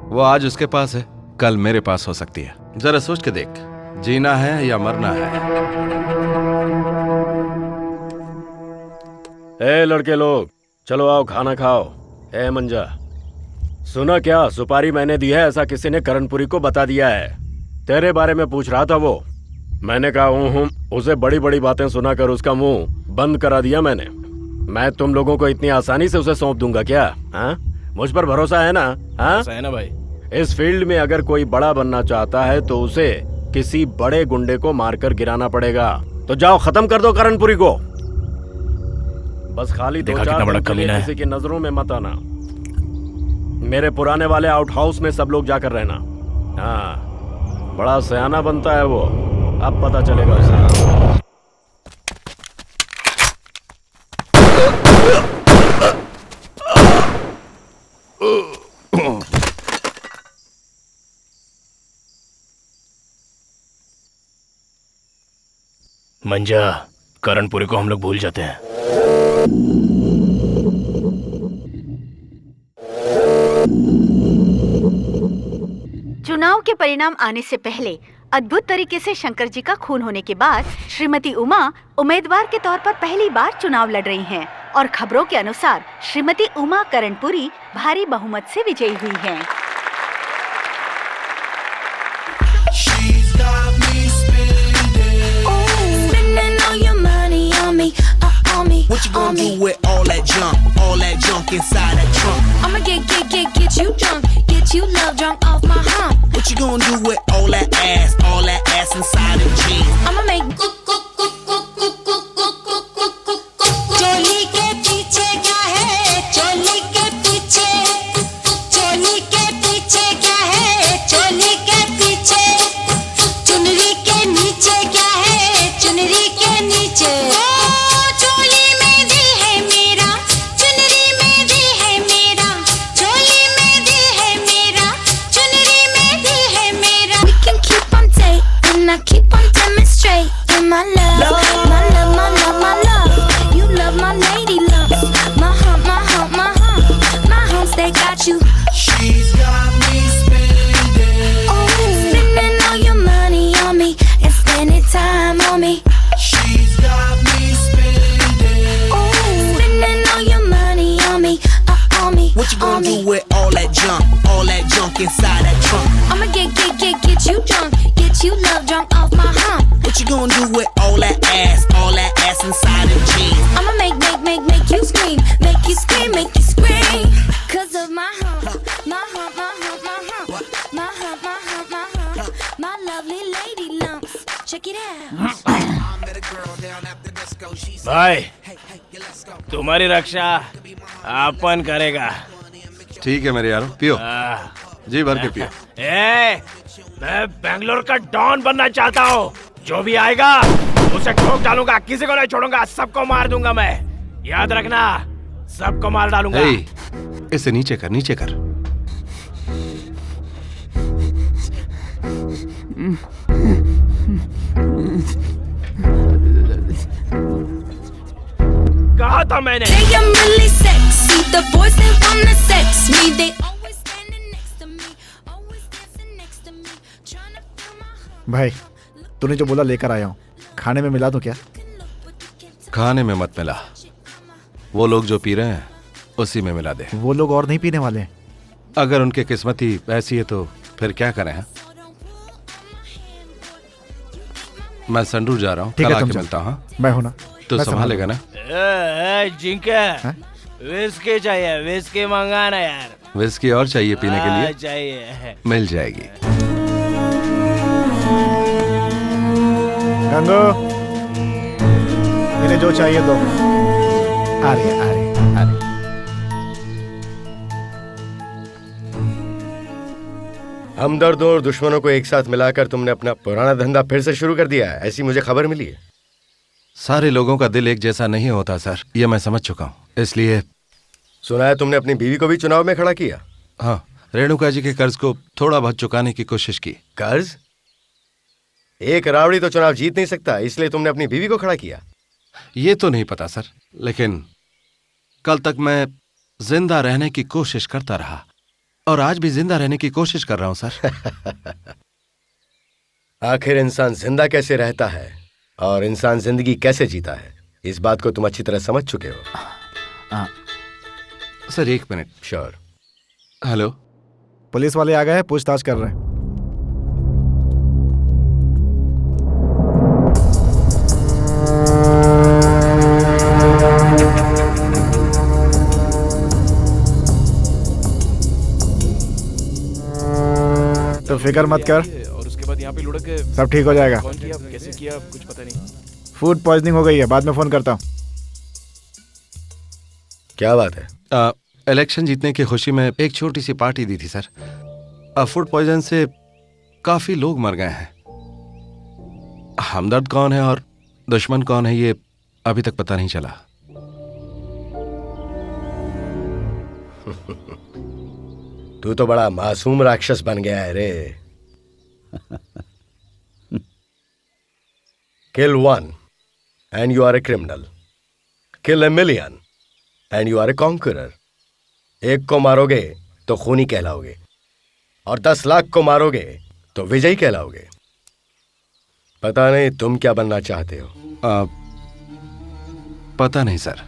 वो आज उसके पास है, कल मेरे पास हो सकती है। जरा सोच के देख, जीना है या मरना है। ए लड़के लोग, चलो आओ खाना खाओ। ए मंजा, सुना क्या? सुपारी मैंने दी है ऐसा किसी ने करणपुरी को बता दिया है। तेरे बारे में पूछ रहा था वो। मैंने कहा हूँ, उसे बड़ी बड़ी बातें सुनाकर उसका मुंह बंद करा दिया मैंने। मैं तुम लोगों को इतनी आसानी से उसे सौंप दूंगा क्या? हाँ, मुझ पर भरोसा है ना? हाँ है ना भाई। इस फील्ड में अगर कोई बड़ा बनना चाहता है तो उसे किसी बड़े गुंडे को मारकर गिराना पड़ेगा। तो जाओ खत्म कर दो करणपुरी को। बस खाली दो चार दिन के लिए किसी की नजरों में मत आना। मेरे पुराने वाले आउट हाउस में सब लोग जाकर रहना। हाँ, बड़ा सयाना बनता है वो, अब पता चलेगा उसे। मंजा, करणपुरी को हम लोग भूल जाते हैं। चुनाव के परिणाम आने से पहले अद्भुत तरीके से शंकर जी का खून होने के बाद श्रीमती उमा उम्मीदवार के तौर पर पहली बार चुनाव लड़ रही हैं और खबरों के अनुसार श्रीमती उमा करणपुरी भारी बहुमत से विजयी हुई हैं। What you gonna do with all that junk inside that trunk? I'ma get you drunk, get you love drunk off my hump. What you gonna do with all that ass inside them jeans? I'ma make चोली के पीछे क्या है? चोली के पीछे क्या है? चोली के पीछे चुनरी के नीचे क्या है? चुनरी के नीचे my love, my love, my love, my love. You love my lady lumps. My hump, my hump, my hump. My humps, they got you. She's got me spending. Oh, spending all your money on me and spending time on me. She's got me spending. Oh, spending all your money on me, on me. What you gonna do with all that junk inside that trunk? I'ma get you drunk, get you love drunk off my hump. What you gonna do with all that ass inside them jeans? I'ma make you scream, make you scream, make you scream. Cause of my hump, my hump, my hump, my hump, my hump, my hump, my hump, my lovely lady lumps. Check it out. भाई, तुम्हारी रक्षा अपन करेगा। ठीक है मेरे यारो, पियो जी भर के पियो। मैं बेंगलोर का डॉन बनना चाहता हूँ। जो भी आएगा उसे ठोक डालूंगा, किसी को नहीं छोड़ूंगा, सबको मार दूंगा मैं। याद रखना, सबको मार डालूंगा। इसे नीचे कर, नीचे कर। कहा था मैंने। भाई, तूने जो बोला लेकर आया हूँ। खाने में मिला तो क्या? खाने में मत मिला, वो लोग जो पी रहे हैं उसी में मिला दे। वो लोग और नहीं पीने वाले हैं। अगर उनकी किस्मत ही ऐसी है तो फिर क्या करें? हाँ? मैं संडूर जा रहा हूँ, ठीक कल है, तुम आके जाओ। मिलता हूँ। हाँ? मैं हूं ना, तो मैं संभालेगा ना? जिंके विस्की चाहिए, विस्की मंगाना यार। विस्की और चाहिए पीने के लिए? चाहिए। मिल जाएगी। गंगू, इन्हें जो चाहिए दो। आ रही है, आ रही है, आ रही है। हमदर्दों और दुश्मनों को एक साथ मिलाकर तुमने अपना पुराना धंधा फिर से शुरू कर दिया है, ऐसी मुझे खबर मिली है। सारे लोगों का दिल एक जैसा नहीं होता सर, ये मैं समझ चुका हूँ। इसलिए सुना है तुमने अपनी बीवी को भी चुनाव में खड़ा किया। हाँ, रेणुका जी के कर्ज को थोड़ा बहुत चुकाने की कोशिश की। कर्ज? एक रावड़ी तो चुनाव जीत नहीं सकता, इसलिए तुमने अपनी बीवी को खड़ा किया। ये तो नहीं पता सर, लेकिन कल तक मैं जिंदा रहने की कोशिश करता रहा और आज भी जिंदा रहने की कोशिश कर रहा हूं सर। आखिर इंसान जिंदा कैसे रहता है और इंसान जिंदगी कैसे जीता है, इस बात को तुम अच्छी तरह समझ चुके हो। सर एक मिनट। श्योर। हेलो, पुलिस वाले आ गए हैं, पूछताछ कर रहे हैं। तो फिक्र मत कर, और उसके बाद यहाँ पे लुढ़क गए। सब ठीक हो जाएगा। कौन किया, कैसे किया, कुछ पता नहीं। फूड पॉइजनिंग हो गई है, बाद में फोन करता हूँ। क्या बात है? इलेक्शन जीतने की खुशी में एक छोटी सी पार्टी दी थी सर। फूड पॉइजन से काफी लोग मर गए हैं। हमदर्द कौन है और दुश्मन कौन है ये अभी तक पता नहीं चला। तू तो बड़ा मासूम राक्षस बन गया है रे। Kill one and you are a criminal, kill a million and you are a conqueror. एक को मारोगे तो खूनी कहलाओगे और 10 लाख को मारोगे तो विजयी कहलाओगे। पता नहीं तुम क्या बनना चाहते हो। पता नहीं सर,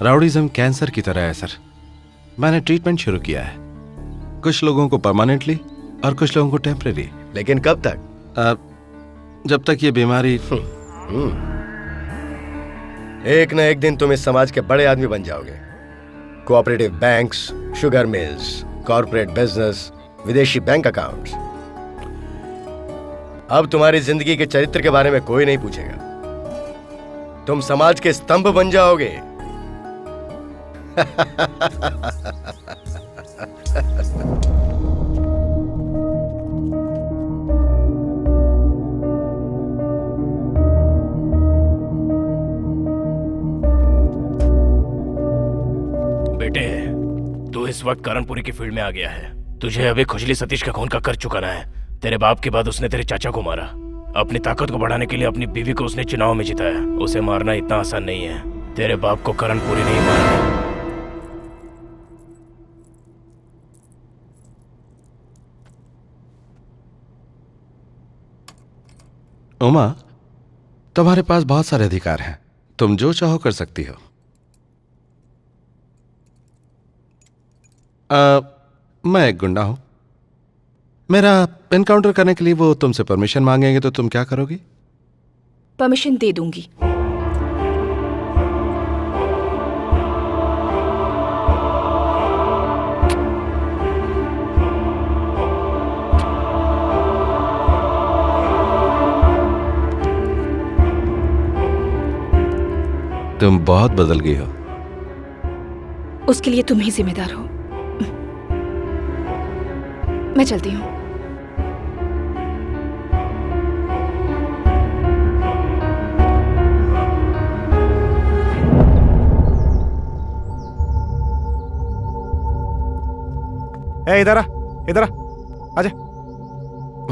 राउडिज्म कैंसर की तरह है सर। मैंने ट्रीटमेंट शुरू किया है, कुछ लोगों को परमानेंटली और कुछ लोगों को टेम्परेरी। लेकिन कब तक? जब तक ये बीमारी। एक न एक दिन तुम इस समाज के बड़े आदमी बन जाओगे। Cooperative banks, sugar mills, corporate business, विदेशी बैंक अकाउंट्स। अब तुम्हारी जिंदगी के चरित्र के बारे में कोई नहीं पूछेगा। तुम समाज के स्तंभ बन जाओगे। बेटे, तू इस वक्त करणपुरी की फील्ड में आ गया है। तुझे अभी खुजली सतीश का खून का कर्ज चुकाना है। तेरे बाप के बाद उसने तेरे चाचा को मारा। अपनी ताकत को बढ़ाने के लिए अपनी बीवी को उसने चुनाव में जिताया। उसे मारना इतना आसान नहीं है। तेरे बाप को करणपुरी नहीं मारा। उमा, तुम्हारे पास बहुत सारे अधिकार हैं, तुम जो चाहो कर सकती हो। मैं एक गुंडा हूं। मेरा एनकाउंटर करने के लिए वो तुमसे परमिशन मांगेंगे तो तुम क्या करोगी? परमिशन दे दूंगी। तुम बहुत बदल गई हो। उसके लिए तुम ही जिम्मेदार हो। मैं चलती हूँ। इधर आ, इधर आ, आजा।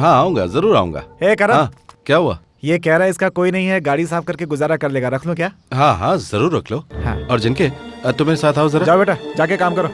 हाँ आऊंगा, जरूर आऊंगा। करण। हाँ, क्या हुआ? ये कह रहा है इसका कोई नहीं है, गाड़ी साफ करके गुजारा कर लेगा। रख लो क्या? हाँ हाँ जरूर रख लो। हाँ। और जिनके तुम मेरे साथ आओ जरा। जाओ बेटा, जाके काम करो।